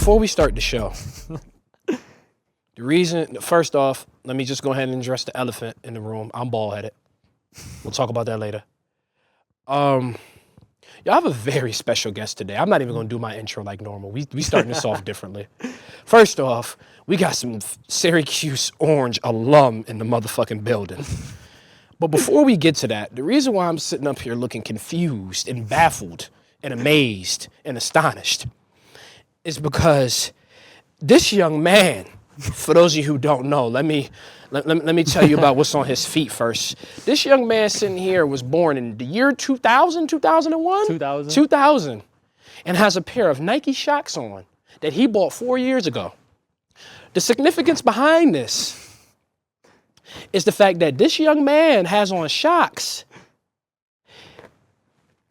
before we start the show, first off, let me just go ahead and address the elephant in the room. I'm bald-headed. We'll talk about that later. I have a very special guest today. I'm not even going to do my intro like normal. We starting this off differently. First off, we got some Syracuse Orange alum in the motherfucking building. But before we get to that, the reason why I'm sitting up here looking confused and baffled and amazed and astonished is because this young man, for those of you who don't know, let me tell you about what's on his feet first. This young man sitting here was born in the year 2000, 2001? 2000. And has a pair of Nike Shox on that he bought 4 years ago. The significance behind this is the fact that this young man has on Shox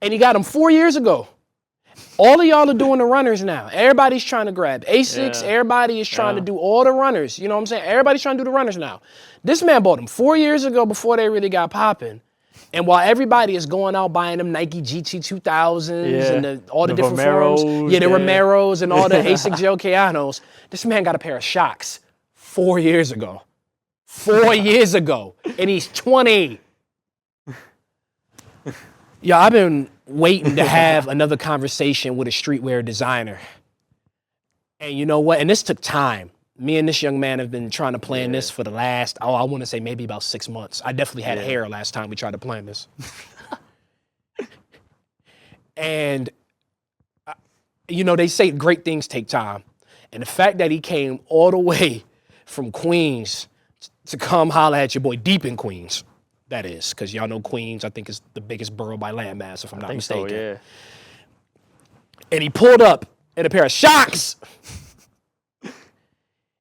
and he got them 4 years ago. All of y'all are doing the runners now. Everybody's trying to grab Asics. Yeah. Everybody is trying to do all the runners. You know what I'm saying? Everybody's trying to do the runners now. This man bought them 4 years ago before they really got popping. And while everybody is going out buying them Nike GT 2000s and all the different Romeros, forms, the Romeros and all the Asics Gel Keanos, this man got a pair of Shox 4 years ago. 4 years ago. And he's 20. Yeah, I've been waiting to have another conversation with a streetwear designer. And you know what? And this took time. Me and this young man have been trying to plan this for the last, I want to say maybe about 6 months. I definitely had hair last time we tried to plan this. And, you know, they say great things take time. And the fact that he came all the way from Queens to come holler at your boy deep in Queens, that is, because y'all know Queens, I think, is the biggest borough by landmass, if I'm not mistaken. So, yeah. And he pulled up in a pair of Shox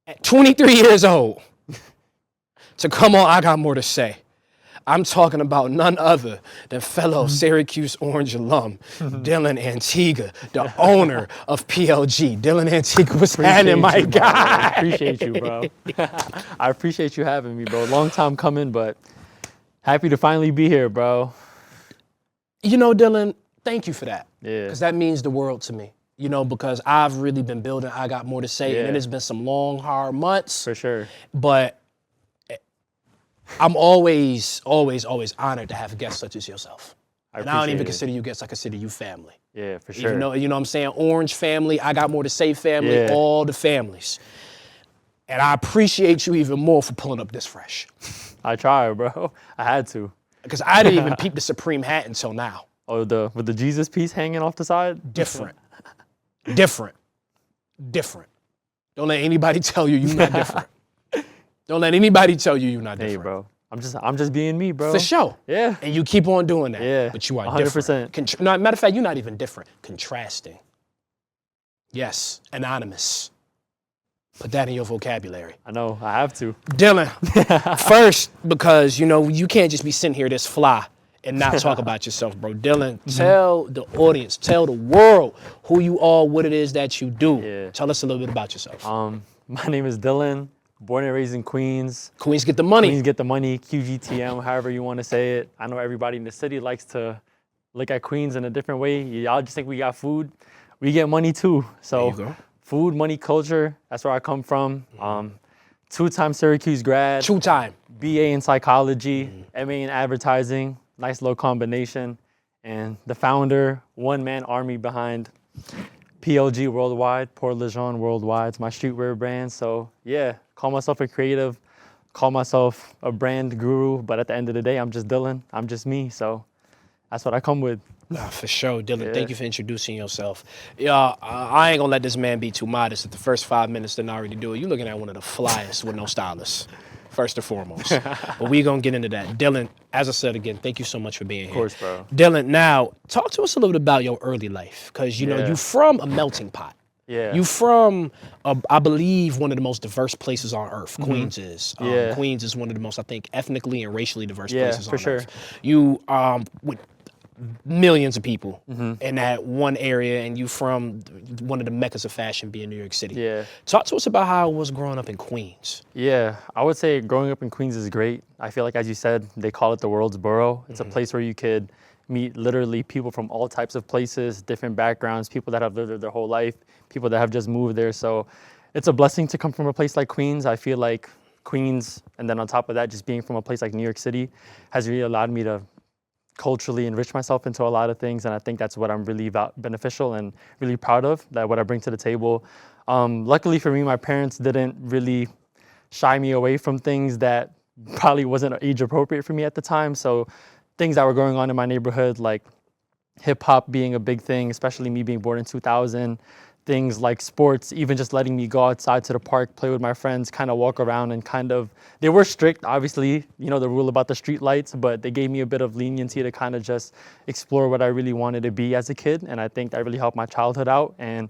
at 23 years old to come on, I Got More to Say. I'm talking about none other than fellow Syracuse Orange alum, Dylan Antigua, the owner of PLG. Dylan Antigua was happening, my guy. I appreciate you, bro. I appreciate you having me, bro. Long time coming, but happy to finally be here, bro. You know, Dylan, thank you for that. Yeah. Because that means the world to me. You know, because I've really been building I Got More to Say, and it has been some long, hard months. For sure. But I'm always honored to have guests such as yourself. I don't even consider you guests, I consider you family. Yeah, for sure. Even though, you know what I'm saying? Orange family, I Got More to Say family, all the families. And I appreciate you even more for pulling up this fresh. I tried, bro. I had to. Because I didn't even peep the Supreme hat until now. Oh, with the Jesus piece hanging off the side? Different. Different. Don't let anybody tell you you're not different. Don't let anybody tell you you're not different. Hey, bro. I'm just being me, bro. For sure. Yeah. And you keep on doing that. Yeah. But you are 100%. different. No, matter of fact, you're not even different. Contrasting. Yes. Anonymous. Put that in your vocabulary. I know. I have to. Dylan, first, because, you know, you can't just be sitting here this fly and not talk about yourself, bro. Dylan, tell the audience, tell the world who you are, what it is that you do. Yeah. Tell us a little bit about yourself. My name is Dylan, born and raised in Queens. Queens get the money. Queens get the money, QGTM, however you want to say it. I know everybody in the city likes to look at Queens in a different way. Y'all just think we got food. We get money too. So there you go. Food, money, culture, that's where I come from. Two-time Syracuse grad. Two-time. BA in psychology, MA in advertising. Nice little combination. And the founder, one-man army behind PLG Worldwide, Port Lejeune Worldwide. It's my streetwear brand. So yeah, call myself a creative, call myself a brand guru. But at the end of the day, I'm just Dylan. I'm just me. So that's what I come with. Nah, for sure, Dylan. Thank you for introducing yourself. Yeah, I ain't gonna let this man be too modest. At the first 5 minutes, didn't already do it. You're looking at one of the flyest with no stylist, first and foremost. But we gonna get into that. Dylan, as I said again, thank you so much for being here. Of course, bro. Dylan, now talk to us a little bit about your early life, because you know you from a melting pot. Yeah. You from, I believe, one of the most diverse places on earth. Queens is. Queens is one of the most, I think, ethnically and racially diverse places on earth. You with millions of people in that one area, and you from one of the meccas of fashion being New York City. Yeah. Talk to us about how it was growing up in Queens. Yeah, I would say growing up in Queens is great. I feel like, as you said, they call it the world's borough. It's a place where you could meet literally people from all types of places, different backgrounds, people that have lived there their whole life, people that have just moved there. So it's a blessing to come from a place like Queens. I feel like Queens, and then on top of that, just being from a place like New York City has really allowed me to culturally enrich myself into a lot of things. And I think that's what I'm really beneficial and really proud of, that what I bring to the table. Luckily for me, my parents didn't really shy me away from things that probably wasn't age appropriate for me at the time. So things that were going on in my neighborhood, like hip hop being a big thing, especially me being born in 2000, things like sports, even just letting me go outside to the park, play with my friends, kind of walk around and they were strict, obviously, the rule about the street lights, but they gave me a bit of leniency to kind of just explore what I really wanted to be as a kid. And I think that really helped my childhood out. And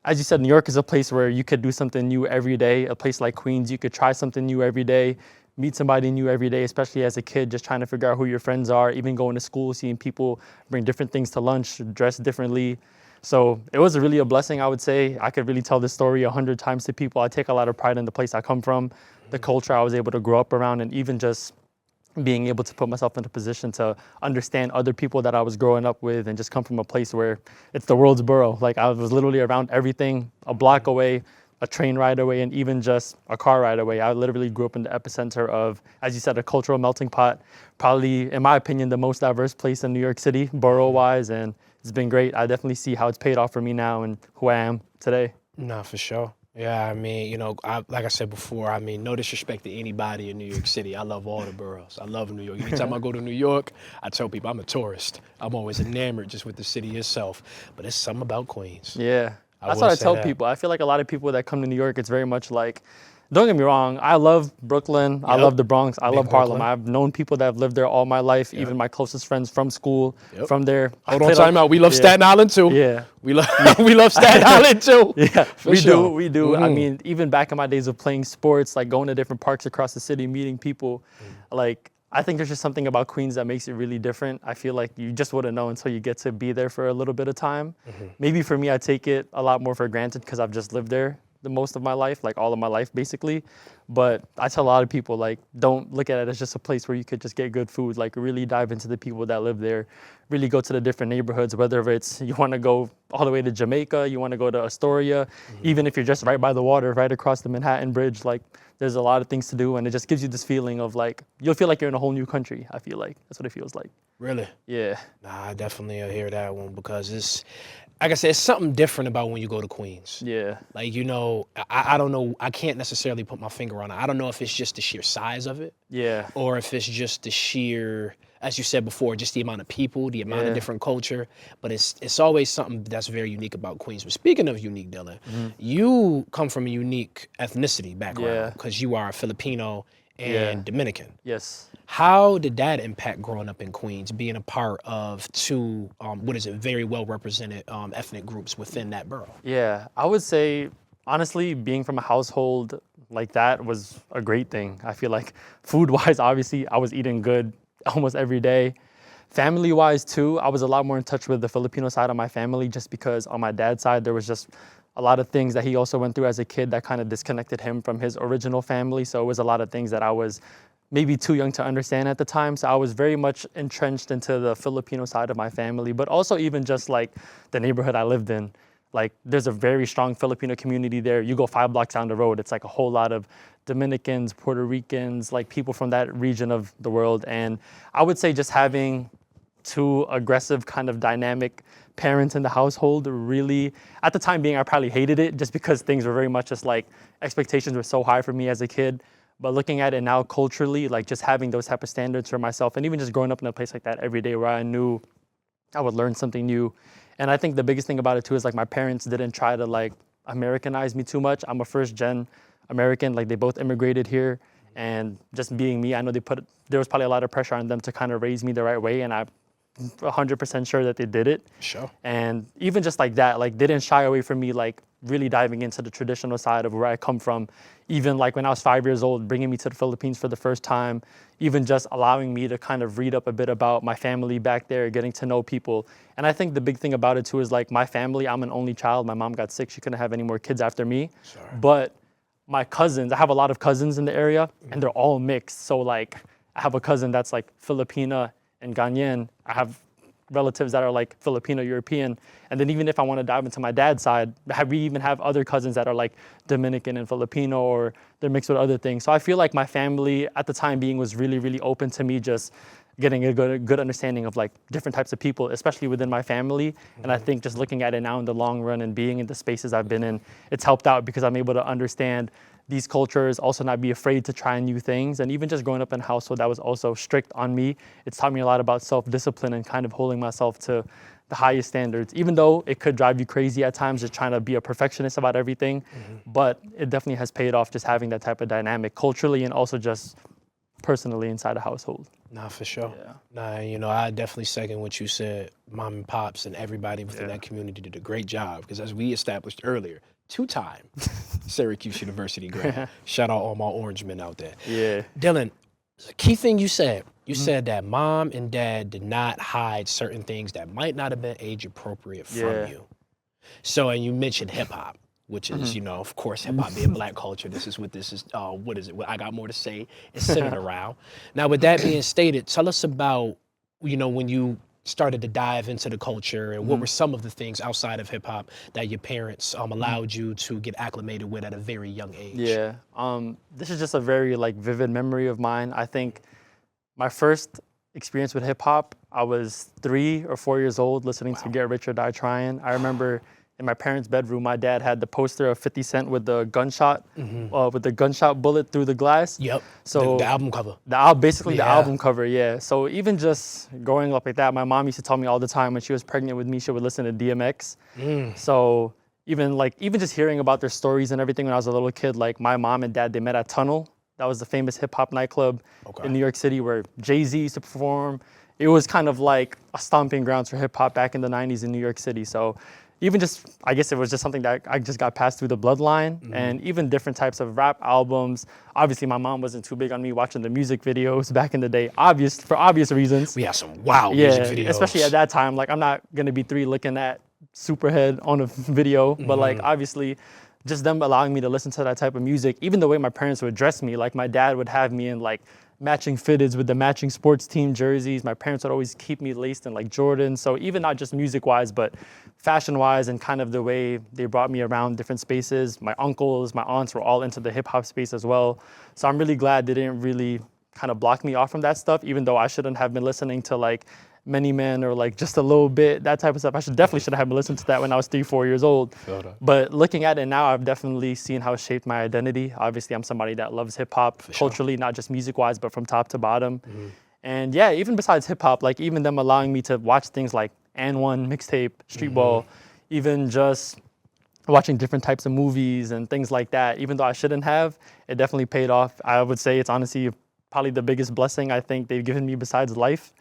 as you said, New York is a place where you could do something new every day. A place like Queens, you could try something new every day, meet somebody new every day, especially as a kid, just trying to figure out who your friends are, even going to school, seeing people bring different things to lunch, dress differently. So it was really a blessing, I would say. I could really tell this story 100 times to people. I take a lot of pride in the place I come from, the culture I was able to grow up around, and even just being able to put myself in a position to understand other people that I was growing up with and just come from a place where it's the world's borough. Like I was literally around everything, a block away, a train ride away, and even just a car ride away. I literally grew up in the epicenter of, as you said, a cultural melting pot, probably, in my opinion, the most diverse place in New York City, borough-wise, and it's been great. I definitely see how it's paid off for me now and who I am today. No, for sure. Yeah, I mean, like I said before, I mean, no disrespect to anybody in New York City. I love all the boroughs. I love New York. Anytime I go to New York, I tell people I'm a tourist. I'm always enamored just with the city itself. But it's something about Queens. Yeah, that's what I tell people. I feel like a lot of people that come to New York, it's very much like, don't get me wrong, I love Brooklyn, I love the Bronx, I love Harlem. Brooklyn. I've known people that have lived there all my life, even my closest friends from school, from there. Hold on, time out. We love Staten Island too. Yeah. We love Staten Island too. Yeah, we do. Mm-hmm. I mean, even back in my days of playing sports, like going to different parks across the city, meeting people, like I think there's just something about Queens that makes it really different. I feel like you just wouldn't know until you get to be there for a little bit of time. Maybe for me, I take it a lot more for granted because I've just lived there the most of my life, like all of my life basically. But I tell a lot of people, like, don't look at it as just a place where you could just get good food. Like really dive into the people that live there, really go to the different neighborhoods, whether it's you want to go all the way to Jamaica, you want to go to Astoria, even if you're just right by the water, right across the Manhattan Bridge, like there's a lot of things to do. And it just gives you this feeling of like, you'll feel like you're in a whole new country. I feel like that's what it feels like. Really? Yeah. Nah, I definitely hear that one because it's, like I said, it's something different about when you go to Queens. Yeah. Like, I don't know. I can't necessarily put my finger on it. I don't know if it's just the sheer size of it. Yeah. Or if it's just the sheer, as you said before, just the amount of people, the amount of different culture. But it's always something that's very unique about Queens. But speaking of unique, Dylan, you come from a unique ethnicity background because you are a Filipino and Dominican. Yes. How did that impact growing up in Queens, being a part of two, very well represented ethnic groups within that borough? Yeah, I would say, honestly, being from a household like that was a great thing. I feel like food-wise, obviously, I was eating good almost every day. Family-wise, too, I was a lot more in touch with the Filipino side of my family just because on my dad's side, there was just a lot of things that he also went through as a kid that kind of disconnected him from his original family. So it was a lot of things that I was maybe too young to understand at the time. So I was very much entrenched into the Filipino side of my family, but also even just like the neighborhood I lived in. Like there's a very strong Filipino community there. You go 5 blocks down the road, it's like a whole lot of Dominicans, Puerto Ricans, like people from that region of the world. And I would say just having two aggressive kind of dynamic parents in the household really, at the time being, I probably hated it just because things were very much just like expectations were so high for me as a kid. But looking at it now culturally, like just having those type of standards for myself and even just growing up in a place like that every day where I knew I would learn something new. And I think the biggest thing about it too is like my parents didn't try to like Americanize me too much. I'm a first gen American, like they both immigrated here. And just being me, I know there was probably a lot of pressure on them to kind of raise me the right way. And I'm 100% sure that they did it. Sure. And even just like that, like they didn't shy away from me, like really diving into the traditional side of where I come from. Even like when I was 5 years old, bringing me to the Philippines for the first time, even just allowing me to kind of read up a bit about my family back there, getting to know people. And I think the big thing about it too is like my family, I'm an only child. My mom got sick. She couldn't have any more kids after me. Sure. But my cousins, I have a lot of cousins in the area and they're all mixed. So like I have a cousin that's like Filipina and Ghanaian. I have relatives that are like Filipino European. And then even if I want to dive into my dad's side, we even have other cousins that are like Dominican and Filipino, or they're mixed with other things. So I feel like my family at the time being was really, really open to me just getting a good understanding of like different types of people, especially within my family. And I think just looking at it now in the long run and being in the spaces I've been in, it's helped out because I'm able to understand these cultures, also not be afraid to try new things. And even just growing up in a household that was also strict on me, it's taught me a lot about self-discipline and kind of holding myself to the highest standards, even though it could drive you crazy at times just trying to be a perfectionist about everything. But it definitely has paid off just having that type of dynamic culturally and also just personally inside a household. Nah, for sure. Yeah. Nah, you know, I definitely second what you said. Mom and pops and everybody within that community did a great job because, as we established earlier, 2-time Syracuse University grad. Shout out all my orange men out there. Yeah. Dylan, the key thing you said, you said that mom and dad did not hide certain things that might not have been age appropriate from you. So, and you mentioned hip hop, which is, you know, of course, hip hop being black culture. This is what this is. What is it? What I got more to say. It's centered around. Now, with that being stated, tell us about, you know, when you started to dive into the culture and what were some of the things outside of hip hop that your parents allowed you to get acclimated with at a very young age? Yeah. This is just a very like vivid memory of mine. I think my first experience with hip hop, I was 3 or 4 years old listening to Get Rich or Die Trying. I remember in my parents' bedroom, my dad had the poster of 50 Cent with the gunshot, bullet through the glass. Yep. So the album cover. the album cover, yeah. So even just growing up like that, my mom used to tell me all the time when she was pregnant with me, she would listen to DMX. So even just hearing about their stories and everything when I was a little kid, like my mom and dad, they met at Tunnel. That was the famous hip hop nightclub in New York City where Jay-Z used to perform. It was kind of like a stomping grounds for hip hop back in the 90s in New York City. So even just, I guess it was just something that I just got passed through the bloodline, and even different types of rap albums. Obviously, my mom wasn't too big on me watching the music videos back in the day, for obvious reasons. We had some wild music videos. Especially at that time. Like, I'm not gonna be 3 looking at Superhead on a video, but like obviously, just them allowing me to listen to that type of music. Even the way my parents would dress me, like my dad would have me in like matching fitteds with the matching sports team jerseys. My parents would always keep me laced in like Jordan. So even not just music-wise, but fashion-wise and kind of the way they brought me around different spaces. My uncles, my aunts were all into the hip-hop space as well. So I'm really glad they didn't really kind of block me off from that stuff, even though I shouldn't have been listening to like Many Men or like Just a Little Bit, that type of stuff. I definitely should have been listening to that when I was 3, 4 years old. But looking at it now, I've definitely seen how it shaped my identity. Obviously, I'm somebody that loves hip hop culturally, not just music-wise, but from top to bottom. And yeah, even besides hip hop, like even them allowing me to watch things like And1 mixtape, Street Ball, even just watching different types of movies and things like that, even though I shouldn't have, it definitely paid off. I would say it's honestly probably the biggest blessing I think they've given me besides life.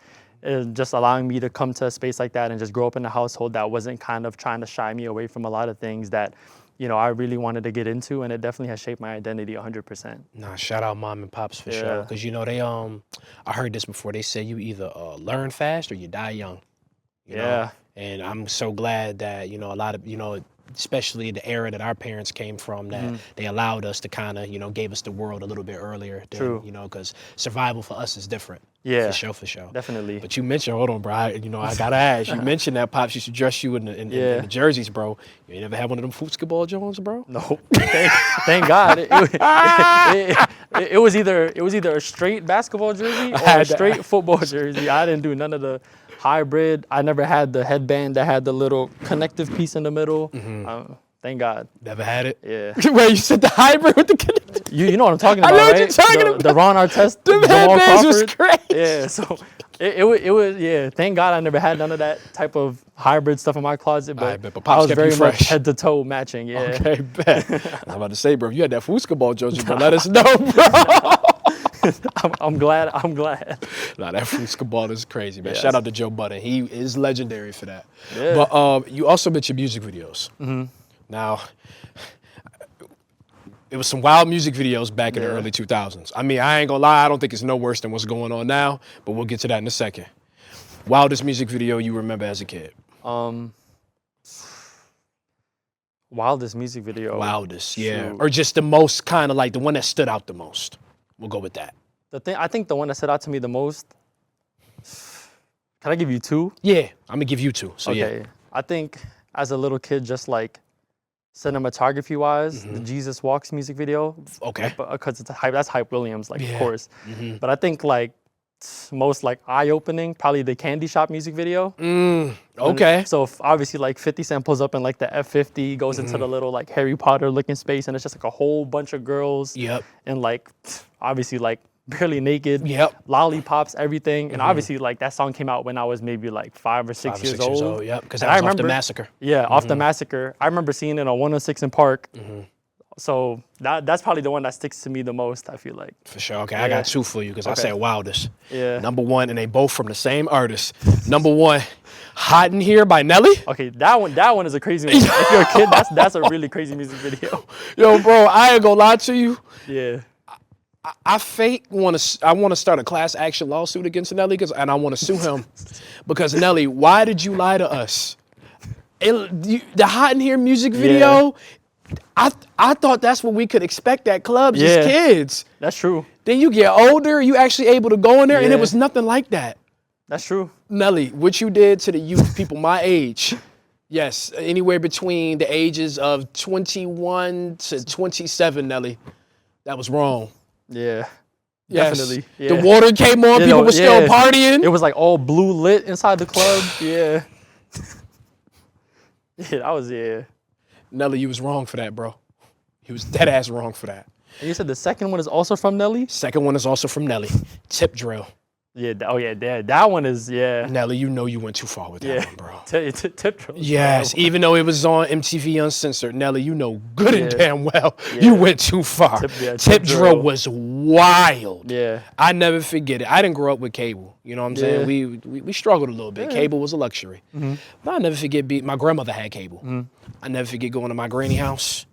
Just allowing me to come to a space like that and just grow up in a household that wasn't kind of trying to shy me away from a lot of things that, you know, I really wanted to get into, and it definitely has shaped my identity 100%. Nah, shout out mom and pops for sure, because you know they I heard this before. They say you either learn fast or you die young. You know? And I'm so glad that, you know, a lot of, you know, especially the era that our parents came from, that they allowed us to kind of, you know, gave us the world a little bit earlier than, you know, because survival for us is different. Yeah, for sure. Definitely. But you mentioned, hold on, bro, I gotta ask, you mentioned that pops used to dress you in the jerseys, bro. You ain't never had one of them football Jones, bro? No. Thank God. It was either a straight basketball jersey or a straight football jersey. I didn't do none of the hybrid. I never had the headband that had the little connective piece in the middle. Thank God. Never had it? Yeah. Wait, you said the hybrid with the connective? You know what I'm talking about, I know right? what you're talking about. The Ron Artest, Them Jamal headbands was Crawford. crazy. Yeah, so it was, yeah, thank God I never had none of that type of hybrid stuff in my closet, but, but I Pops was kept very you much fresh. head to toe matching, yeah. Okay, bet. I was about to say, bro, if you had that football jersey, bro, let us know, bro. I'm glad. Nah, that football is crazy, man. Yes. Shout out to Joe Budden. He is legendary for that. Yeah. But you also mentioned music videos. Now, it was some wild music videos back in the early 2000s. I mean, I ain't gonna lie, I don't think it's no worse than what's going on now, but we'll get to that in a second. Wildest music video you remember as a kid? Wildest music video. Wildest, yeah. Shoot. Or just the most kind of like the one that stood out the most. We'll go with that. I think the one that stood out to me the most, Can I give you two? Yeah, I'm gonna give you two. So Okay. yeah. I think as a little kid, just like cinematography-wise, the Jesus Walks music video. Okay. Because it's hype. That's Hype Williams, like, of Yeah. course. But I think like most like eye-opening, probably the Candy Shop music video. Okay. So obviously like 50 Cent pulls up in like the F-50, goes into the little like Harry Potter looking space, and it's just like a whole bunch of girls. Yep. And like obviously like barely naked. Yep. Lollipops, everything. And obviously like that song came out when I was maybe like 5 or 6 years old. Yep. Because And that I was off the remember- Massacre. Yeah, off the Massacre. I remember seeing it on 106 in Park. So that's probably the one that sticks to me the most, I feel like. For sure. Okay, I got two for you because I Okay. said Wildest. Yeah. Number one, and they both from the same artist. Number one, Hot in Here by Nelly. Okay, that one is a crazy one. If you're a kid, that's a really crazy music video. Yo, bro, I ain't gonna lie to you. Yeah. I want to start a class action lawsuit against Nelly and I want to sue him because Nelly, why did you lie to us? The Hot in Here music video, I thought that's what we could expect at clubs as kids. That's true. Then you get older, you actually able to go in there, and it Yeah. was nothing like that. That's true. Nelly, what you did to the youth, people my age, yes, anywhere between the ages of 21 to 27, Nelly, that was wrong. Yeah. Yes. Definitely. The Yeah. water came on, people were still partying. It was like all blue lit inside the club. Yeah. Yeah, that was, yeah. Nelly, you was wrong for that, bro. He was dead ass wrong for that. And you said the second one is also from Nelly? Second one is also from Nelly. Tip drill. Yeah. Oh, yeah. That one is, yeah. Nelly, you know you went too far with that Yeah. one, bro. Tip drill. Yes, even though it was on MTV Uncensored, Nelly, you know good and Yeah. damn well you went too far. Tip drill was wild. Yeah. I never forget it. I didn't grow up with cable. You know what I'm saying? Yeah. We struggled a little bit. Cable was a luxury. Mm-hmm. But I never forget my grandmother had cable. I never forget going to my granny house,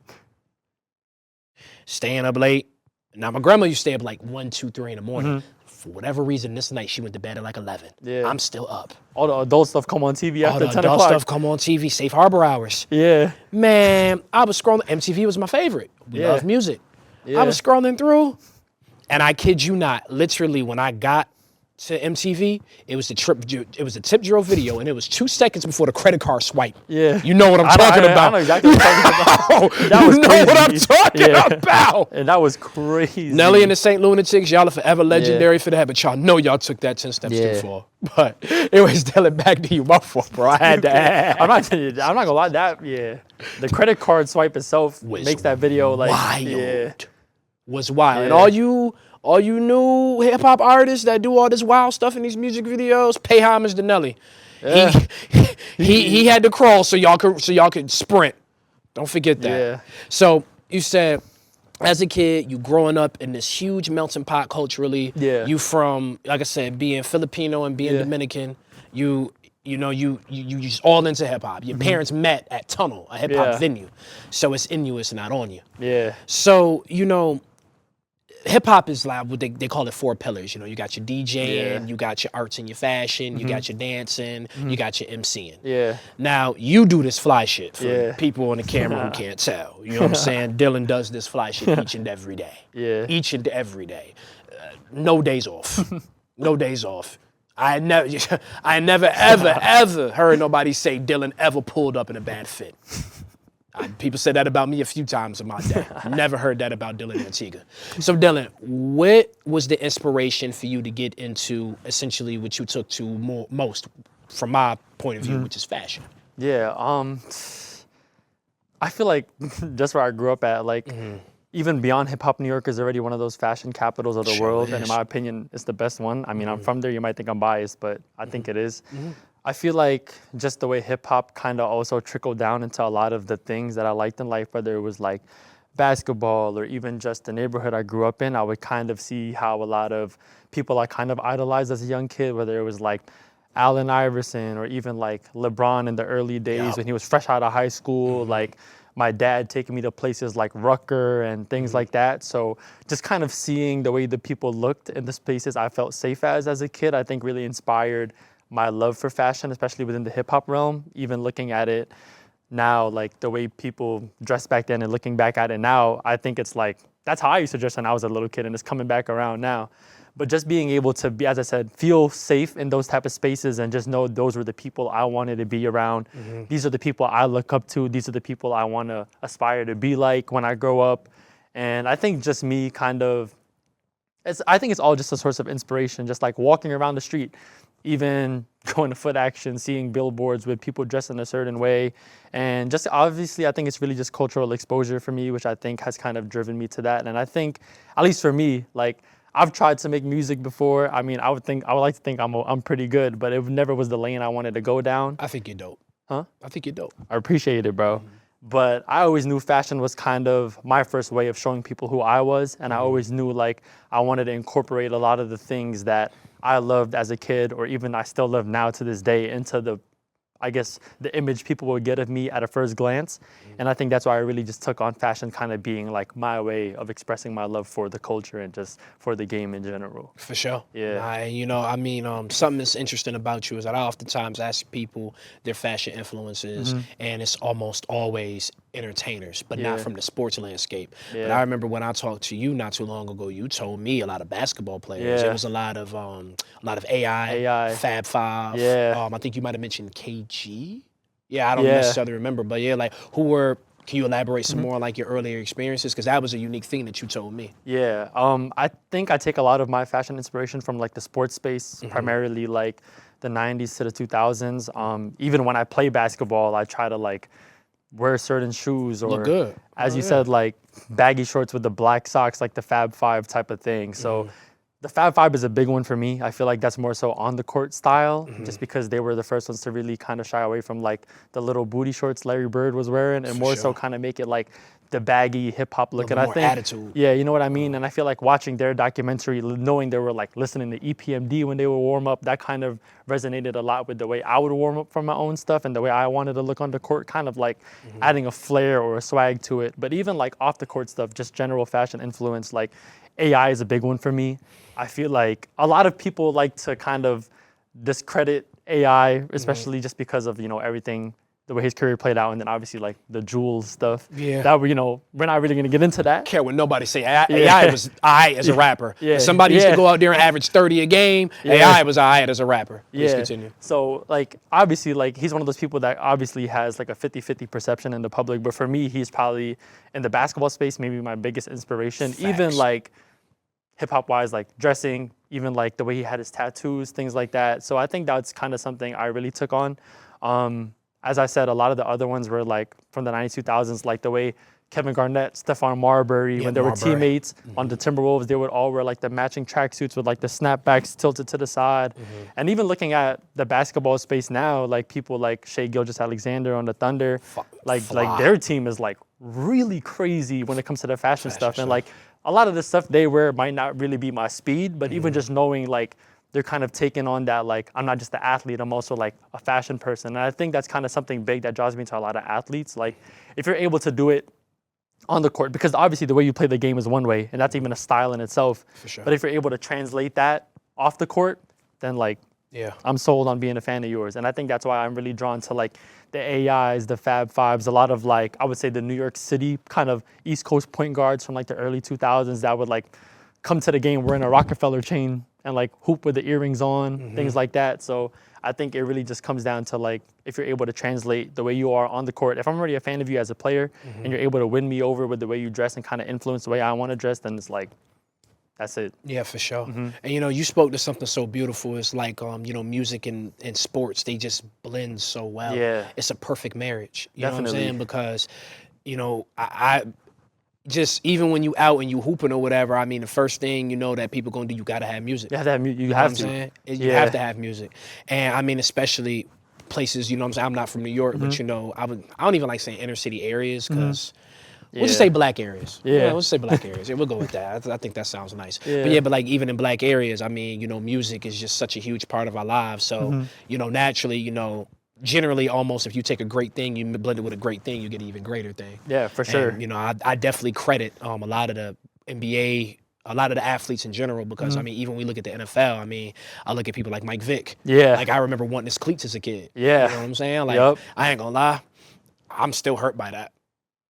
staying up late. Now my grandma used to stay up like 1, 2, 3 in the morning. For whatever reason, this night she went to bed at like 11. Yeah. I'm still up. All the adult stuff come on TV All after the 10 adult o'clock. stuff come on TV, Safe Harbor hours. Yeah. Man, I was scrolling. MTV was my favorite. We Yeah. love music. Yeah. I was scrolling through, and I kid you not, literally when I got to MTV, it was a tip drill video, and it was 2 seconds before the credit card swipe. Yeah. You know what I'm talking about. I know exactly what you're talking about. That was you know crazy. what I'm talking about. And that was crazy. Nelly and the St. Lunatics, y'all are forever legendary for that, but y'all know y'all took that 10 steps too far. But anyways, Dylan, back to you. My fault, bro. I had to add. I'm not gonna lie, the credit card swipe itself makes that video like wild. Was wild. And Yeah. all you new hip hop artists that do all this wild stuff in these music videos, pay homage to Nelly. Yeah. He had to crawl so y'all could sprint. Don't forget that. Yeah. So you said, as a kid, you growing up in this huge melting pot culturally. Yeah. You from, like I said, being Filipino and being Dominican. You just all into hip hop. Your parents met at Tunnel, a hip hop venue. So it's in you, it's not on you. Yeah. So, hip hop is like what they call it 4 pillars. You got your DJing, you got your arts and your fashion, you got your dancing, you got your MCing. Yeah. Now, you do this fly shit for Yeah. people on the camera who can't tell. You know what I'm saying? Dylan does this fly shit each and every day. Yeah. Each and every day. No days off. No days off. I never, ever heard nobody say Dylan ever pulled up in a bad fit. People said that about me a few times in my day. Never heard that about Dylan Antigua. So Dylan, what was the inspiration for you to get into essentially what you took to most, from my point of view, which is fashion? Yeah. I feel like just where I grew up at, like even beyond hip hop, New York is already one of those fashion capitals of the world, and in my opinion, it's the best one. I mean, I'm from there. You might think I'm biased, but I think it is. I feel like just the way hip hop kind of also trickled down into a lot of the things that I liked in life, whether it was like basketball or even just the neighborhood I grew up in, I would kind of see how a lot of people I kind of idolized as a young kid, whether it was like Allen Iverson or even like LeBron in the early days when he was fresh out of high school, like my dad taking me to places like Rucker and things like that. So just kind of seeing the way the people looked in the spaces I felt safe as a kid, I think really inspired my love for fashion, especially within the hip hop realm. Even looking at it now, like the way people dressed back then and looking back at it now, I think it's like, that's how I used to dress when I was a little kid, and it's coming back around now. But just being able to be, as I said, feel safe in those type of spaces and just know those were the people I wanted to be around. These are the people I look up to. These are the people I want to aspire to be like when I grow up. And I think just me kind of, I think it's all just a source of inspiration, just like walking around the street, even going to Foot Action, seeing billboards with people dressed in a certain way. And just obviously, I think it's really just cultural exposure for me, which I think has kind of driven me to that. And I think, at least for me, like, I've tried to make music before. I mean, I would like to think I'm pretty good, but it never was the lane I wanted to go down. I think you're dope. Huh? I think you're dope. I appreciate it, bro. But I always knew fashion was kind of my first way of showing people who I was. And I always knew, like, I wanted to incorporate a lot of the things that I loved as a kid, or even I still love now to this day, into the, I guess, the image people would get of me at a first glance. And I think that's why I really just took on fashion kind of being like my way of expressing my love for the culture and just for the game in general. For sure. Yeah. Something that's interesting about you is that I oftentimes ask people their fashion influences, and it's almost always entertainers, but not from the sports landscape. But I remember when I talked to you not too long ago, you told me a lot of basketball players. It was a lot of AI, Fab Five. I think you might have mentioned KG. Yeah, I don't necessarily remember, but like, can you elaborate some more on like your earlier experiences? Because that was a unique thing that you told me. Yeah, I think I take a lot of my fashion inspiration from like the sports space, primarily like the 90s to the 2000s. Even when I play basketball, I try to like wear certain shoes, or look good. As you said, like baggy shorts with the black socks, like the Fab Five type of thing. So the Fab Five is a big one for me. I feel like that's more so on the court style, just because they were the first ones to really kind of shy away from like the little booty shorts Larry Bird was wearing, and more so kind of make it like the baggy hip hop look. And I think attitude. Yeah, you know what I mean? And I feel like watching their documentary, knowing they were like listening to EPMD when they would warm up, that kind of resonated a lot with the way I would warm up for my own stuff and the way I wanted to look on the court, kind of like adding a flair or a swag to it. But even like off the court stuff, just general fashion influence, like AI is a big one for me. I feel like a lot of people like to kind of discredit AI, especially just because of, everything, the way his career played out, and then obviously like the Jules stuff. Yeah. That, we're not really gonna get into that. Care what nobody say. AI was I as a rapper. Yeah. Somebody used to go out there and average 30 a game. AI was I as a rapper. Please continue. So like obviously like he's one of those people that obviously has like a 50-50 perception in the public, but for me he's probably in the basketball space maybe my biggest inspiration. Facts. Even like hip hop wise, like dressing, even like the way he had his tattoos, things like that. So I think that's kind of something I really took on. As I said, a lot of the other ones were like from the 90s, 2000s, like the way Kevin Garnett, Stephon Marbury, when they were teammates on the Timberwolves, they would all wear like the matching tracksuits with like the snapbacks tilted to the side. And even looking at the basketball space now, like people like Shai Gilgeous-Alexander on the Thunder, like their team is like really crazy when it comes to their fashion stuff. And like a lot of the stuff they wear might not really be my speed, but even just knowing like they're kind of taking on that, like, I'm not just an athlete, I'm also like a fashion person. And I think that's kind of something big that draws me to a lot of athletes. Like if you're able to do it on the court, because obviously the way you play the game is one way, and that's even a style in itself. For sure. But if you're able to translate that off the court, then like, I'm sold on being a fan of yours. And I think that's why I'm really drawn to like the AIs, the Fab Fives, a lot of like, I would say the New York City kind of East Coast point guards from like the early 2000s that would like come to the game wearing a Rockefeller chain and like hoop with the earrings on, things like that. So I think it really just comes down to like, if you're able to translate the way you are on the court, if I'm already a fan of you as a player and you're able to win me over with the way you dress and kind of influence the way I want to dress, then it's like, that's it. Yeah, for sure. And you spoke to something so beautiful. It's like, music and sports, they just blend so well. Yeah. It's a perfect marriage. You Definitely. know what I'm saying? Because, I just, even when you out and you hooping or whatever, I mean, the first thing that people gonna do, you gotta have music. You have to have music. You know have what to. I'm saying? You have to have music. And I mean, especially places, what I'm saying? I'm not from New York, but I don't even like saying inner city areas because we'll just say black areas. Yeah. We'll just say black areas. Yeah, we'll go with that. I think that sounds nice. Yeah. But like even in black areas, I mean, music is just such a huge part of our lives. So, naturally, generally almost if you take a great thing, you blend it with a great thing, you get an even greater thing. Yeah, for sure. And, I definitely credit a lot of the NBA, a lot of the athletes in general, because I mean, even when we look at the NFL, I mean, I look at people like Mike Vick. Yeah. Like I remember wanting his cleats as a kid. Yeah. You know what I'm saying? Like I ain't gonna lie, I'm still hurt by that.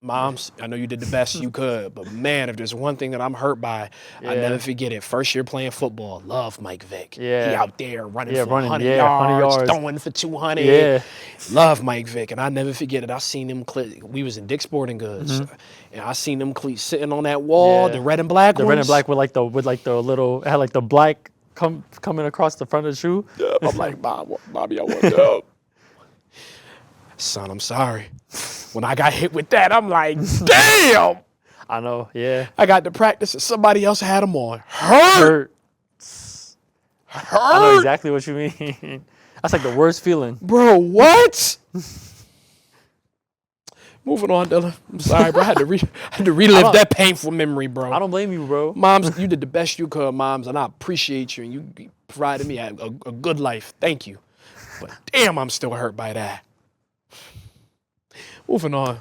Moms, I know you did the best you could, but man, if there's one thing that I'm hurt by, I never forget it. First year playing football, love Mike Vick. Yeah. He out there running for 100 100 yards, yards, throwing for 200. Yeah. Love Mike Vick, and I never forget it. I seen him, we was in Dick's Sporting Goods, and I seen them cleats sitting on that wall, the red and black ones. The red and black with the little, it had like the black coming across the front of the shoe. Yeah, I'm like, Bobby, I want that. Son, I'm sorry. When I got hit with that, I'm like, damn. I know, yeah. I got to practice and somebody else had them on. Hurt. I know exactly what you mean. That's like the worst feeling. Bro, what? Moving on, Dylan. I'm sorry, bro. I had to relive that painful memory, bro. I don't blame you, bro. Moms, you did the best you could, moms, and I appreciate you, and you provided me a good life. Thank you. But damn, I'm still hurt by that. Moving on.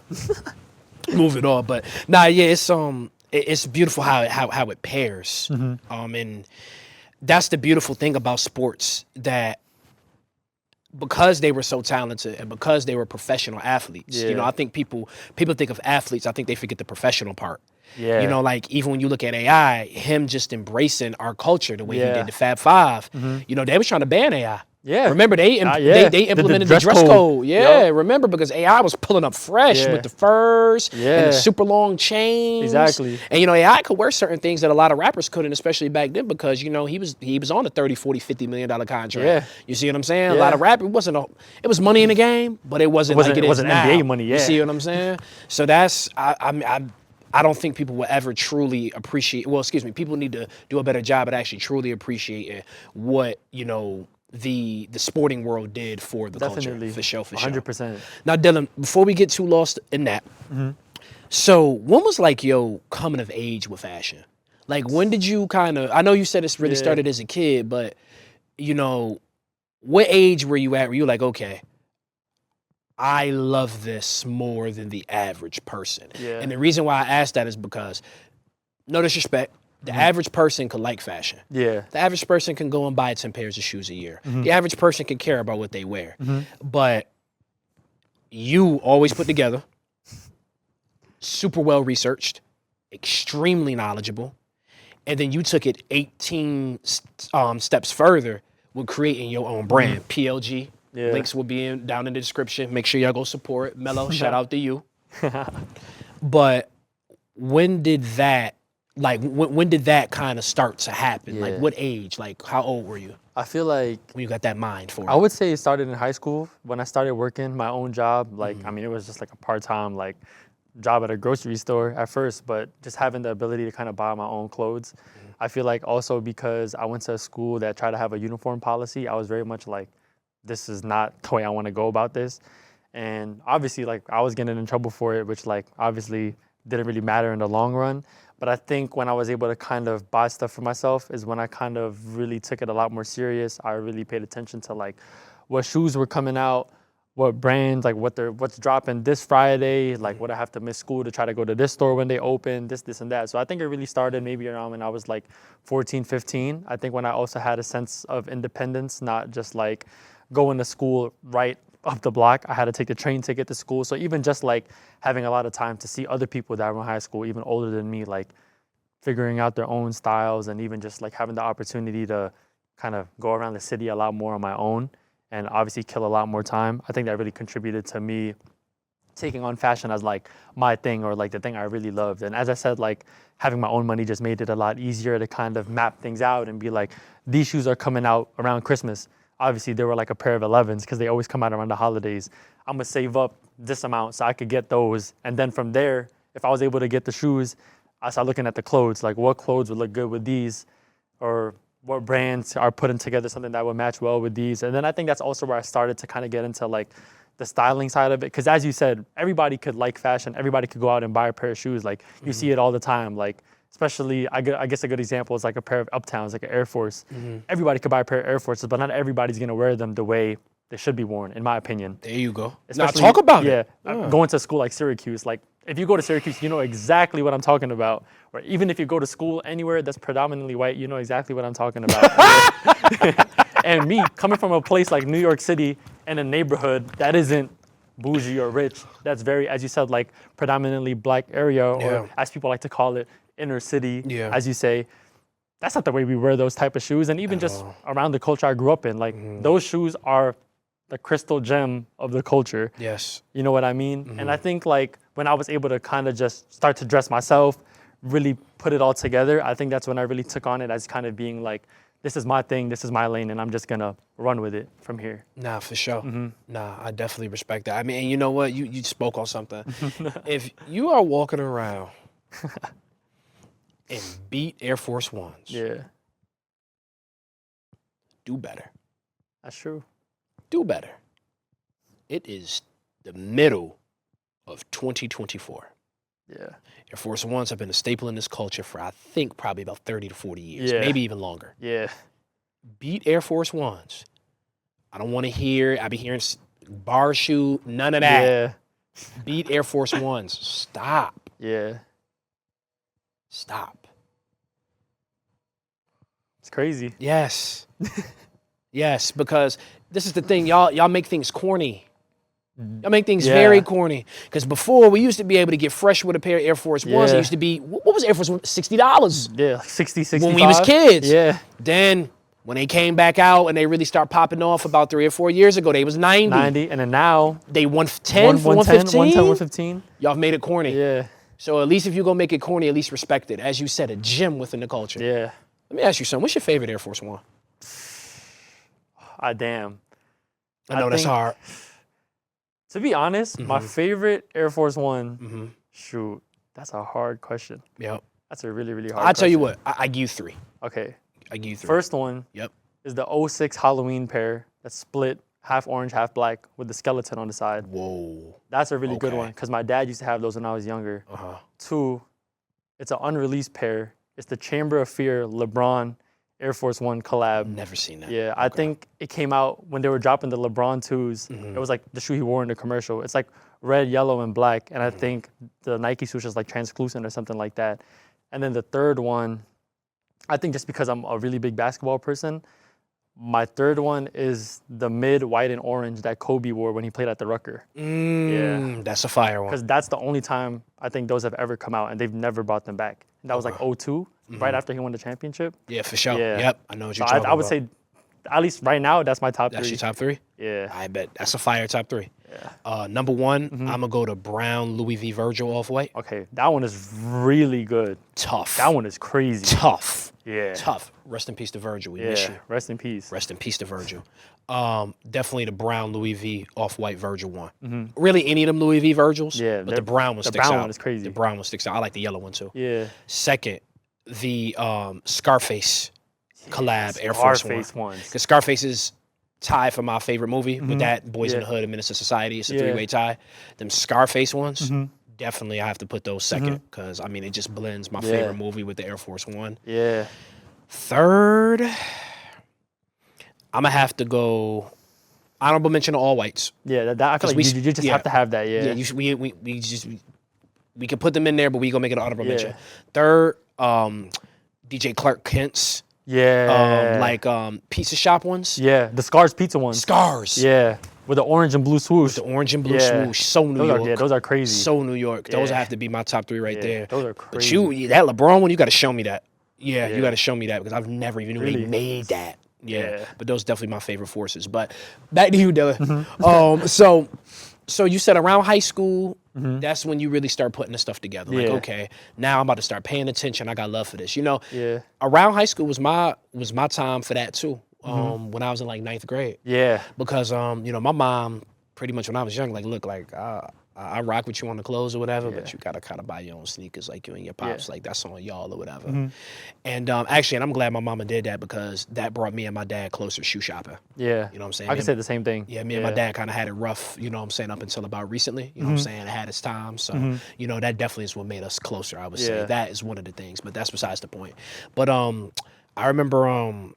But nah, yeah, it's beautiful how it pairs. And that's the beautiful thing about sports, that because they were so talented and because they were professional athletes, you know, I think people think of athletes, I think they forget the professional part. Yeah. You know, like even when you look at AI, him just embracing our culture the way he did the Fab Five, you know, they was trying to ban AI. Yeah. Remember, they implemented the dress code. Yeah, remember, because AI was pulling up fresh with the furs and the super long chains. Exactly. And, you know, AI could wear certain things that a lot of rappers couldn't, especially back then, because, you know, he was on a $30, $40, $50 million contract. Yeah. You see what I'm saying? A lot of rappers, it was money in the game, but it wasn't like it is now. NBA money, You see what I'm saying? So that's, I don't think people will ever truly appreciate, people need to do a better job at actually truly appreciating what, you know, the sporting world did for the culture, for sure. 100%. Now, Dylan, before we get too lost in that, so when was like your coming of age with fashion? Like, when did you kind of, I know you said it's really started as a kid, but, you know, what age were you at where you were like, okay, I love this more than the average person? Yeah. And the reason why I asked that is because, no disrespect, the average person could like fashion. Yeah. The average person can go and buy 10 pairs of shoes a year. The average person can care about what they wear. But you always put together, super well researched, extremely knowledgeable, and then you took it 18 steps further with creating your own brand. PLG. Yeah. Links will be down in the description. Make sure y'all go support it. Mello, shout out to you. But when did that, when did that kind of start to happen? Like, what age? Like, how old were you I feel like when you got that mind for it? I would say it started in high school when I started working my own job. Like, I mean, it was just like a part-time, like, job at a grocery store at first, but just having the ability to kind of buy my own clothes. I feel like also because I went to a school that tried to have a uniform policy, I was very much like, this is not the way I want to go about this. And obviously, like, I was getting in trouble for it, which, like, obviously didn't really matter in the long run. But I think when I was able to kind of buy stuff for myself is when I kind of really took it a lot more serious. I really paid attention to, like, what shoes were coming out, what brands, like what's dropping this Friday, like would I have to miss school to try to go to this store when they open, this and that. So I think it really started maybe around when I was like 14, 15. I think when I also had a sense of independence, not just like going to school right up the block. I had to take the train ticket to school. So even just like having a lot of time to see other people that were in high school, even older than me, like figuring out their own styles and even just like having the opportunity to kind of go around the city a lot more on my own and obviously kill a lot more time. I think that really contributed to me taking on fashion as like my thing or like the thing I really loved. And as I said, like having my own money just made it a lot easier to kind of map things out and be like, these shoes are coming out around Christmas. Obviously, they were like a pair of 11s because they always come out around the holidays. I'm going to save up this amount so I could get those. And then from there, if I was able to get the shoes, I started looking at the clothes, like what clothes would look good with these or what brands are putting together something that would match well with these. And then I think that's also where I started to kind of get into like the styling side of it. Because as you said, everybody could like fashion. Everybody could go out and buy a pair of shoes. Like you see it all the time. Like especially, I guess a good example is like a pair of Uptowns, like an Air Force. Everybody could buy a pair of Air Forces, but not everybody's going to wear them the way they should be worn, in my opinion. There you go. Especially, now talk about it. Yeah, going to a school like Syracuse. Like if you go to Syracuse, you know exactly what I'm talking about. Or even if you go to school anywhere that's predominantly white, you know exactly what I'm talking about. And me, coming from a place like New York City in a neighborhood that isn't bougie or rich. That's very, as you said, like predominantly black area, or Yeah. as people like to call it, inner city, Yeah. as you say. That's not the way we wear those type of shoes. And even just around the culture I grew up in, like those shoes are the crystal gem of the culture. Yes. You know what I mean? And I think like when I was able to kind of just start to dress myself, really put it all together, I think that's when I really took on it as kind of being like, this is my thing, this is my lane, and I'm just gonna run with it from here. Nah, for sure. Nah, I definitely respect that. I mean, and you know what? You spoke on something. If you are walking around and beat Air Force Ones, Yeah, do better. that's true. Do better. It is the middle of 2024. Yeah, Air Force Ones have been a staple in this culture for, I think, probably about 30 to 40 years, Yeah. maybe even longer. yeah, Beat Air Force Ones. I don't want to hear, I be hearing bar shoe, none of that. yeah, Beat Air Force Ones. Stop. yeah. Stop. It's crazy. Yes. Yes, because this is the thing. Y'all make things corny. Y'all make things very corny. Because before, we used to be able to get fresh with a pair of Air Force Ones. It Yeah. used to be, what was Air Force One? $60. Yeah, like 60, 65. When we was kids. Yeah, Then, when they came back out and they really start popping off about 3 or 4 years ago, they was 90. 90, and then now They 110 for 110, 115. 115. Y'all made it corny. Yeah, So at least if you're going to make it corny, at least respect it. As you said, a gem within the culture. yeah. Let me ask you something. What's your favorite Air Force One? Damn. I know I that's think- hard. To be honest, my favorite Air Force One, Mm-hmm. shoot, that's a hard question. Yep. That's a really, really hard I'll tell you question. what. I give you 3. Okay, I give you 3. first one Yep. is the '06 Halloween pair that's split, half orange, half black, with the skeleton on the side. Whoa. That's a really good Okay. one, because my dad used to have those when I was younger. Uh-huh. 2, it's an unreleased pair. It's the Chamber of Fear LeBron Air Force One collab. Never seen that. Yeah, I think it came out when they were dropping the LeBron 2s. Mm-hmm. It was like the shoe he wore in the commercial. It's like red, yellow, and black. And I Mm-hmm. think the Nike swoosh is like translucent or something like that. And then the third one, I think just because I'm a really big basketball person, my third one is the mid white and orange that Kobe wore when he played at the Rucker. That's a fire one. Because that's the only time I think those have ever come out, and they've never brought them back. And that was like '02, right after he won the championship. Yeah, for sure. Yeah. Yep. I know what So you're talking about. I would say, at least right now, that's my top That's 3. your top 3? Yeah. I bet. That's a fire top 3. Yeah. Number 1, I'm going to go to brown Louis V. Virgil Off-White. Okay, that one is really good. Tough. That one is crazy. Tough. Yeah. Tough. Rest in peace to Virgil. We miss Yeah. you. Rest in peace. Rest in peace to Virgil. Definitely the brown Louis V Off-White Virgil one. Really, any of them Louis V Virgils. Yeah, but the brown one the sticks brown out. one is crazy. The brown one sticks out. I like the yellow one too. Yeah. Second, the Scarface collab Air Force One. Scarface ones. Because Scarface is tied for my favorite movie with that Boys in Yeah. the Hood and Menace to Society. It's a Yeah. 3-way tie. Them Scarface ones, definitely I have to put those second because, I mean, it just blends my favorite movie with the Air Force One. Yeah. Third, I'm going to have to go honorable mention to all whites. Yeah, that I feel like you just have to have that, yeah. Yeah, we can put them in there, but we going to make it an honorable Yeah. mention. Third, DJ Clark Kent's, Yeah. pizza shop ones. Yeah, the Scars Pizza ones. Scars. Yeah, with the orange and blue swoosh. The orange and blue Yeah. swoosh. So New York. Those are crazy. So New York. Those Yeah. have to be my top 3 right Yeah, there. those are But crazy. that LeBron one, you got to show me that. Yeah, you Yeah. got to show me that because I've never even knew they Really? made that. Yeah. Yeah. But those definitely my favorite forces. But back to you, Dylan. Mm-hmm. So you said around high school, that's when you really start putting the stuff together. Like, Yeah. okay, now I'm about to start paying attention. I got love for this. You know, Yeah. around high school was my time for that too. Mm-hmm. When I was in like 9th grade. Yeah. Because my mom pretty much when I was young, like, look, like I rock with you on the clothes or whatever, but you gotta kind of buy your own sneakers, like you and your pops, like that's on y'all or whatever. And actually, and I'm glad my mama did that because that brought me and my dad closer shoe shopping. Yeah. You know what I'm saying? I can say the same thing. Yeah, me and my dad kind of had it rough, you know what I'm saying, up until about recently. You know what I'm saying? It had its time. So, that definitely is what made us closer, I would say. Yeah. That is one of the things, but that's besides the point. But I remember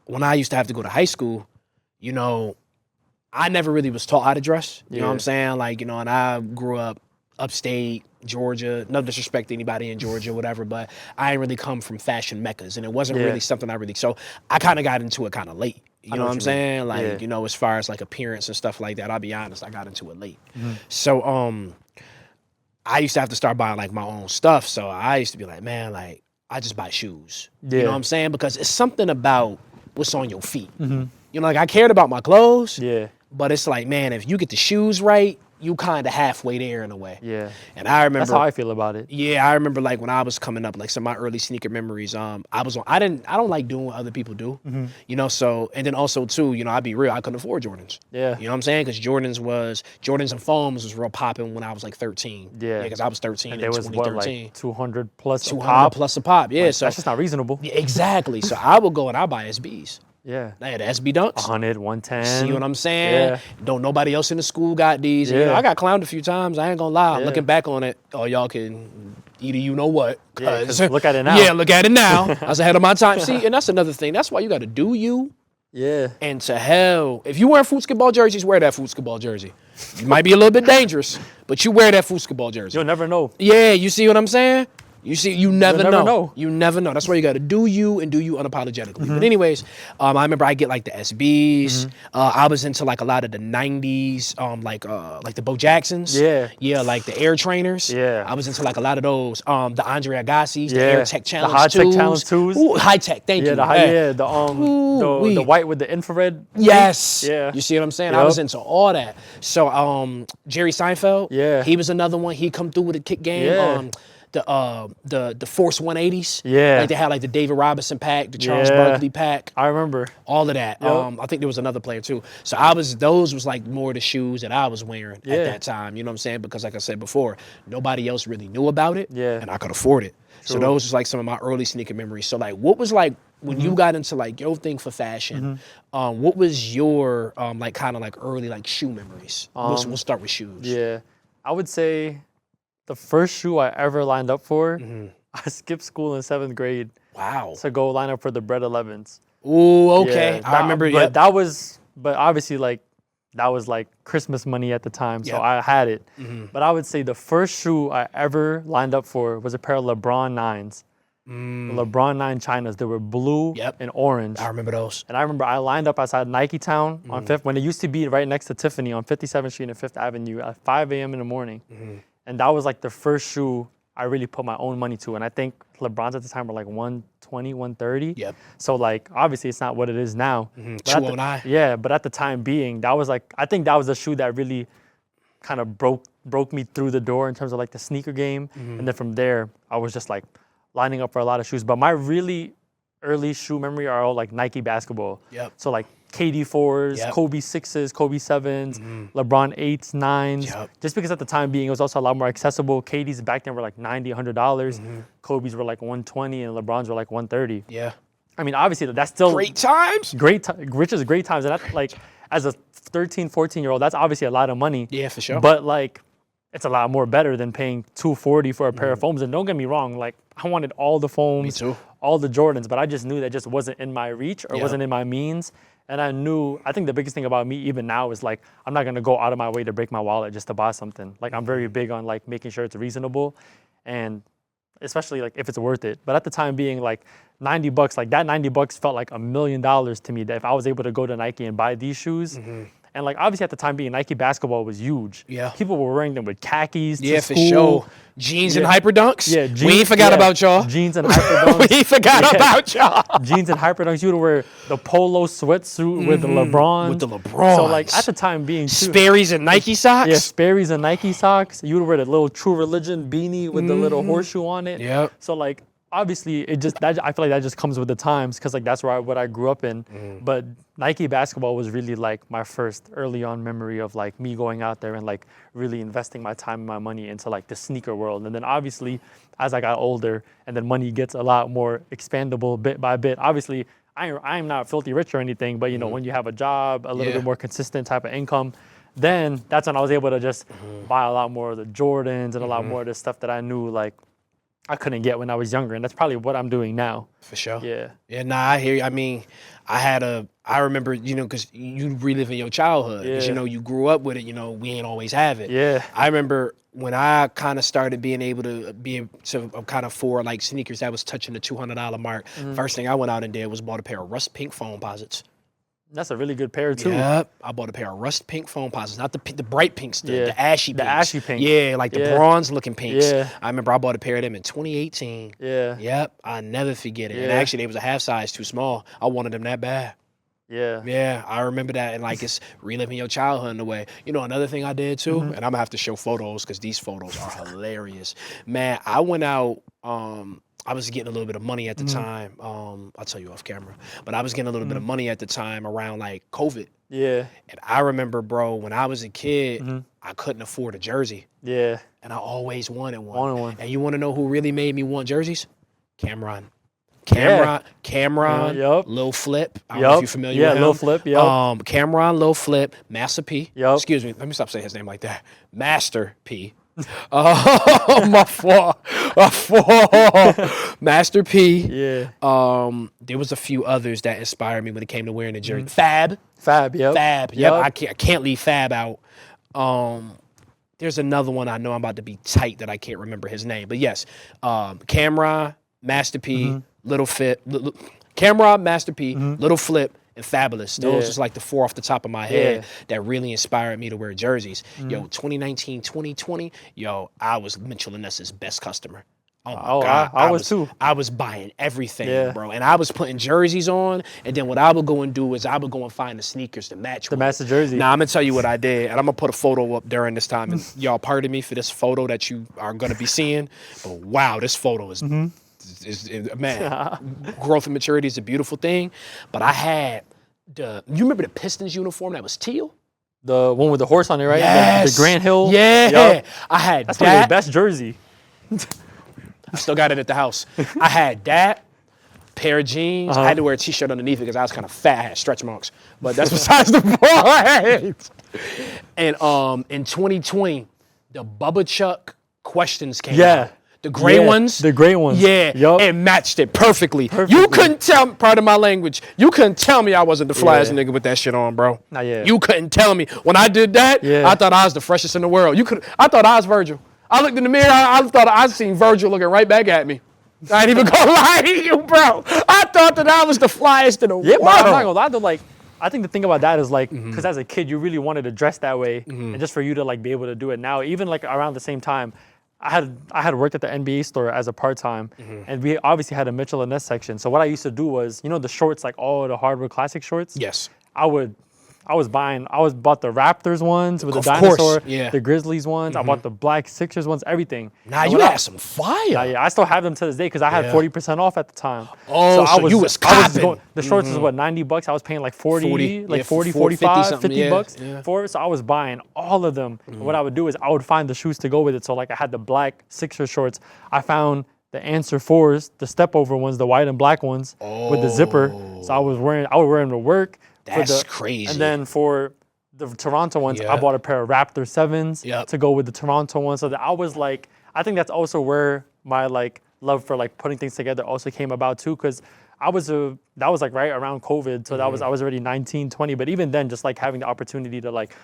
when I used to have to go to high school, I never really was taught how to dress. You know what I'm saying? Like, and I grew up upstate Georgia. No disrespect to anybody in Georgia, whatever, but I ain't really come from fashion meccas, and it wasn't really something so I kind of got into it kind of late. You know what I'm saying? Like, you know, as far as like appearance and stuff like that, I'll be honest, I got into it late. So I used to have to start buying like my own stuff. So I used to be like, man, like I just buy shoes. You know what I'm saying? Because it's something about what's on your feet. You know, like I cared about my clothes. But it's like, man, if you get the shoes right, you kind of halfway there in a way. And I remember that's how I feel about it. I remember like when I was coming up, like some of my early sneaker memories. I don't like doing what other people do, you know. So and then also too, you know, I'd be real, I couldn't afford Jordans. You know what I'm saying? Because Jordans and foams was real popping when I was like 13. Because I was 13 in 2013. What, like 200 plus 200 a pop? plus a pop. Yeah, like, so that's just not reasonable. Exactly. So I would go and I buy SBs. I had SB Dunks. 100, 110. See what I'm saying? Don't nobody else in the school got these. You know, I got clowned a few times. I ain't gonna lie. Looking back on it, y'all can either you know what. Cause look at it now. Yeah, look at it now. I was ahead of my time. See, and that's another thing. That's why you got to do you. And to hell, if you wear football jerseys, wear that football jersey. You might be a little bit dangerous, but you wear that football jersey. You'll never know. Yeah, you see what I'm saying? You see, you never know. You never know. That's why you got to do you and do you unapologetically. But anyways, I remember I get like the SBs. I was into like a lot of the 90s, like the Bo Jacksons. Like the Air Trainers. I was into like a lot of those. The Andre Agassi's, the Air Tech Challenge 2s. The High Tech Challenge 2s. Ooh, high tech, thank you. The white with the infrared. Yes. You see what I'm saying? I was into all that. So Jerry Seinfeld, he was another one. He come through with a kick game. The Force 180s. Like they had like the David Robinson pack, the Charles Barkley pack. I remember. All of that. I think there was another player too. So those was like more the shoes that I was wearing at that time. You know what I'm saying? Because like I said before, nobody else really knew about it. And I could afford it. True. So those was like some of my early sneaker memories. So like what was like when you got into like your thing for fashion, what was your like kind of like early like shoe memories? We'll start with shoes. I would say the first shoe I ever lined up for, I skipped school in 7th grade. Wow. To go line up for the Bread 11s. Ooh, okay. I remember. But but obviously like, that was like Christmas money at the time, so I had it. But I would say the first shoe I ever lined up for was a pair of LeBron 9s. LeBron 9 Chinas. They were blue and orange. I remember those. And I remember I lined up outside Nike Town on 5th, when it used to be right next to Tiffany on 57th Street and 5th Avenue at 5 a.m. in the morning. And that was like the first shoe I really put my own money to. And I think LeBron's at the time were like 120, 130. So like, obviously it's not what it is now. 209. But at the time being, that was like, I think that was a shoe that really kind of broke me through the door in terms of like the sneaker game. And then from there, I was just like lining up for a lot of shoes. But my really early shoe memory are all like Nike basketball. So like KD 4s, Kobe 6s, Kobe 7s, LeBron 8s, 9s. Just because at the time being, it was also a lot more accessible. KDs back then were like $90, $100. Kobe's were like 120 and LeBron's were like 130. I mean, obviously that's still great times. Great times. And that, like, as a 13, 14-year-old, that's obviously a lot of money. For sure. But like, it's a lot more better than paying $240 for a pair of foams. And don't get me wrong, like I wanted all the foams, all the Jordans, but I just knew that just wasn't in my reach or wasn't in my means. And I think the biggest thing about me even now is like, I'm not gonna go out of my way to break my wallet just to buy something. Like I'm very big on like making sure it's reasonable and especially like if it's worth it. But at the time being like $90, like that $90 felt like $1 million to me that if I was able to go to Nike and buy these shoes. And like obviously at the time being Nike basketball was huge. People were wearing them with khakis to school. For sure. Jeans and hyper dunks. Jeans, we ain't forgot about y'all. Jeans and hyper dunks. We ain't forgot about y'all. Jeans and hyper dunks. You would wear the polo sweatsuit with the LeBron. With the LeBron. So like at the time being Sperry's and Nike socks. Sperry's and Nike socks. You would wear the little True Religion beanie with the little horseshoe on it. So like obviously I feel like that just comes with the times because like that's what I grew up in. But Nike basketball was really like my first early on memory of like me going out there and like really investing my time and my money into like the sneaker world. And then obviously as I got older and then money gets a lot more expandable bit by bit. Obviously I'm not filthy rich or anything, but you know when you have a job, a little bit more consistent type of income, then that's when I was able to just buy a lot more of the Jordans and a lot more of the stuff that I knew like I couldn't get when I was younger, and that's probably what I'm doing now. For sure. I hear you. I mean, I remember, you know, because you reliving your childhood, because, you know, you grew up with it, you know, we ain't always have it. I remember when I kind of started being able to kind of afford, like, sneakers that was touching the $200 mark, first thing I went out and did was bought a pair of rust pink foam posits. That's a really good pair too. Yep. I bought a pair of rust pink foam posits, not the bright pinks, the ashy pinks. The ashy pink. Yeah, like the bronze looking pinks. Yeah. I remember I bought a pair of them in 2018. Yeah. Yep. I never forget it. Yeah. And actually, they was a half size too small. I wanted them that bad. Yeah. Yeah, I remember that, and like it's reliving your childhood in a way. You know, another thing I did too, and I'm gonna have to show photos because these photos are hilarious. Man, I went out. I was getting a little bit of money at the time. I'll tell you off camera, but I was getting a little bit of money at the time around like COVID. Yeah. And I remember, bro, when I was a kid, I couldn't afford a jersey. Yeah. And I always wanted one. And you want to know who really made me want jerseys? Cameron, Lil Flip. I don't know if you're familiar with him. Yeah, Lil Flip, Cameron, Lil Flip, Master P. Yep. Excuse me, let me stop saying his name like that. Master P. My fault. Master P. Yeah. There was a few others that inspired me when it came to wearing a jersey. Fab. Yep. Yep. I can't leave Fab out. There's another one I know I'm about to be tight that I can't remember his name. But yes, Cameron, Master P, Little Flip, Cameron, Master P, Little Flip, and Fabulous. Those was like the four off the top of my head that really inspired me to wear jerseys. Yo, 2019, 2020, I was Mitchell & Ness's best customer. Oh my God. I was too. I was buying everything, bro. And I was putting jerseys on. And then what I would go and do is I would go and find the sneakers to match the jersey. Now, I'm going to tell you what I did. And I'm going to put a photo up during this time. And y'all pardon me for this photo that you are going to be seeing. But wow, this photo is man, growth and maturity is a beautiful thing. But I had you remember the Pistons uniform that was teal? The one with the horse on it, right? Yes. The Grand Hill. Yeah. Yep. I had That's probably the best jersey. I still got it at the house. I had that, pair of jeans. I had to wear a T-shirt underneath it because I was kind of fat. I had stretch marks. But that's besides the point. And in 2020, the Bubba Chuck questions came out. The gray ones? The gray ones. Yeah. Yep. It matched it perfectly. You couldn't tell me, pardon my language, you couldn't tell me I wasn't the flyest nigga with that shit on, bro. Nah, yeah. You couldn't tell me. When I did that, I thought I was the freshest in the world. I thought I was Virgil. I looked in the mirror, I thought I seen Virgil looking right back at me. I ain't even gonna lie to you, bro. I thought that I was the flyest in the world. Yeah, but I'm not gonna lie though, like, I think the thing about that is like, because as a kid, you really wanted to dress that way. And just for you to like be able to do it now, even like around the same time, I had worked at the NBA store as a part-time, and we obviously had a Mitchell & Ness section. So what I used to do was, the shorts, like all the hardwood classic shorts? Yes. I bought the Raptors ones with the dinosaur, the Grizzlies ones. I bought the black Sixers ones, everything. Nah, you had some fire. Yeah, I still have them to this day because I had 40% off at the time. Oh, so you was copping. The shorts was what, $90? I was paying like 40, 45, 50 bucks for it. So I was buying all of them. And what I would do is I would find the shoes to go with it. So like I had the black Sixer shorts. I found the Answer 4s, the step over ones, the white and black ones with the zipper. So I would wear them to work. That's crazy. And then for the Toronto ones, I bought a pair of Raptor 7s to go with the Toronto ones. So that I was like, I think that's also where my like love for like putting things together also came about too, because that was like right around COVID. So I was already 19, 20. But even then, just like having the opportunity to like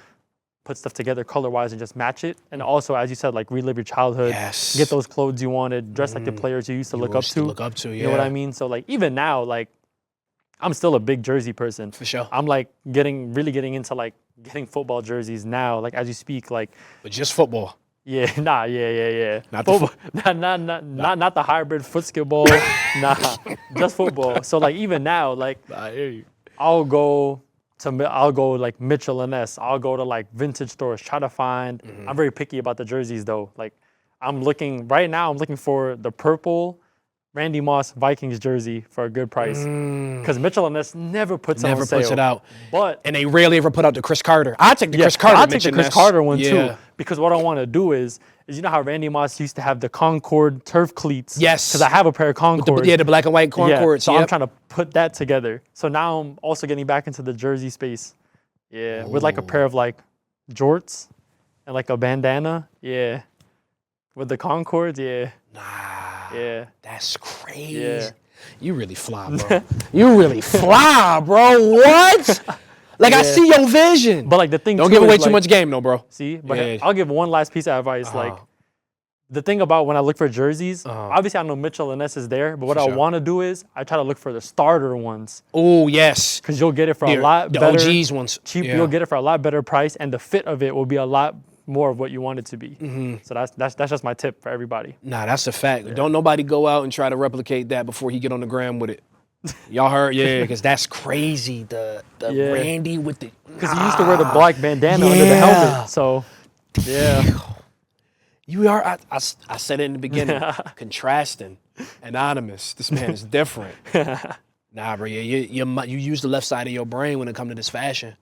put stuff together color-wise and just match it. And also, as you said, like relive your childhood, get those clothes you wanted, dress like the players you used to look up to. You know what I mean? So like even now, like I'm still a big jersey person. For sure. I'm like really getting into like getting football jerseys now, like as you speak, like. But just football. Yeah, yeah. Not football, not the hybrid football ball. Nah, just football. So like even now, like I hear you. I'll go like Mitchell & Ness. I'll go to like vintage stores, try to find. I'm very picky about the jerseys though. Like I'm looking for the purple Randy Moss Vikings jersey for a good price, because Mitchell & Ness never puts it out. And they rarely ever put out the Chris Carter. I take the Chris Carter. I take the Chris Carter one too, because what I want to do is you know how Randy Moss used to have the Concord turf cleats? Yes. Because I have a pair of Concord. The black and white Concord. So I'm trying to put that together. So now I'm also getting back into the jersey space. Yeah, with like a pair of like jorts and like a bandana. Yeah, with the Concords. Yeah. Yeah. That's crazy. Yeah. You really fly, bro. You really fly, bro. What? Like I see your vision. But like the thing don't give away too much game, though, bro. See, but I'll give one last piece of advice. Like the thing about when I look for jerseys, obviously I know Mitchell and Ness is there, but what I want to do is I try to look for the starter ones. Oh, yes. Because you'll get it for a lot better. The OGs ones. Cheap. Yeah. You'll get it for a lot better price, and the fit of it will be a lot more of what you want it to be. So that's just my tip for everybody. Nah, that's a fact. Don't nobody go out and try to replicate that before he get on the gram with it. Y'all heard? Yeah, because that's crazy. The Randy with the... Because he used to wear the black bandana under the helmet, so... Yeah. You are, I said it in the beginning, contrasting, anonymous. This man is different. Nah, bro, you use the left side of your brain when it comes to this fashion.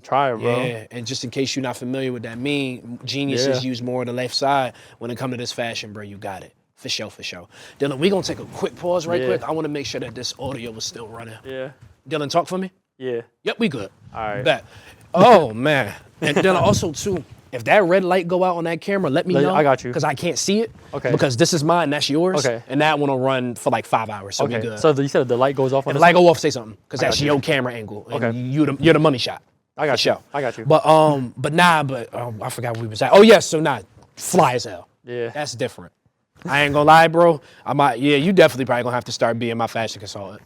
Try it, bro. Yeah, and just in case you're not familiar with that meme, geniuses use more of the left side when it comes to this fashion, bro. You got it. For sure, for sure. Dylan, we're going to take a quick pause right quick. I want to make sure that this audio was still running. Yeah. Dylan, talk for me? Yeah. Yep, we good. All right. Bet. Oh, man. And Dylan, also, too, if that red light go out on that camera, let me know. I got you. Because I can't see it. Okay. Because this is mine, that's yours. Okay. And that one will run for like 5 hours, so we good. So you said the light goes off on the light go off, say something. Because that's you. your camera angle. And Okay. you're the money shot. I got for you. Sure. I got you. But I forgot where we was at. Oh, yes, so fly as hell. Yeah. That's different. I ain't gonna lie, bro. You definitely probably gonna have to start being my fashion consultant.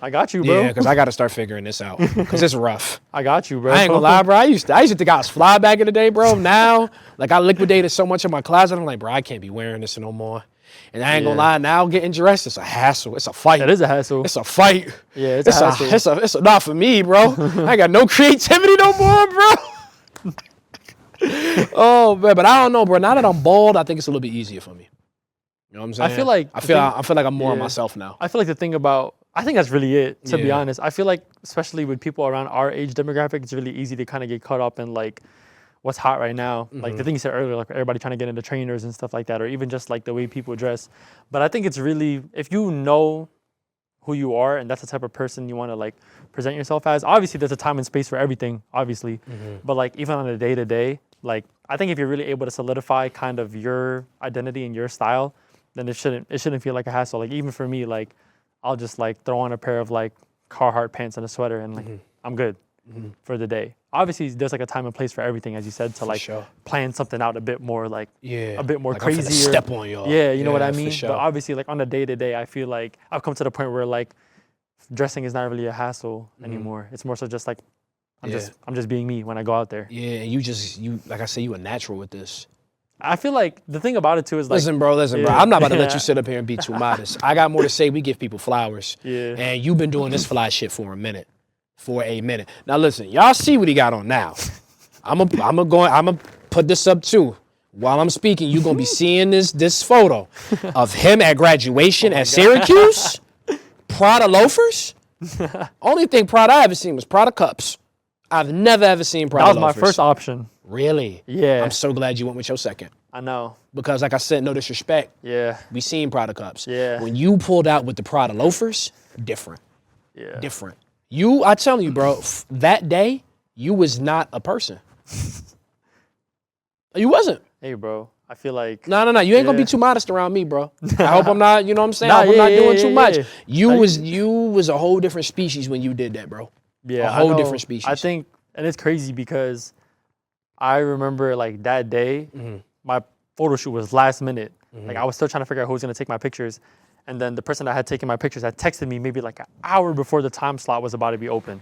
I got you, bro. Yeah, because I got to start figuring this out. Because it's rough. I got you, bro. I ain't gonna lie, bro. I used to think I was fly back in the day, bro. Now, like, I liquidated so much in my closet. I'm like, bro, I can't be wearing this no more. And I ain't gonna lie, now getting dressed, it's a hassle. It's a fight. It is a hassle. It's a fight. Yeah, it's a hassle. It's not for me, bro. I ain't got no creativity no more, bro. Oh, man, but I don't know, bro. Now that I'm bald, I think it's a little bit easier for me. You know what I'm saying? I feel like I'm more myself now. I feel like the thing about, I think that's really it, to be honest. I feel like, especially with people around our age demographic, it's really easy to kind of get caught up in, like, what's hot right now. Like the thing you said earlier, like everybody trying to get into trainers and stuff like that, or even just like the way people dress. But I think it's really, if you know who you are and that's the type of person you want to like present yourself as, obviously there's a time and space for everything, obviously. But like even on a day-to-day, like I think if you're really able to solidify kind of your identity and your style, then it shouldn't feel like a hassle. Like even for me, like I'll just like throw on a pair of like Carhartt pants and a sweater and like I'm good for the day. Obviously, there's like a time and place for everything, as you said, to like plan something out a bit more like a bit more like crazier. I'm finna step on y'all. Yeah, you know what I mean? Sure. But obviously, like on the day-to-day, I feel like I've come to the point where like dressing is not really a hassle anymore. It's more so just like I'm just being me when I go out there. Yeah, and you like I say, you a natural with this. I feel like the thing about it too is like listen, bro. I'm not about to let you sit up here and be too modest. I got more to say. We give people flowers. Yeah. And you've been doing this fly shit for a minute. Now listen, y'all see what he got on now. I'm gonna put this up too. While I'm speaking, you're gonna be seeing this photo of him at graduation at Syracuse. Prada loafers. Only thing Prada I ever seen was Prada cups. I've never ever seen Prada loafers. That was my first option. Really? Yeah. I'm so glad you went with your second. I know. Because like I said, no disrespect. Yeah. We seen Prada cups. Yeah. When you pulled out with the Prada loafers, different. Yeah. Different. I tell you, bro, that day, you was not a person. You wasn't. Hey, bro. I feel like... No. You ain't gonna be too modest around me, bro. I hope I'm not, you know what I'm saying? I hope I'm not doing too much. You was a whole different species when you did that, bro. Yeah, a whole different species. I think, and it's crazy because I remember like that day, my photo shoot was last minute. Like I was still trying to figure out who was gonna take my pictures. And then the person that had taken my pictures had texted me maybe like an hour before the time slot was about to be open.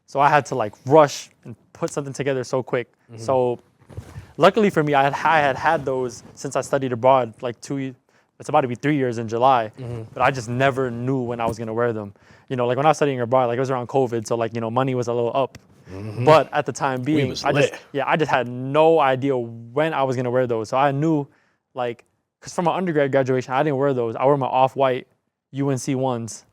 So I had to like rush and put something together so quick. So luckily for me, I had those since I studied abroad like it's about to be 3 years in July, but I just never knew when I was gonna wear them. You know, like when I was studying abroad, like it was around COVID, so like, you know, money was a little up. But at the time being, I just had no idea when I was gonna wear those. So I knew like, cause from my undergrad graduation, I didn't wear those. I wore my off-white UNC ones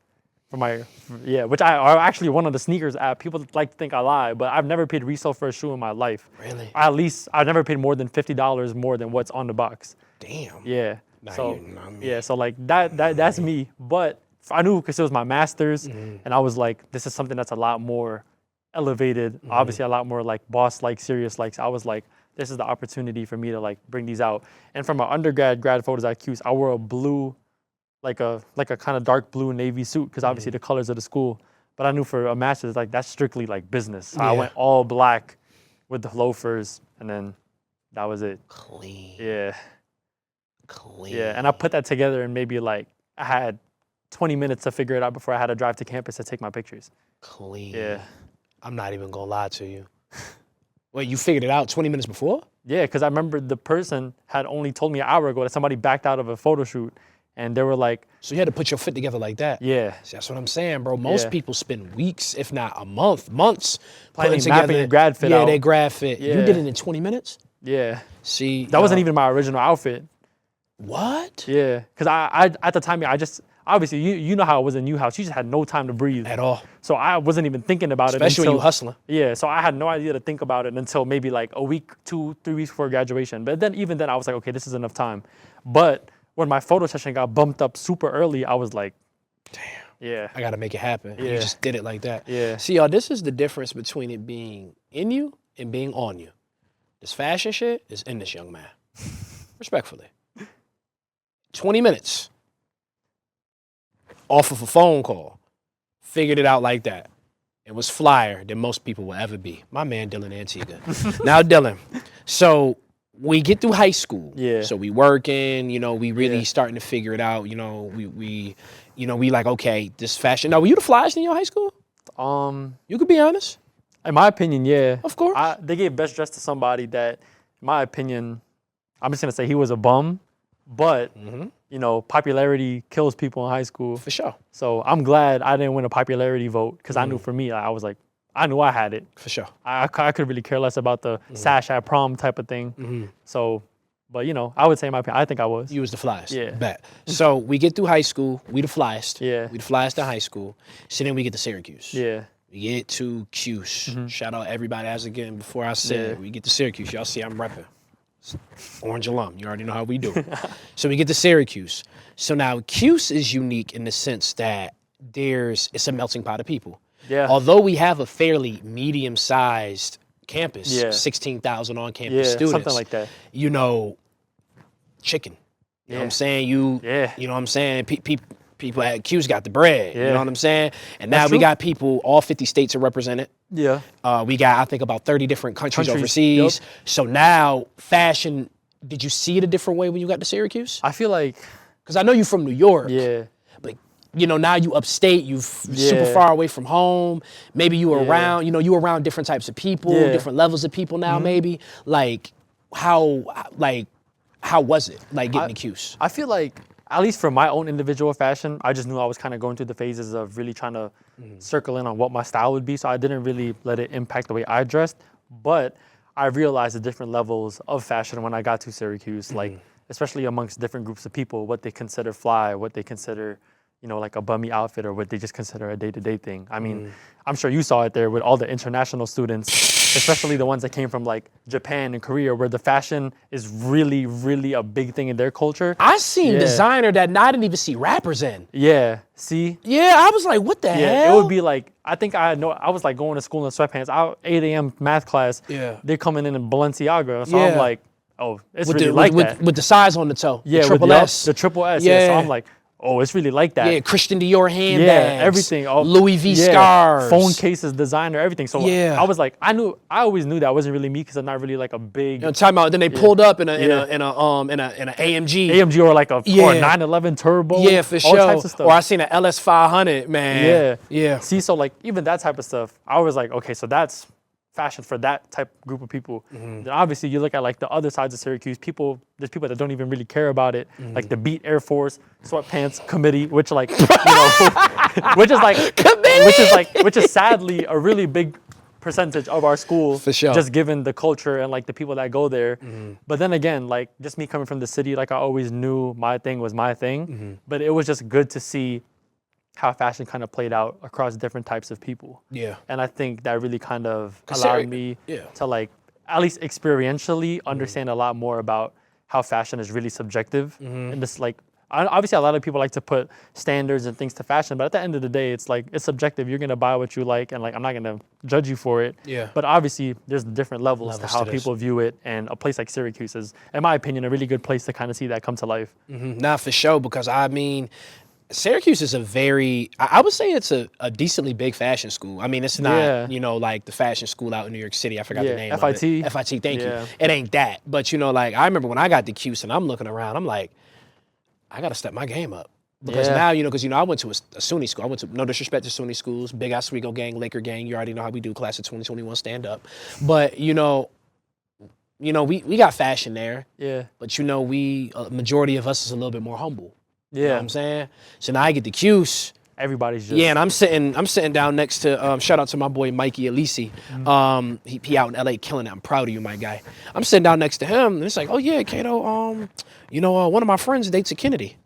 for my, which are actually one of the sneakers app. People like to think I lie, but I've never paid resale for a shoe in my life. Really? I've never paid more than $50 more than what's on the box. Damn. Yeah. Nah, so like that's me. But I knew because it was my master's, and I was like, this is something that's a lot more elevated, obviously a lot more like boss-like, serious-like. So I was like, this is the opportunity for me to like bring these out. And from my grad photos at Cuse, I wore a blue, like a kind of dark blue navy suit because obviously the colors of the school. But I knew for a master's, like that's strictly like business. So I went all black with the loafers, and then that was it. Clean. Yeah. Clean. Yeah, and I put that together and maybe like I had 20 minutes to figure it out before I had to drive to campus to take my pictures. Clean. Yeah. I'm not even gonna lie to you. Wait, you figured it out 20 minutes before? Yeah, because I remember the person had only told me an hour ago that somebody backed out of a photo shoot, and they were like, So you had to put your fit together like that? yeah. See, that's what I'm saying, bro. Most Yeah. people spend weeks, if not a months, Planning, putting together. mapping your grad fit yeah, out. their grad fit. You Yeah. did it in 20 minutes? Yeah. See, That wasn't even my original outfit. What? Yeah, because I at the time, I just, obviously, you know how it was in U-House. You just had no time to breathe. At all. So I wasn't even thinking about it Especially until, when you hustling. Yeah, so I had no idea to think about it until maybe like a week, 2, 3 weeks before graduation. But then even then I was like, okay, this is enough time. But when my photo session got bumped up super early, I was like, Damn. yeah. I gotta make it happen. You Yeah. just did it like that. Yeah. See, y'all, this is the difference between it being in you and being on you. This fashion shit is in this young man. Respectfully. 20 minutes off of a phone call. Figured it out like that. It was flyer than most people will ever be. My man, Dylan Antigua. Now, Dylan, so we get through high school. Yeah. So we working, we really Yeah. starting to figure it out. We like, okay, this fashion. Now, were you the flyest in your high school? You could be honest. In my opinion, yeah. Of course. They gave best dressed to somebody that, in my opinion, I'm just gonna say he was a bum, but popularity kills people in high school. For sure. So I'm glad I didn't win a popularity vote because I knew for me, I was like, I knew I had it. For sure. I could really care less about the sash at prom type of thing. So, but I would say in my opinion, I think I was. You was the flyest. Yeah. Bet. So we get through high school. We the flyest. Yeah. We the flyest in high school. So then we get to Syracuse. Yeah. We get to Cuse. Shout out everybody. As again, before I said, we get to Syracuse. Y'all see I'm repping. Orange alum. You already know how we do it. So we get to Syracuse. So now Cuse is unique in the sense that it's a melting pot of people. Yeah. Although we have a fairly medium-sized campus, Yeah. 16,000 on-campus Yeah, students. something like that. Chicken. You know what I'm Yeah. saying? Yeah. You know what I'm saying? People at Q's got the bread. You Yeah. know what I'm saying? And now That's we true. got people, all 50 states are represented. Yeah. We got, I think, about 30 different countries Countries, overseas. yep. So now, fashion, did you see it a different way when you got to Syracuse? I feel like, Because I know you're from New York. yeah. But, now you upstate, you're super Yeah. far away from home. Maybe you were Yeah. around, you around different types of people, Yeah. different levels of people now, maybe. Like, how was it, like, getting to Cuse? I feel like, at least for my own individual fashion, I just knew I was kind of going through the phases of really trying to circle in on what my style would be. So I didn't really let it impact the way I dressed. But I realized the different levels of fashion when I got to Syracuse, like especially amongst different groups of people, what they consider fly, what they consider, like a bummy outfit, or what they just consider a day-to-day thing. I mean, I'm sure you saw it there with all the international students, especially the ones that came from like Japan and Korea, where the fashion is really, really a big thing in their culture. I seen Yeah. designer that I didn't even see rappers in. Yeah, see? Yeah, I was like, what the Yeah, hell? it would be like, I think I was like going to school in sweatpants. 8 a.m. math class. Yeah. They're coming in Balenciaga. So Yeah. I'm like, oh, it's with really the, like with, that. With the size on the toe. Yeah, the triple with S. the triple S. Yeah. So Yeah. I'm like, oh, it's really like that. Yeah, Christian Dior handbags. Yeah, everything. Oh, Louis V yeah, scarves. phone cases, designer, everything. So Yeah. I was like, I always knew that wasn't really me because I'm not really like a big Time out. Then they pulled up in a Yeah. AMG. AMG or like a Yeah. or 911 turbo. Yeah, for all sure. types of stuff. Or I seen an LS 500, man. Yeah. See, so like even that type of stuff, I was like, okay, so that's fashion for that type group of people. Then obviously you look at like the other sides of Syracuse, there's people that don't even really care about it, like the Beat Air Force sweatpants committee, which like which is sadly a really big percentage of our school, For sure. just given the culture and like the people that go there. But then again, like just me coming from the city, like I always knew my thing was my thing. But it was just good to see how fashion kind of played out across different types of people. Yeah. And I think that really kind of Consider- allowed me yeah. to like, at least experientially understand a lot more about how fashion is really subjective. And this like, obviously a lot of people like to put standards and things to fashion, but at the end of the day, it's like, it's subjective. You're gonna buy what you like, and like, I'm not gonna judge you for it. Yeah. But obviously there's different levels to Levels how to this. people view it, and a place like Syracuse is, in my opinion, a really good place to kind of see that come to life. Not for sure, because I mean, Syracuse is a very, I would say it's a decently big fashion school. I mean, it's not, like the fashion school out in New York City. I forgot the name FIT. of it. FIT, thank you. It ain't that. But, like, I remember when I got to Cuse and I'm looking around, I'm like, I got to step my game up. Because now, because, I went to a SUNY school. I went to, no disrespect to SUNY schools, Big Oswego gang, Laker gang. You already know how we do, class of 2021 stand up. But, we got fashion there. Yeah. But, a majority of us is a little bit more humble. Yeah. You know what I'm saying? So now I get the Cuse. Everybody's just... Yeah, and I'm sitting down next to, shout out to my boy Mikey Alisi. He out in LA killing it. I'm proud of you, my guy. I'm sitting down next to him, and it's like, oh yeah, Cato, one of my friends dates a Kennedy.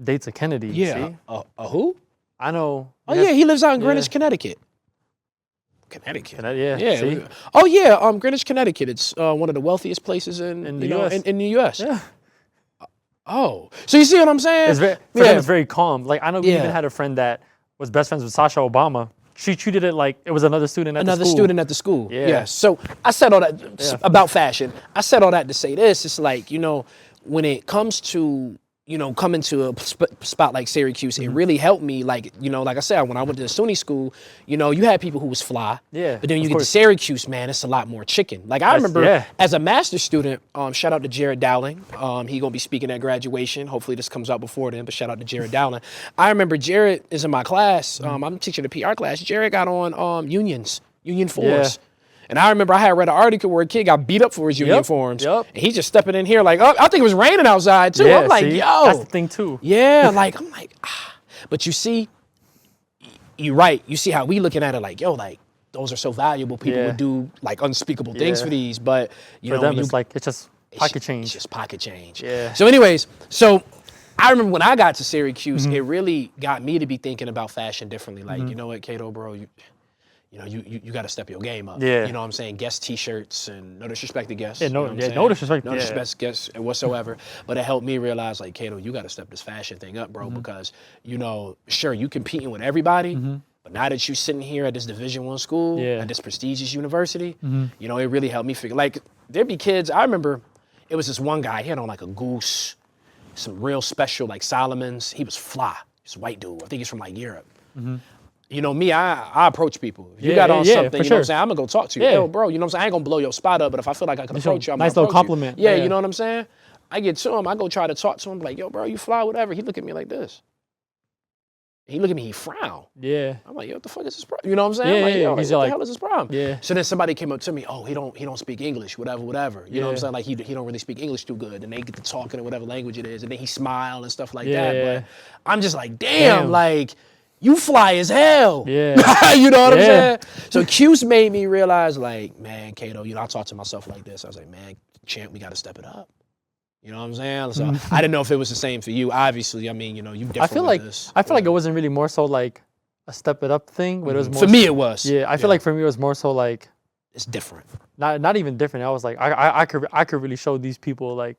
Dates a Kennedy. Yeah. See? Who? I know. Oh yeah, he lives out in Greenwich, Connecticut. Connecticut. Yeah. See? Oh yeah, Greenwich, Connecticut. It's one of the wealthiest places in the US. In the US. Yeah. Oh, so you see what I'm saying? It's very, for them, it's very calm. Like, I know we even had a friend that was best friends with Sasha Obama. She treated it like it was another student at the school. Another student at the school. Yeah. Yes. So I said all that about fashion. I said all that to say this. It's like, when it comes to, coming to a spot like Syracuse, it really helped me. Like, like I said, when I went to the SUNY school, you had people who was fly. Yeah. But then you get to Syracuse, man, it's a lot more chicken. Like, I remember as a master's student, shout out to Jared Dowling. He going to be speaking at graduation. Hopefully this comes out before then, but shout out to Jared Dowling. I remember Jared is in my class. I'm teaching a PR class. Jared got on Union 4s. Yeah. And I remember I had read an article where a kid got beat up for his union forms. And he's just stepping in here like, oh, I think it was raining outside too. I'm like, yo. That's the thing too. Yeah, I'm like, ah. But you see, you're right. You see how we looking at it like, yo, like, those are so valuable. People would do like unspeakable things for these. But, for them, it's like, it's just pocket change. It's just pocket change. Yeah. So anyways, I remember when I got to Syracuse, it really got me to be thinking about fashion differently. Like, you know what, Cato, bro, you got to step your game up. Yeah. You know what I'm saying? Guest T-shirts and no disrespect to guests. Yeah, no disrespect. No disrespect to guests whatsoever. But it helped me realize, like, Cato, you got to step this fashion thing up, bro, because, sure, you competing with everybody, but now that you're sitting here at this Division I school, at this prestigious university, it really helped me figure, like, there'd be kids, I remember it was this one guy, he had on like a goose, some real special, like Solomon's. He was fly. He's a white dude. I think he's from like Europe. Me, I approach people. If you got on something, you know what I'm saying? I'm going to go talk to you. Yo, bro, you know what I'm saying? I ain't going to blow your spot up, but if I feel like I can approach you, I'm going to approach you. Nice little compliment. Yeah, you know what I'm saying? I get to him. I go try to talk to him. Like, yo, bro, you fly, whatever. He look at me like this. He look at me, he frown. Yeah. I'm like, yo, what the fuck is this problem? You know what I'm saying? I'm like, yo, what the hell is this problem? Yeah. So then somebody came up to me, oh, he don't speak English, whatever. You know what I'm saying? Like, he don't really speak English too good. And they get to talking in whatever language it is. And then he smile and stuff like that. But I'm just like, damn, like, you fly as hell. Yeah. You know what I'm saying? So Cuse made me realize, like, man, Cato, I talk to myself like this. I was like, man, champ, we got to step it up. You know what I'm saying? So I didn't know if it was the same for you. Obviously, I mean, you different. I feel like it wasn't really more so like a step it up thing, but it was more for me. It was. Yeah, I feel like for me it was more so like it's different. Not even different. I was like, I could really show these people like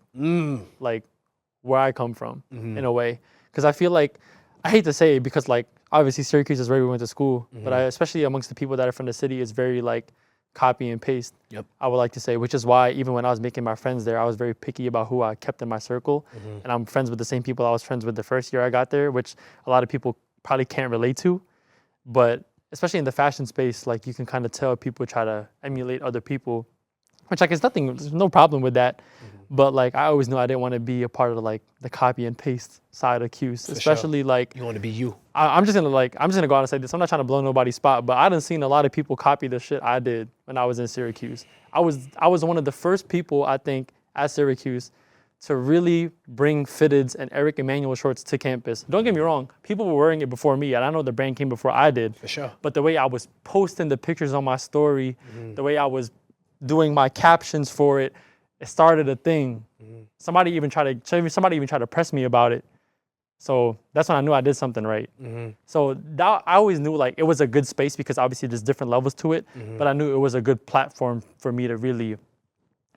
where I come from in a way, because I feel like I hate to say it because like obviously Syracuse is where we went to school, but especially amongst the people that are from the city, it's very like copy and paste. Yep. I would like to say, which is why even when I was making my friends there, I was very picky about who I kept in my circle. And I'm friends with the same people I was friends with the first year I got there, which a lot of people probably can't relate to. But especially in the fashion space, like you can kind of tell people try to emulate other people, which like there's no problem with that. But like I always knew I didn't want to be a part of like the copy and paste side of Cuse, especially like you want to be you. I'm just gonna go out and say this. I'm not trying to blow nobody's spot, but I done seen a lot of people copy the shit I did when I was in Syracuse. I was one of the first people I think at Syracuse to really bring fitteds and Eric Emmanuel shorts to campus. Don't get me wrong, people were wearing it before me, and I know the brand came before I did. For sure. But the way I was posting the pictures on my story, the way I was doing my captions for it, it started a thing. Somebody even tried to press me about it. So that's when I knew I did something right. So that, I always knew like it was a good space because obviously there's different levels to it, but I knew it was a good platform for me to really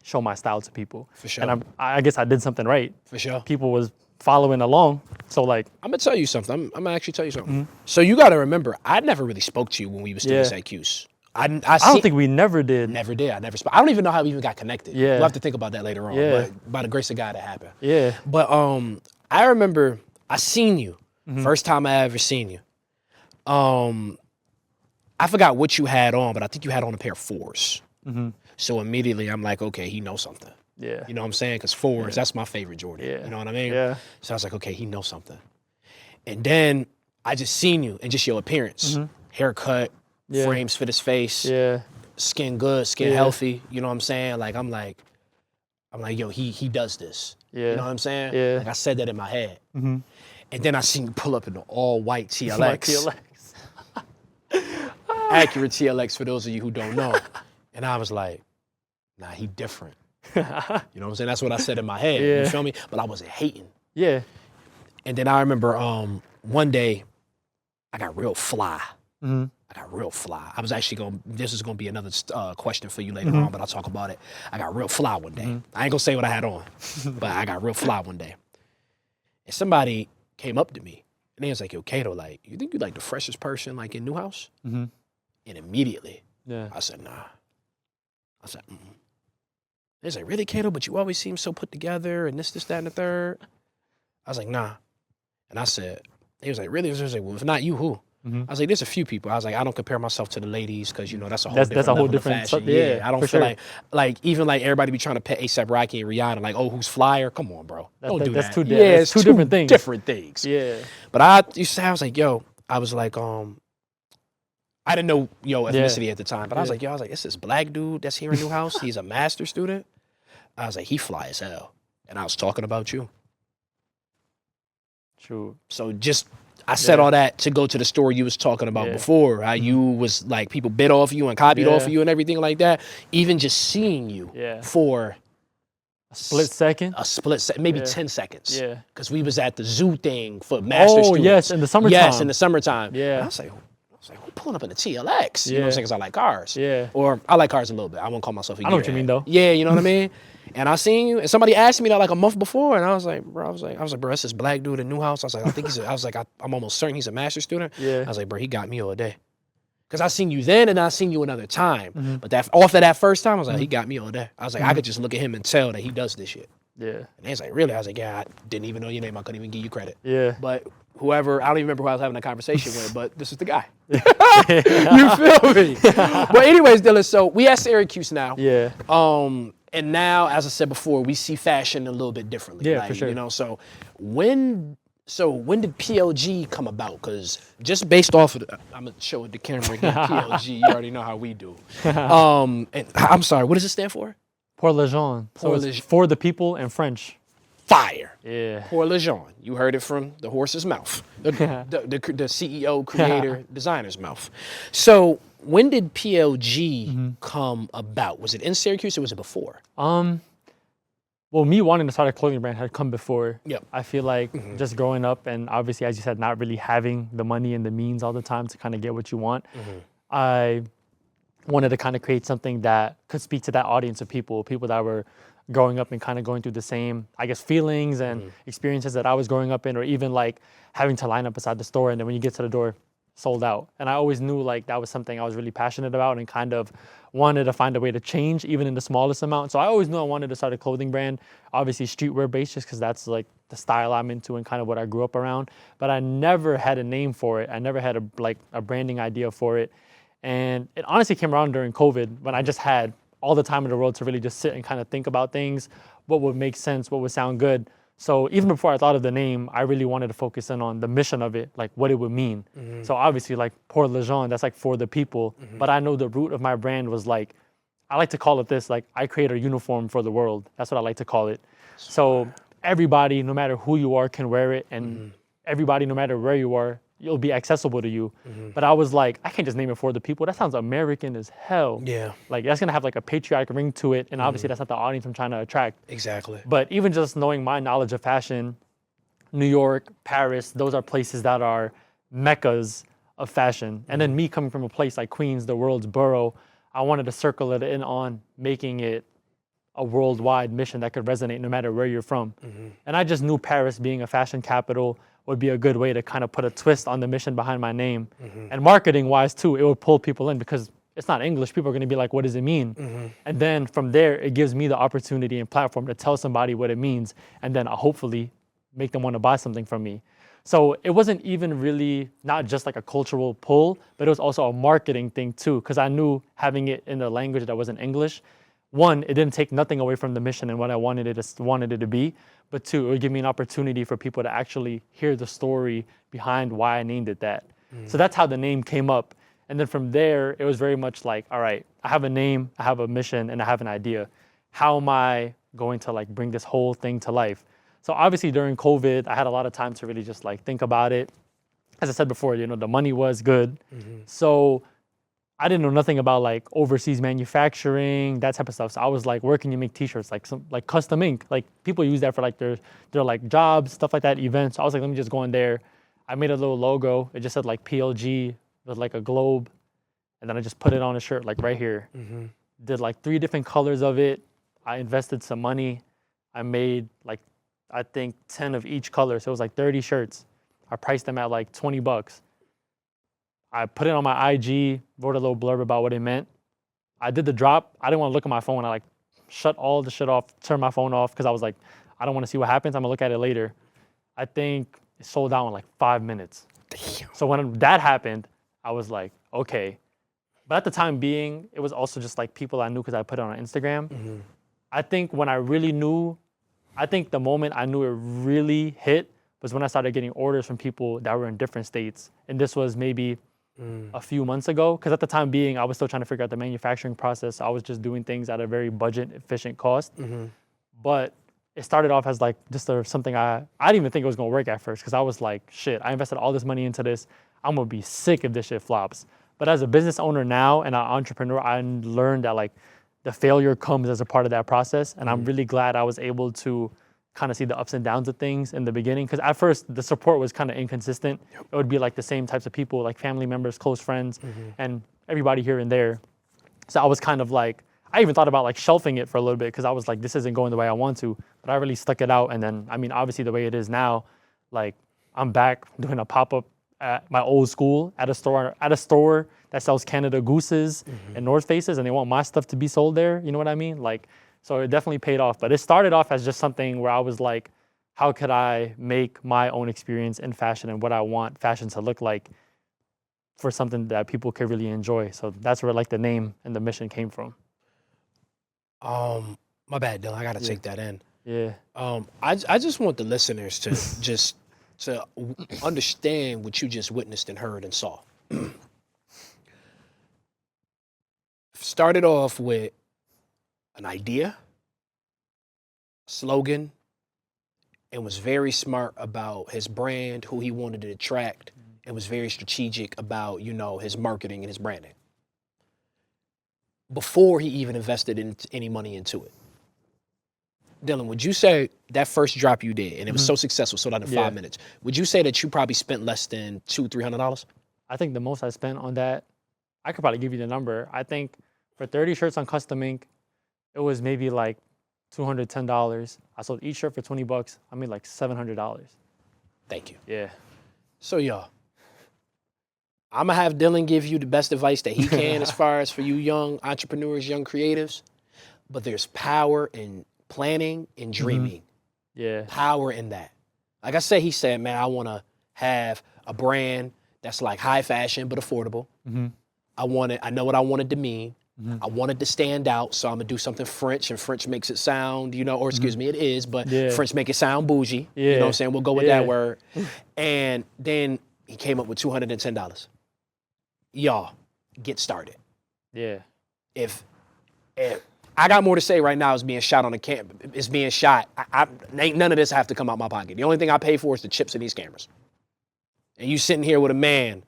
show my style to people. For sure. And I guess I did something right. For sure. People was following along. So like, I'm gonna tell you something. I'm gonna actually tell you something. So you got to remember, I never really spoke to you when we were students at Cuse. I don't think we never did. Never did. I never spoke. I don't even know how we even got connected. Yeah. We'll have to think about that later on. Yeah. But by the grace of God, it happened. Yeah. But I remember I seen you. Mm-hmm. First time I ever seen you. I forgot what you had on, but I think you had on a pair of 4s. Mm-hmm. So immediately I'm like, okay, he knows something. Yeah. You know what I'm saying? Because 4s, that's my favorite Jordan. Yeah. You know what I mean? Yeah. So I was like, okay, he knows something. And then I just seen you and just your appearance. Haircut, frames fit his face. Yeah. Skin good, skin healthy. You know what I'm saying? Like, I'm like, yo, he does this. Yeah. You know what I'm saying? Yeah. Like, I said that in my head. Mm-hmm. And then I seen you pull up in the all-white TLX. My TLX. Accurate TLX for those of you who don't know. And I was like, nah, he different. You know what I'm saying? That's what I said in my head. Yeah. You feel me? But I wasn't hating. Yeah. And then I remember one day I got real fly. Mm-hmm. I got real fly. I was actually this is going to be another question for you later on, but I'll talk about it. I got real fly one day. I ain't going to say what I had on, but I got real fly one day. And somebody came up to me and they was like, yo, Cato, like, you think you like the freshest person like in Newhouse? Mm-hmm. And immediately Yeah. I said, nah. I said, mm-mm. They was like, really, Cato? But you always seem so put together and this, that, and the third. I was like, nah. And I said, they was like, really? They was like, well, if not you, who? Mm-hmm. I was like, there's a few people. I was like, I don't compare myself to the ladies because, you know, that's a whole That's a whole level of different fashion. stuff. Yeah, I don't for feel sure. like even like everybody be trying to pet A$AP Rocky and Rihanna, like, oh, who's flyer? Come on, bro. Don't do that's that. Two, Yeah, that's two different things. Different things. Yeah. But I was like, yo, I was like, I didn't know ethnicity at the time, but I was like, it's this black dude that's here in Newhouse. He's a master's student. I was like, he fly as hell. And I was talking about you. True. So I said all that to go to the story you was talking about before, how you was like, people bit off you and copied off of you and everything like that. Even just seeing you for a split second, maybe 10 seconds. Yeah. Because we was at the zoo thing for master students. Yes, in the summertime. Yes, in the summertime. Yeah. And I was like, who pulling up in the TLX? You know what I'm Yeah. saying? Because I like cars. Yeah. Or I like cars a little bit. I won't call myself a I know what you gearhead. mean, though. Yeah, you know what I mean? And I seen you, and somebody asked me that like a month before, and I was like, bro, that's this black dude in Newhouse. I was like, I'm almost certain he's a master's student. Yeah. I was like, bro, he got me all day. Because I seen you then, and I seen you another time. Mm-hmm. But off of that first time, I was like, he got me all day. I was like, I could just look at him and tell that he does this shit. Yeah. And he was like, really? I was like, yeah, I didn't even know your name. I couldn't even give you credit. Yeah. But whoever, I don't even remember who I was having a conversation with, but this is the guy. You feel me? But anyways, Dylan, so we at Syracuse now. Yeah. And now, as I said before, we see fashion a little bit differently. Yeah, like, for sure. You know, so when did PLG come about? Because just based off of I'm gonna show it to camera again. PLG, you already know how we do. And I'm sorry, what does it stand for? Pour les gens. So it's for the people in French. Fire. Yeah. Pour les gens. You heard it from the horse's mouth. The CEO, creator, designer's mouth. So when did PLG come about? Was it in Syracuse or was it before? Well, me wanting to start a clothing brand had come before. Yep. I feel like just growing up and obviously, as you said, not really having the money and the means all the time to kind of get what you want, I wanted to kind of create something that could speak to that audience of people that were growing up and kind of going through the same, I guess, feelings and experiences that I was growing up in, or even like having to line up beside the store and then when you get to the door, sold out. And I always knew like that was something I was really passionate about and kind of wanted to find a way to change even in the smallest amount. So I always knew I wanted to start a clothing brand, obviously streetwear based just because that's like the style I'm into and kind of what I grew up around. But I never had a name for it. I never had a branding idea for it. And it honestly came around during COVID when I just had all the time in the world to really just sit and kind of think about things, what would make sense, what would sound good. So even before I thought of the name, I really wanted to focus in on the mission of it, like what it would mean. So obviously like pour les gens, that's like for the people. But I know the root of my brand was like, I like to call it this, like I create a uniform for the world. That's what I like to call it. So everybody, no matter who you are, can wear it. And everybody, no matter where you are, it'll be accessible to you. But I was like, I can't just name it for the people. That sounds American as hell. Yeah. Like that's gonna have like a patriotic ring to it. And obviously that's not the audience I'm trying to attract. Exactly. But even just knowing my knowledge of fashion, New York, Paris, those are places that are meccas of fashion. And then me coming from a place like Queens, the world's borough, I wanted to circle it in on making it a worldwide mission that could resonate no matter where you're from. And I just knew Paris being a fashion capital would be a good way to kind of put a twist on the mission behind my name. And marketing wise too, it would pull people in because it's not English. People are gonna be like, what does it mean? And then from there, it gives me the opportunity and platform to tell somebody what it means and then hopefully make them wanna buy something from me. So it wasn't even really not just like a cultural pull, but it was also a marketing thing too, because I knew having it in a language that wasn't English, one, it didn't take nothing away from the mission and what I wanted it to be, but two, it would give me an opportunity for people to actually hear the story behind why I named it that. So that's how the name came up. And then from there, it was very much like, all right, I have a name, I have a mission, and I have an idea. How am I going to like bring this whole thing to life? So obviously during COVID, I had a lot of time to really just like think about it. As I said before, you know, the money was good. So I didn't know nothing about like overseas manufacturing, that type of stuff. So I was like, where can you make t-shirts? Like some like custom ink. Like people use that for like their like jobs, stuff like that, events. So I was like, let me just go in there. I made a little logo. It just said like PLG with like a globe. And then I just put it on a shirt like right here. Did like 3 different colors of it. I invested some money. I made like, I think 10 of each color. So it was like 30 shirts. I priced them at like $20. I put it on my IG, wrote a little blurb about what it meant. I did the drop. I didn't want to look at my phone. I like shut all the shit off, turned my phone off because I was like, I don't want to see what happens. I'm gonna look at it later. I think it sold out in like 5 minutes. Damn. So when that happened, I was like, okay. But at the time being, it was also just like people I knew because I put it on Instagram. I think when I really knew, I think the moment I knew it really hit was when I started getting orders from people that were in different states. And this was maybe a few months ago, because at the time being, I was still trying to figure out the manufacturing process. I was just doing things at a very budget efficient cost. But it started off as like just something I didn't even think it was gonna work at first, because I was like, shit, I invested all this money into this. I'm gonna be sick if this shit flops. But as a business owner now and an entrepreneur, I learned that like the failure comes as a part of that process. And I'm really glad I was able to kind of see the ups and downs of things in the beginning. Because at first the support was kind of inconsistent. It would be like the same types of people, like family members, close friends, and everybody here and there. So I was kind of like, I even thought about like shelving it for a little bit because I was like, this isn't going the way I want to. But I really stuck it out. And then, I mean, obviously the way it is now, like I'm back doing a pop-up at my old school at a store that sells Canada Gooses and North Faces, and they want my stuff to be sold there. You know what I mean? Like, so it definitely paid off. But it started off as just something where I was like, how could I make my own experience in fashion and what I want fashion to look like for something that people could really enjoy? So that's where like the name and the mission came from. My bad, Dylan. I gotta take that in. Yeah. I just want the listeners to just to understand what you just witnessed and heard and saw. Started off with an idea, slogan, and was very smart about his brand, who he wanted to attract, and was very strategic about, you know, his marketing and his branding before he even invested any money into it. Dylan, would you say that first drop you did, and it was so successful, sold out in 5 minutes, would you say that you probably spent less than $200-300? I think the most I spent on that, I could probably give you the number. I think for 30 shirts on Custom Ink, it was maybe like $210. I sold each shirt for $20. I made like $700. Thank you. Yeah. So y'all, I'm gonna have Dylan give you the best advice that he can as far as for you young entrepreneurs, young creatives, but there's power in planning and dreaming. Yeah. Power in that. Like I said, he said, man, I want to have a brand that's like high fashion but affordable. I know what I wanted to mean. I wanted to stand out, so I'm gonna do something French, and French makes it sound, you know, or excuse me, it is, but French make it sound bougie. You know what I'm saying? We'll go with that word. And then he came up with $210. Y'all, get started. Yeah. If I got more to say right now, is being shot on the camera. It's being shot. Ain't none of this have to come out my pocket. The only thing I pay for is the chips in these cameras. And you sitting here with a man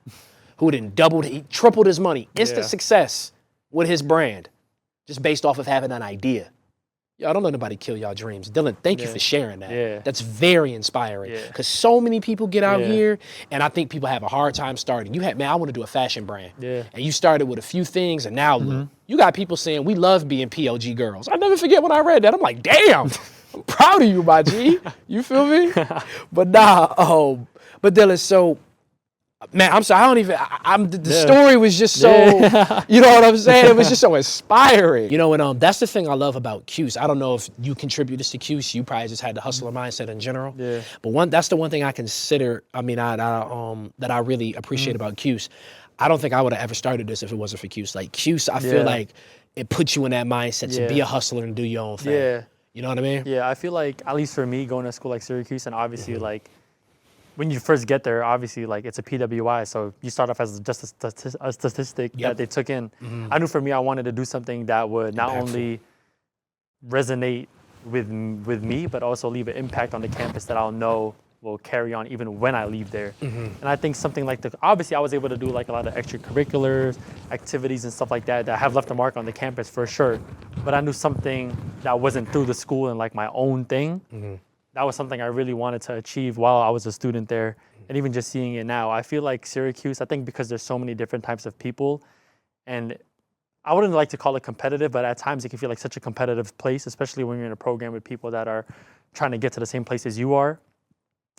who he tripled his money, instant success with his brand, just based off of having an idea. Y'all, don't let nobody kill y'all dreams. Dylan, thank you for sharing that. Yeah. That's very inspiring. Because so many people get out here, and I think people have a hard time starting. Man, I want to do a fashion brand. Yeah. And you started with a few things, and now look, you got people saying, we love being PLG girls. I never forget when I read that. I'm like, damn, I'm proud of you, my G. You feel me? But but Dylan, so Man, I'm sorry. I don't even. The story was just so. You know what I'm saying? It was just so inspiring. You know, and that's the thing I love about Cuse. I don't know if you contribute this to Cuse. You probably just had the hustler mindset in general. Yeah. But that's the one thing I consider. I mean, that I really appreciate about Cuse. I don't think I would have ever started this if it wasn't for Cuse. Like Cuse, I feel like it puts you in that mindset to be a hustler and do your own thing. Yeah. You know what I mean? Yeah, I feel like, at least for me, going to school like Syracuse, and obviously like, when you first get there, obviously, like, it's a PWI, so you start off as just a statistic that they took in. I knew for me, I wanted to do something that would not only resonate with me, but also leave an impact on the campus that I'll know will carry on even when I leave there. And I think something like obviously, I was able to do like a lot of extracurriculars, activities and stuff like that have left a mark on the campus for sure. But I knew something that wasn't through the school and like my own thing. That was something I really wanted to achieve while I was a student there. And even just seeing it now, I feel like Syracuse, I think because there's so many different types of people, and I wouldn't like to call it competitive, but at times it can feel like such a competitive place, especially when you're in a program with people that are trying to get to the same place as you are.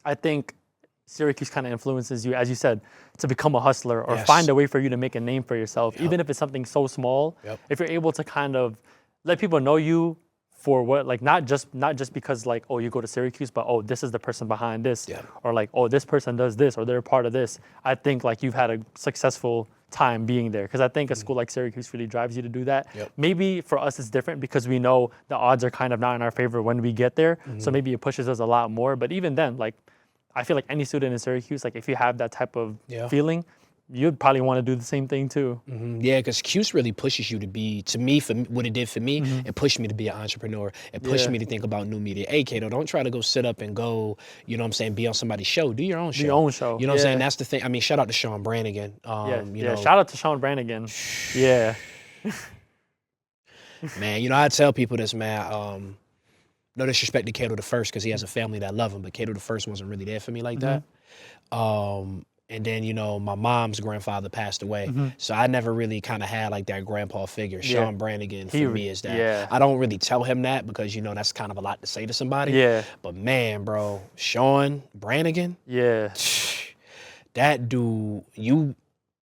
I think Syracuse kind of influences you, as you said, to become a hustler or find a way for you to make a name for yourself, even if it's something so small. If you're able to kind of let people know you for what, like, not just because like, oh, you go to Syracuse, but oh, this is the person behind this, or like, oh, this person does this, or they're a part of this. I think like you've had a successful time being there, because I think a school like Syracuse really drives you to do that. Maybe for us it's different because we know the odds are kind of not in our favor when we get there, so maybe it pushes us a lot more. But even then, like, I feel like any student in Syracuse, like if you have that type of feeling, you'd probably want to do the same thing too. Yeah, because Cuse really pushes you to be, to me, for what it did for me, it pushed me to be an entrepreneur. It pushed me to think about new media. Hey, Cato, don't try to go sit up and go, you know what I'm saying, be on somebody's show. Do your own show. Do your own show. You know what I'm saying? That's the thing. I mean, shout out to Sean Brannigan. You know, shout out to Sean Brannigan. Yeah. Man, you know, I tell people this, man. No disrespect to Cato the First, because he has a family that love him, but Cato the First wasn't really there for me like that. And then, you know, my mom's grandfather passed away. So I never really kind of had like that grandpa figure. Sean Brannigan for me is that. I don't really tell him that because, you know, that's kind of a lot to say to somebody. But man, bro, Sean Brannigan. That dude,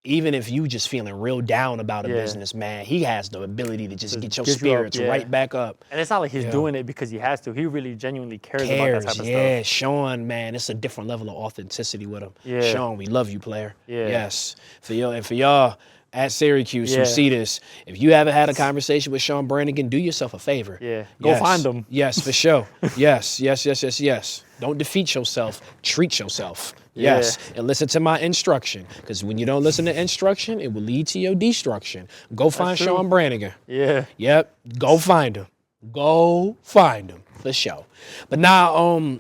even if you just feeling real down about a business, man, he has the ability to just get your spirits right back up. And it's not like he's doing it because he has to. He really genuinely cares about that type of stuff. Sean, man, it's a different level of authenticity with him. Sean, we love you, player. Yes. For y'all at Syracuse who see this, if you haven't had a conversation with Sean Brannigan, do yourself a favor. Go find him. Yes, for sure. Yes. Don't defeat yourself. Treat yourself. Yes, and listen to my instruction, because when you don't listen to instruction, it will lead to your destruction. Go find Sean Brannigan. Yep, go find him. Go find him, for sure. But now,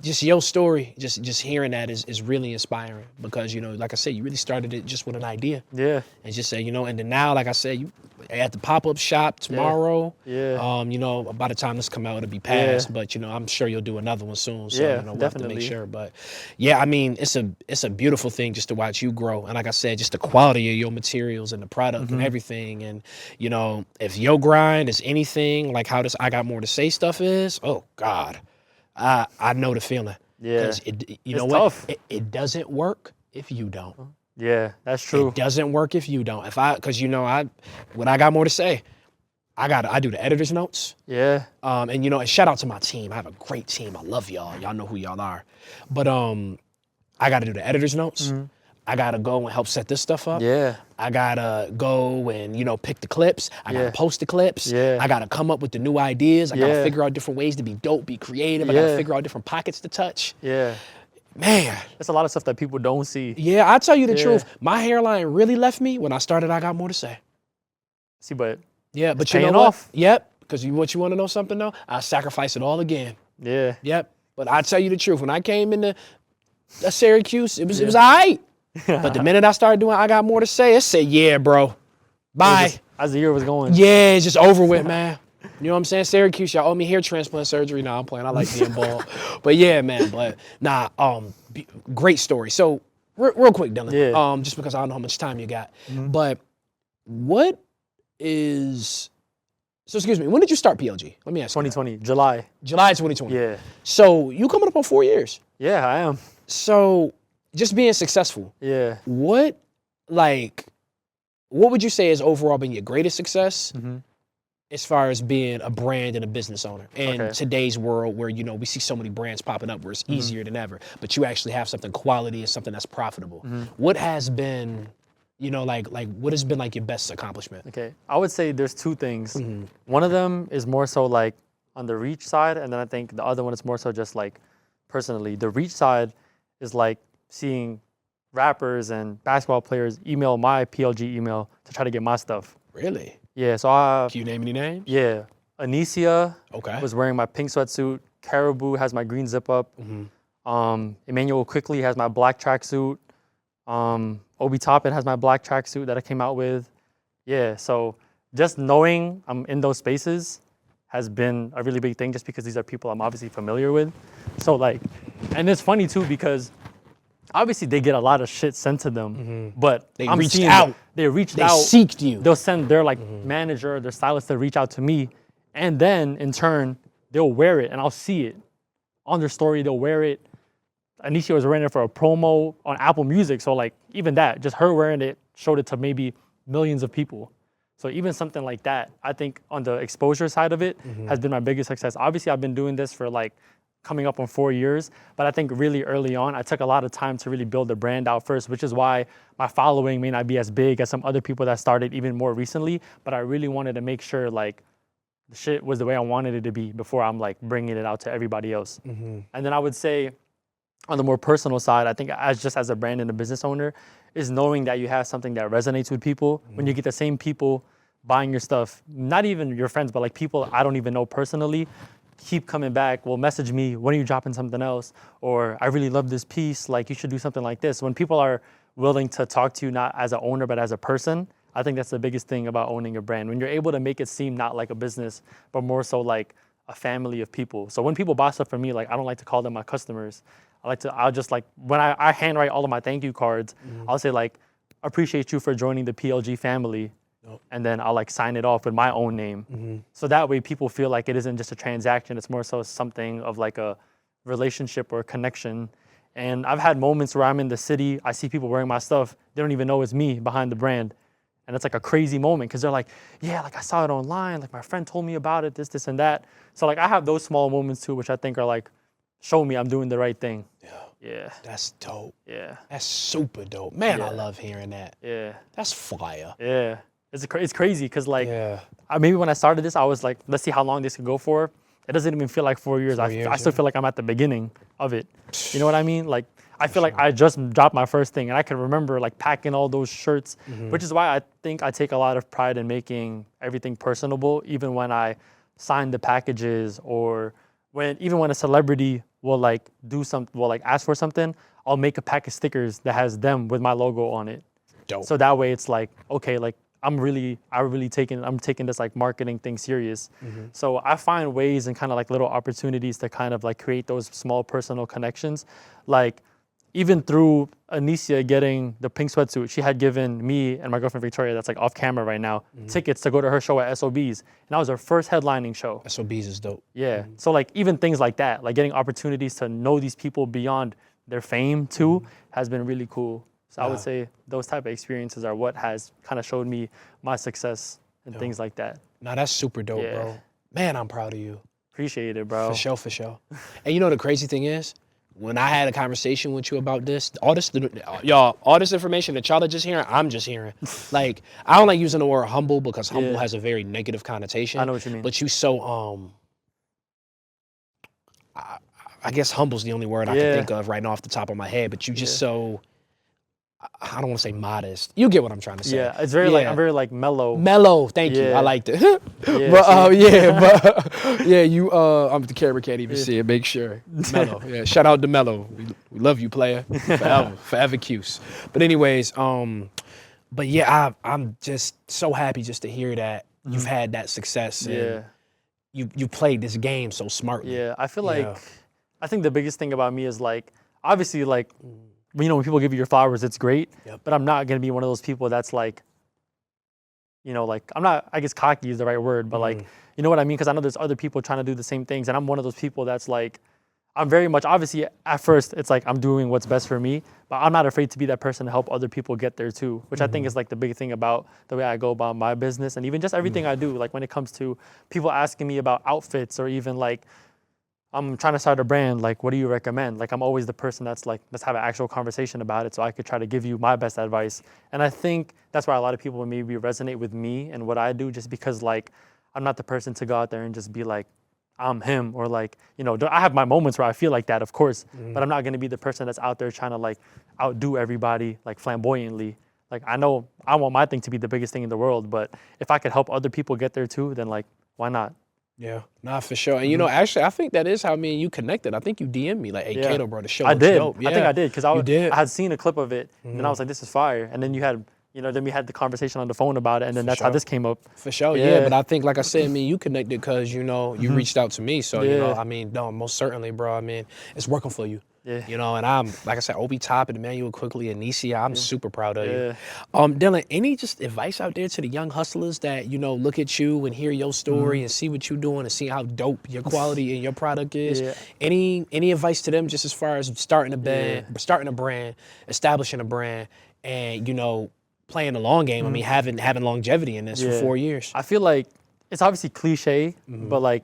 just your story, just hearing that is really inspiring, because, you know, like I said, you really started it just with an idea. And just say, you know, and then now, like I said, you at the pop-up shop tomorrow. You know, by the time this come out, it'll be past. But, you know, I'm sure you'll do another one soon. So, you know, we'll have to make sure. But yeah, I mean, it's a beautiful thing just to watch you grow. And like I said, just the quality of your materials and the product and everything. And, you know, if your grind is anything like how this I Got More to Say stuff is, oh God, I know the feeling. Because you know what? It doesn't work if you don't. Yeah, that's true. It doesn't work if you don't. Because, you know, when I got more to say, I do the editor's notes. And, you know, and shout out to my team. I have a great team. I love y'all. Y'all know who y'all are. But I got to do the editor's notes. I got to go and help set this stuff up. I got to go and, you know, pick the clips. I got to post the clips. I got to come up with the new ideas. I got to figure out different ways to be dope, be creative. I got to figure out different pockets to touch. Man. There's a lot of stuff that people don't see. Yeah, I'll tell you the truth. My hairline really left me when I started I Got More to Say. See, but yeah, but you know what? Yep, because what you want to know something, though? I sacrifice it all again. Yep, but I'll tell you the truth. When I came into Syracuse, it was all right. But the minute I started doing I Got More to Say, it said, yeah, bro, bye. As the year was going. Yeah, it's just over with, man. You know what I'm saying? Syracuse, y'all owe me hair transplant surgery. Nah, I'm playing. I like being bald. But yeah, man. But nah, great story. So real quick, Dylan. Just because I don't know how much time you got. But what is? So excuse me. When did you start PLG? Let me ask. 2020, July. July 2020. Yeah. So you coming up on 4 years? Yeah, I am. So just being successful. Yeah. What would you say has overall been your greatest success as far as being a brand and a business owner in today's world where, you know, we see so many brands popping up where it's easier than ever, but you actually have something quality and something that's profitable. What has been, you know, like what has been like your best accomplishment? Okay, I would say there's two things. One of them is more so like on the reach side, and then I think the other one is more so just like personally. The reach side is like seeing rappers and basketball players email my PLG email to try to get my stuff. Really? Yeah, so Can you name any names? yeah, Anycia Okay. was wearing my pink sweatsuit. Karrahbooo has my green zip up. Immanuel Quickley has my black tracksuit. Obi Toppin has my black tracksuit that I came out with. Yeah, so just knowing I'm in those spaces has been a really big thing just because these are people I'm obviously familiar with. So like, and it's funny too because obviously they get a lot of shit sent to them, but They I'm reached seeing out. They reached They out. seeked you. They'll send their like manager, their stylist to reach out to me, and then in turn they'll wear it and I'll see it on their story. They'll wear it. Anycia was wearing it for a promo on Apple Music, so like even that, just her wearing it showed it to maybe millions of people. So even something like that, I think on the exposure side of it has been my biggest success. Obviously, I've been doing this for like coming up on 4 years, but I think really early on, I took a lot of time to really build the brand out first, which is why my following may not be as big as some other people that started even more recently, but I really wanted to make sure like the shit was the way I wanted it to be before I'm like bringing it out to everybody else. And then I would say on the more personal side, I think as a brand and a business owner, is knowing that you have something that resonates with people. When you get the same people buying your stuff, not even your friends, but like people I don't even know personally, keep coming back, will message me, when are you dropping something else? Or I really love this piece, like you should do something like this. When people are willing to talk to you not as an owner, but as a person, I think that's the biggest thing about owning a brand. When you're able to make it seem not like a business, but more so like a family of people. So when people buy stuff from me, like I don't like to call them my customers. I'll just like, when I handwrite all of my thank you cards, I'll say like, appreciate you for joining the PLG family. And then I'll like sign it off with my own name. So that way people feel like it isn't just a transaction, it's more so something of like a relationship or a connection. And I've had moments where I'm in the city, I see people wearing my stuff, they don't even know it's me behind the brand. And it's like a crazy moment because they're like, yeah, like I saw it online, like my friend told me about it, this, and that. So like I have those small moments too, which I think are like, show me I'm doing the right thing. Yeah. That's dope. Yeah. That's super dope. Man, I love hearing that. Yeah. That's fire. Yeah. It's crazy because like, Yeah. maybe when I started this, I was like, let's see how long this could go for. It doesn't even feel like 4 years. I still feel like I'm at the beginning of it. You know what I mean? Like, I feel like I just dropped my first thing and I can remember like packing all those shirts, which is why I think I take a lot of pride in making everything personable, even when I sign the packages or even when a celebrity will like ask for something, I'll make a pack of stickers that has them with my logo on it. Dope. So that way it's like, okay, like I'm taking this like marketing thing serious. So I find ways and kind of like little opportunities to kind of like create those small personal connections. Like even through Anycia getting the pink sweatsuit, she had given me and my girlfriend Victoria, that's like off camera right now, tickets to go to her show at SOB's. And that was her first headlining show. SOB's is dope. Yeah. So like even things like that, like getting opportunities to know these people beyond their fame too, has been really cool. So I would say those type of experiences are what has kind of showed me my success and things like that. Nah, that's super dope, bro. Man, I'm proud of you. Appreciate it, bro. For sure. And you know the crazy thing is, when I had a conversation with you about this, all this information that y'all are just hearing, I'm just hearing. Like, I don't like using the word humble because humble has a very negative connotation. I know what you mean. But you so, I guess humble's the only word I can think of right now off the top of my head, but you just so, I don't want to say modest. You get what I'm trying to say. Yeah, it's very like, I'm very like mellow. Mellow, thank you. I liked it. You, the camera can't even see it, make sure. Mellow, shout out to Mellow. We love you, player, forever Cuse. But anyways, but yeah, I'm just so happy just to hear that you've had that success and you played this game so smartly. Yeah, I feel like, I think the biggest thing about me is like, obviously like, you know, when people give you your flowers, it's great, but I'm not going to be one of those people that's like, you know, like, I'm not, I guess cocky is the right word, but like, you know what I mean? Because I know there's other people trying to do the same things, and I'm one of those people that's like, I'm very much, obviously, at first, it's like I'm doing what's best for me, but I'm not afraid to be that person to help other people get there too, which I think is like the big thing about the way I go about my business and even just everything I do. Like when it comes to people asking me about outfits or even like, I'm trying to start a brand, like, what do you recommend? Like, I'm always the person that's like, let's have an actual conversation about it so I could try to give you my best advice. And I think that's why a lot of people maybe resonate with me and what I do, just because like, I'm not the person to go out there and just be like, I'm him, or like, you know, I have my moments where I feel like that, of course, but I'm not going to be the person that's out there trying to like outdo everybody, like flamboyantly. Like, I know I want my thing to be the biggest thing in the world, but if I could help other people get there too, then like, why not? Yeah, nah, for sure. And you know, actually, I think that is how me and you connected. I think you DM'd me like, "Hey, Yeah. Cato, bro, the show I looks did. dope." Yeah. I think I did because I had seen a clip of it, and then I was like, "This is fire." And then you had, you know, then we had the conversation on the phone about it, and then that's how this came up. For sure, yeah. But I think, like I said, me and you connected because, you know, you reached out to me. So, you know, I mean, no, most certainly, bro. I mean, it's working for you. Yeah. You know, and I'm, like I said, Obi Toppin Immanuel Quickley, Anycia, I'm super proud of you. Yeah. Dylan, any just advice out there to the young hustlers that, you know, look at you and hear your story and see what you're doing and see how dope your quality and your product is? Yeah. Any advice to them just as far as starting a brand, establishing a brand, and, you know, playing the long game? I mean, having longevity in this for 4 years. I feel like it's obviously cliche, but like,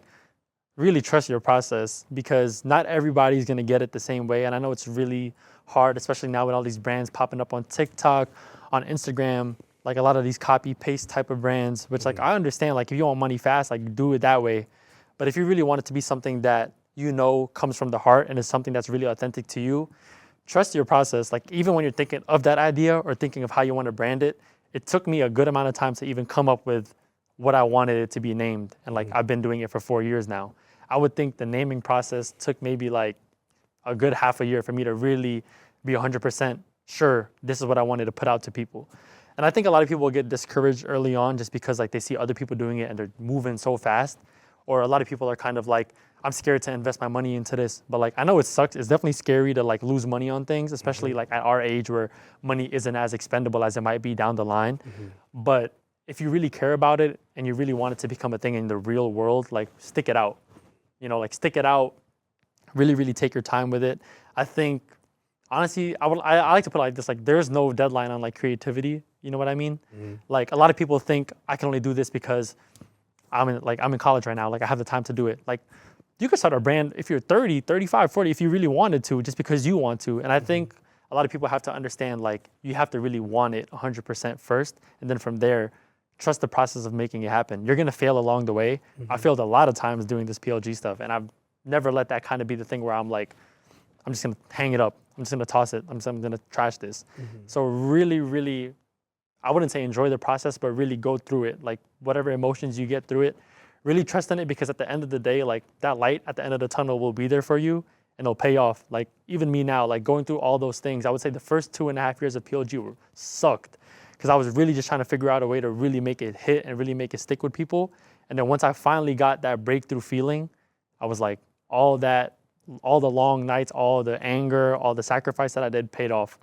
really trust your process, because not everybody's gonna get it the same way. And I know it's really hard, especially now with all these brands popping up on TikTok, on Instagram, like a lot of these copy paste type of brands, which like I understand, like if you want money fast, like do it that way. But if you really want it to be something that you know comes from the heart and is something that's really authentic to you, trust your process. Like even when you're thinking of that idea or thinking of how you want to brand it, it took me a good amount of time to even come up with what I wanted it to be named. And like I've been doing it for 4 years now. I would think the naming process took maybe like a good half a year for me to really be 100% sure this is what I wanted to put out to people. And I think a lot of people get discouraged early on just because like they see other people doing it and they're moving so fast. Or a lot of people are kind of like, I'm scared to invest my money into this. But like, I know it sucks. It's definitely scary to like lose money on things, especially like at our age where money isn't as expendable as it might be down the line. But if you really care about it and you really want it to become a thing in the real world, like stick it out. You know, like stick it out, really, really take your time with it. I think, honestly, I like to put it like this, like there's no deadline on like creativity. You know what I mean? Like a lot of people think I can only do this because I'm in college right now. Like I have the time to do it. Like you could start a brand if you're 30, 35, 40, if you really wanted to, just because you want to. And I think a lot of people have to understand, like you have to really want it 100% first. And then from there, trust the process of making it happen. You're gonna fail along the way. I failed a lot of times doing this PLG stuff, and I've never let that kind of be the thing where I'm like, I'm just gonna hang it up. I'm just gonna toss it. I'm gonna trash this. So really, really, I wouldn't say enjoy the process, but really go through it. Like whatever emotions you get through it, really trust in it, because at the end of the day, like that light at the end of the tunnel will be there for you and it'll pay off. Like even me now, like going through all those things, I would say the first 2.5 years of PLG sucked, because I was really just trying to figure out a way to really make it hit and really make it stick with people. And then once I finally got that breakthrough feeling, I was like, all the long nights, all the anger, all the sacrifice that I did paid off.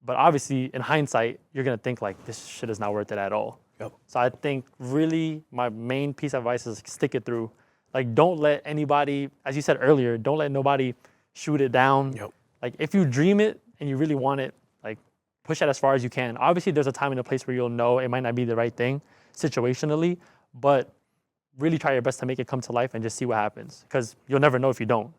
But obviously, in hindsight, you're gonna think like, this shit is not worth it at all. So I think really my main piece of advice is stick it through. Like don't let anybody, as you said earlier, don't let nobody shoot it down. Like if you dream it and you really want it, like push it as far as you can. Obviously, there's a time and a place where you'll know it might not be the right thing situationally, but really try your best to make it come to life and just see what happens, because you'll never know if you don't.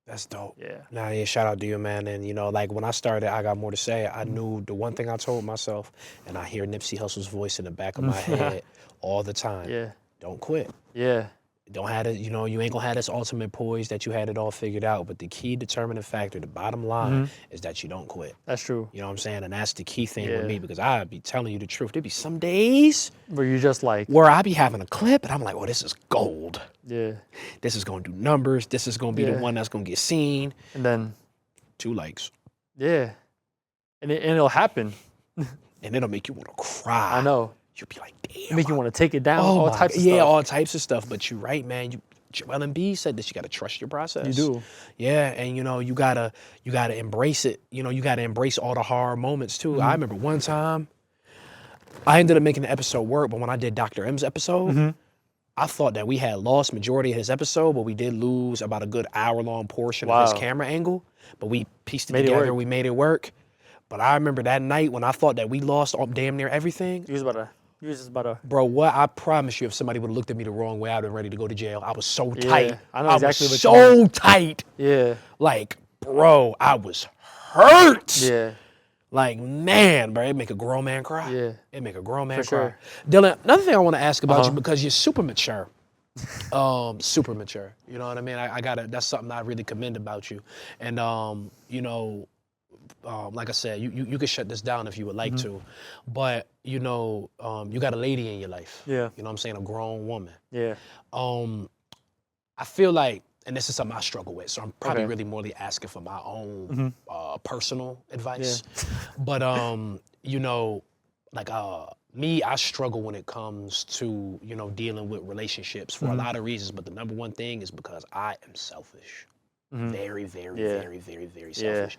That's dope. Yeah. Nah, yeah, shout out to you, man. And, you know, like when I started, I Got More to Say, I knew the one thing I told myself, and I hear Nipsey Hussle's voice in the back of my head all the time. Yeah. Don't quit. Yeah. Don't have it, you know, you ain't gonna have this ultimate poise that you had it all figured out. But the key determining factor, the bottom line, is that you don't quit. That's true. You know what I'm saying? And that's the key thing with me, because I be telling you the truth. There'd be some days where you just like, where I be having a clip and I'm like, well, this is gold. Yeah. This is gonna do numbers. This is gonna be the one that's gonna get seen. And then 2 likes. Yeah. And it'll happen. And it'll make you want to cry. I know. You'll be like, damn. Make you want to take it down. Oh all types of stuff. Yeah, all types of stuff. But you're right, man. Joel Embiid said this. You got to trust your process. You do. Yeah, and you know you gotta embrace it. You know you gotta embrace all the hard moments too. I remember one time, I ended up making the episode work, but when I did Dr. M's episode, I thought that we had lost majority of his episode, but we did lose about a good hour-long portion of his camera angle. But we pieced it together. We made it work. But I remember that night when I thought that we lost damn near everything. You was just about to. Bro, what? I promise you, if somebody would have looked at me the wrong way, I'd have been ready to go to jail. I was so tight. I know exactly what you mean. So tight. Yeah. Like, bro, I was hurt. Yeah. Like, man, bro, it make a grown man cry. Yeah. It make a grown man For cry. sure. Dylan, another thing I want to ask about you, because you're super mature. Super mature. You know what I mean? That's something I really commend about you. And, you know, like I said, you can shut this down if you would like to. But, you know, you got a lady in your life. Yeah. You know what I'm saying? A grown woman. Yeah. I feel like, and this is something I struggle with, so I'm probably really morely asking for my own personal advice. Yeah. But, you know, like me, I struggle when it comes to, you know, dealing with relationships for a lot of reasons. But the number one thing is because I am selfish. Very, very, very, very, very selfish.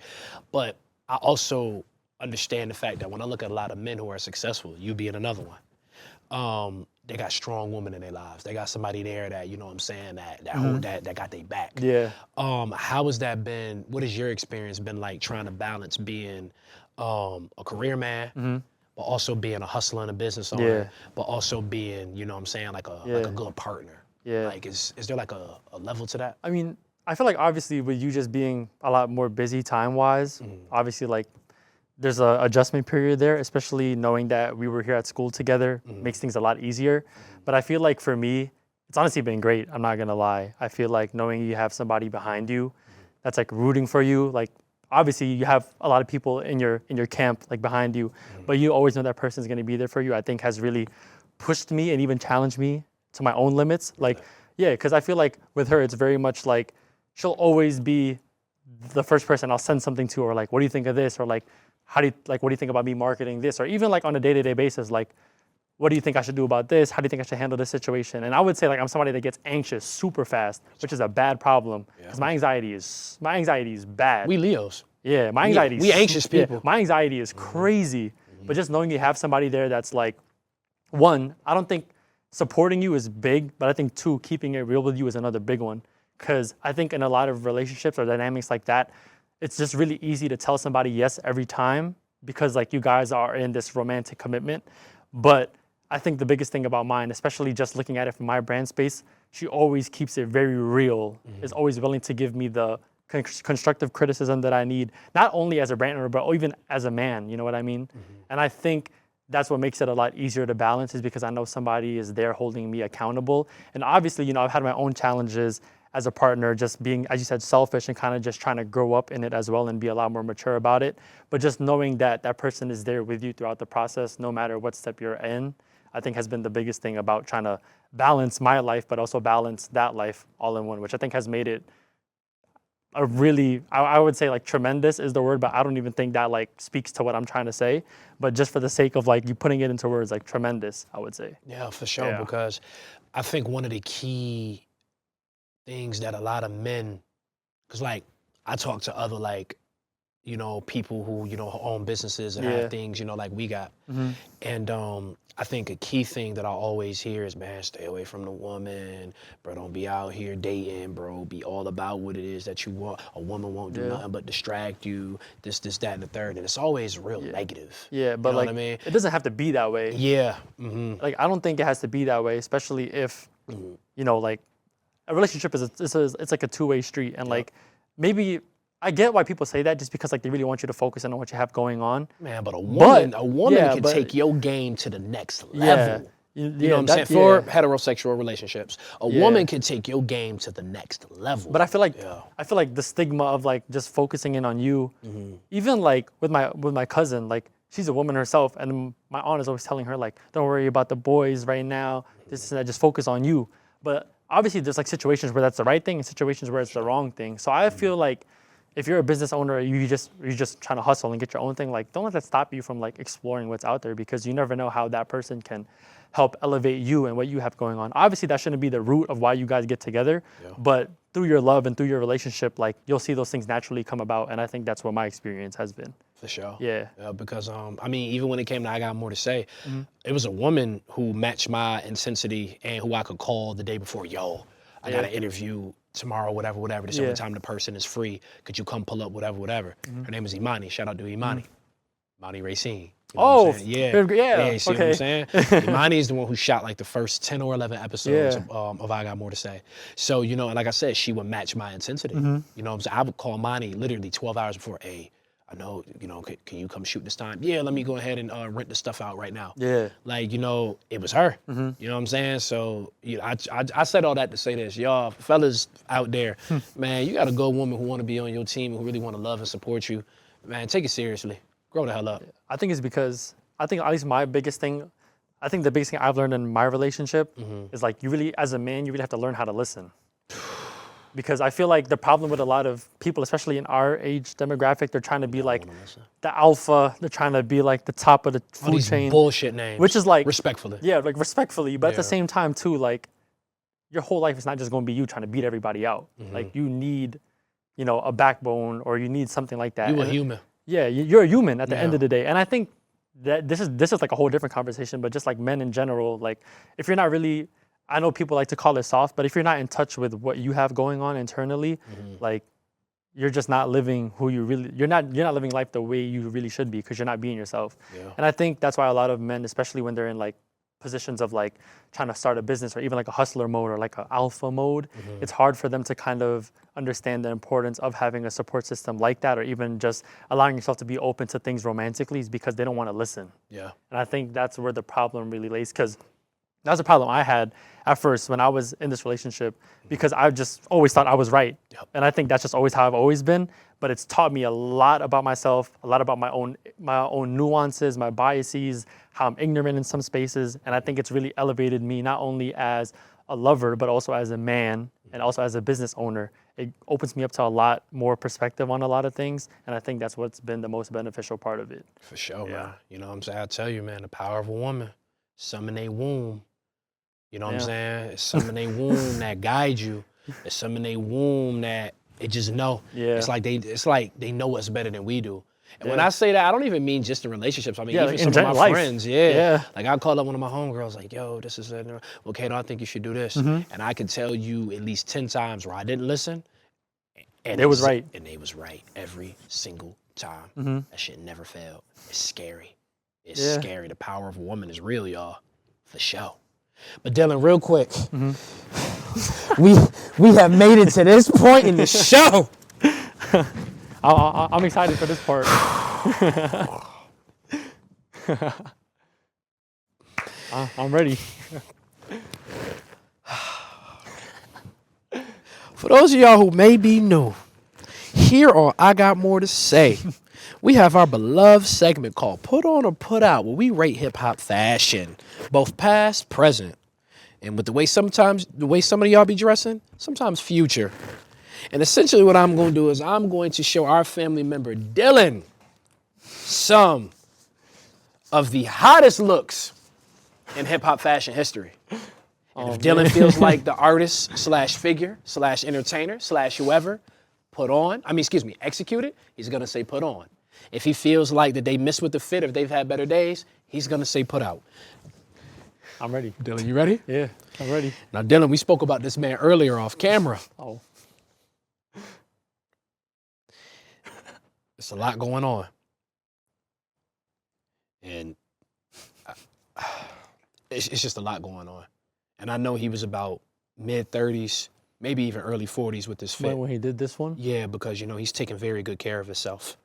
But I also understand the fact that when I look at a lot of men who are successful, you being another one, they got strong women in their lives. They got somebody there that, you know what I'm saying, that got their back. Yeah. How has that been? What has your experience been like trying to balance being a career man, but also being a hustler and a business owner, but also being, you know what I'm saying, like a good partner? Yeah. Like, is there like a level to that? I mean, I feel like obviously with you just being a lot more busy time-wise, obviously like there's a adjustment period there, especially knowing that we were here at school together, makes things a lot easier. But I feel like for me, it's honestly been great. I'm not gonna lie. I feel like knowing you have somebody behind you that's like rooting for you. Like obviously you have a lot of people in your camp like behind you, but you always know that person's gonna be there for you. I think has really pushed me and even challenged me to my own limits. Like, yeah, because I feel like with her, it's very much like she'll always be the first person I'll send something to, or like, what do you think of this? Or like, what do you think about me marketing this? Or even like on a day-to-day basis, like, what do you think I should do about this? How do you think I should handle this situation? And I would say like I'm somebody that gets anxious super fast, which is a bad problem because my anxiety is bad. We Leos. Yeah, my anxiety. We anxious people. Yeah, my anxiety is crazy. But just knowing you have somebody there that's like, one, I don't think supporting you is big, but I think two, keeping it real with you is another big one. Because I think in a lot of relationships or dynamics like that, it's just really easy to tell somebody yes every time because like you guys are in this romantic commitment. But I think the biggest thing about mine, especially just looking at it from my brand space, she always keeps it very real, is always willing to give me the constructive criticism that I need, not only as a brand owner, but even as a man, you know what I mean? And I think that's what makes it a lot easier to balance is because I know somebody is there holding me accountable. And obviously, you know, I've had my own challenges as a partner, just being, as you said, selfish and kind of just trying to grow up in it as well and be a lot more mature about it. But just knowing that that person is there with you throughout the process, no matter what step you're in, I think has been the biggest thing about trying to balance my life, but also balance that life all in one, which I think has made it a really, I would say like tremendous is the word, but I don't even think that like speaks to what I'm trying to say. But just for the sake of like you putting it into words, like tremendous, I would say. Yeah, for sure. Yeah. Because I think one of the key things that a lot of men, because like I talk to other like, you know, people who, you know, own businesses and have things, you know, like we got. And I think a key thing that I always hear is, man, stay away from the woman, bro. Don't be out here dating, bro. Be all about what it is that you want. A woman won't do nothing but distract you, this, that, and the third. And it's always real negative. Yeah, but you know like, what I mean? It doesn't have to be that way. Yeah. Like, I don't think it has to be that way, especially if, you know, like, a relationship is it's like a two-way street. And like, maybe I get why people say that just because like they really want you to focus on what you have going on. Man, but a woman can take your game to the next level. You know what I'm saying? For heterosexual relationships, a woman can take your game to the next level. But I feel like the stigma of like just focusing in on you, even like with my cousin, like she's a woman herself, and my aunt is always telling her like, don't worry about the boys right now. This and that, just focus on you. But obviously, there's like situations where that's the right thing and situations where it's the wrong thing. So I feel like if you're a business owner, you're just trying to hustle and get your own thing, like don't let that stop you from like exploring what's out there because you never know how that person can help elevate you and what you have going on. Obviously, that shouldn't be the root of why you guys get together, but through your love and through your relationship, like you'll see those things naturally come about. And I think that's what my experience has been. For sure. Yeah. Because, I mean, even when it came to I Got More to Say, it was a woman who matched my intensity and who I could call the day before, yo, I got an interview tomorrow, whatever. This only time the person is free. Could you come pull up, whatever. Her name is Imani. Shout out to Imani. Imani Racine. You know what I'm saying? Yeah. You see what I'm saying? Imani is the one who shot like the first 10 or 11 episodes of I Got More to Say. So, you know, and like I said, she would match my intensity. You know what I'm saying? I would call Imani literally 12 hours before, hey, I know, you know, can you come shoot this time? Yeah, let me go ahead and rent the stuff out right now. Yeah. Like, you know, it was her. You know what I'm saying? So, you know, I said all that to say this. Y'all, fellas out there, man, you got a good woman who want to be on your team, who really want to love and support you. Man, take it seriously. Grow the hell up. I think it's because, I think at least my biggest thing, I think the biggest thing I've learned in my relationship is like, you really, as a man, you really have to learn how to listen. Because I feel like the problem with a lot of people, especially in our age demographic, they're trying to be like the alpha. They're trying to be like the top of the food chain. Bullshit names. Which is like respectfully. Yeah, like respectfully. But at the same time too, like your whole life is not just going to be you trying to beat everybody out. Like you need, you know, a backbone, or you need something like that. You're a human. Yeah, you're a human at the end of the day. And I think that this is like a whole different conversation. But just like men in general, like if you're not really, I know people like to call it soft, but if you're not in touch with what you have going on internally, like you're just not living who you really, you're not living life the way you really should be, because you're not being yourself. And I think that's why a lot of men, especially when they're in like positions of like trying to start a business or even like a hustler mode or like an alpha mode, it's hard for them to kind of understand the importance of having a support system like that, or even just allowing yourself to be open to things romantically, is because they don't want to listen. And I think that's where the problem really lays, because that was a problem I had at first when I was in this relationship, because I just always thought I was right. And I think that's just always how I've always been. But it's taught me a lot about myself, a lot about my own nuances, my biases, how I'm ignorant in some spaces. And I think it's really elevated me not only as a lover, but also as a man and also as a business owner. It opens me up to a lot more perspective on a lot of things. And I think that's what's been the most beneficial part of it. For sure, man. You know what I'm saying? I tell you, man, the power of a woman, some in their womb. You know what I'm saying? It's some in their womb that guide you. It's some in their womb that it just know. It's like they know us better than we do. And when I say that, I don't even mean just in relationships. I mean, even some of my friends. Like I called up one of my homegirls, like, yo, this is well, Cato, I think you should do this. And I could tell you at least 10 times where I didn't listen. And it was right. And they was right every single time. That shit never failed. It's scary. It's scary. The power of a woman is real, y'all. For sure. But Dylan, real quick, we have made it to this point in the show. I'm excited for this part. I'm ready. For those of y'all who may be new, here on I Got More to Say, we have our beloved segment called Put On or Put Out, where we rate hip-hop fashion, both past, present, and with the way some of y'all be dressing, sometimes future. And essentially what I'm going to do is I'm going to show our family member Dylan some of the hottest looks in hip-hop fashion history. And if Dylan feels like the artist / figure / entertainer / whoever execute it, he's going to say put on. If he feels like that they missed with the fit, if they've had better days, he's going to say put out. I'm ready. Dylan, you ready? Yeah, I'm ready. Now, Dylan, we spoke about this man earlier off camera. It's a lot going on. And it's just a lot going on. And I know he was about mid-30s, maybe even early 40s with this fit. When he did this one? Yeah, because, he's taking very good care of himself.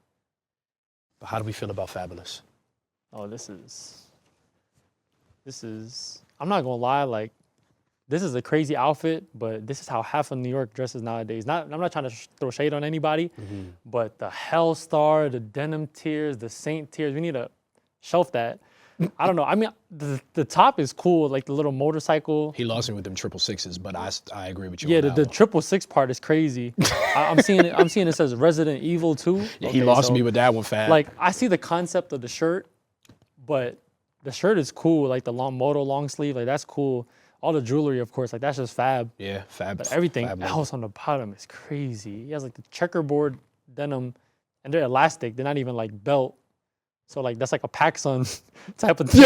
But how do we feel about Fabulous? Oh, this is, I'm not going to lie, like, this is a crazy outfit, but this is how half of New York dresses nowadays. I'm not trying to throw shade on anybody, but the Hellstar, the denim tiers, the Saint tiers, we need to shelf that. I don't know. I mean, the top is cool, like the little motorcycle. He lost me with them 666s, but I agree with you. Yeah, the 666 part is crazy. I'm seeing it says Resident Evil 2. Yeah, he lost me with that one, Fab. Like, I see the concept of the shirt, but the shirt is cool, like the long sleeve, like that's cool. all the jewelry, of course, like that's just fab. Yeah, fab. But everything fab else on the bottom is crazy. He has like the checkerboard denim, and they're elastic. They're not even like belt. So like that's like a PacSun type of thing.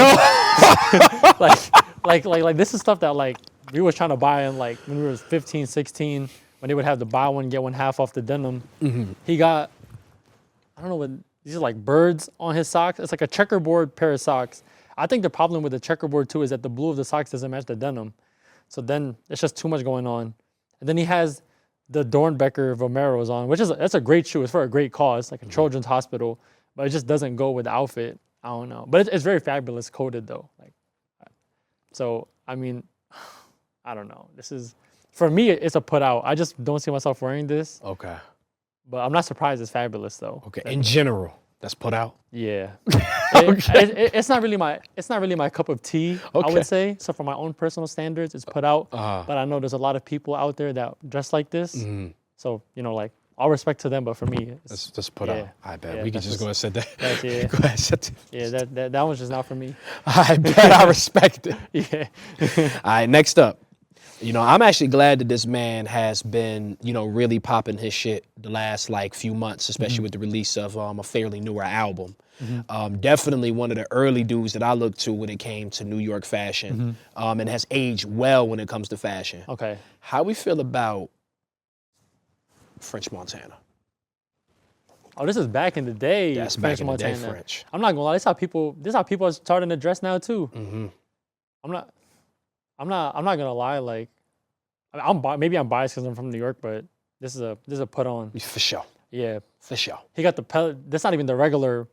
like this is stuff that like we was trying to buy in like when we was 15, 16, when they would have the buy one get one half off the denim. He got, I don't know what, these are like birds on his socks. It's like a checkerboard pair of socks. I think the problem with the checkerboard too is that the blue of the socks doesn't match the denim. So then it's just too much going on. And then he has the Dornbecker Vomeros on, which is that's a great shoe. It's for a great cause, like a children's hospital, but it just doesn't go with the outfit. I don't know, but it's very fabulous coated though. Like, so I mean, I don't know. This is for me. It's a put out. I just don't see myself wearing this. Okay. But I'm not surprised. It's fabulous though. Okay. In general, that's put out. Yeah. Okay. It's not really my cup of tea. Okay. I would say. So for my own personal standards, it's put out. But I know there's a lot of people out there that dress like this. So like all respect to them, but for me, it's just put out. I bet we could just go ahead and set that. Yeah. Go ahead, set that. Yeah, that one's just not for me. I bet I respect it. Yeah. All right, next up. I'm actually glad that this man has been, really popping his shit the last like few months, especially with the release of a fairly newer album. Definitely one of the early dudes that I looked to when it came to New York fashion, and has aged well when it comes to fashion. Okay. How we feel about French Montana? Oh, this is back in the day. That's French back in the day, Montana. French. I'm not gonna lie. This is how people are starting to dress now too. I'm not gonna lie. Like, maybe I'm biased because I'm from New York, but this is a put on. For sure. Yeah, for sure. He got the Pele. That's not even the regular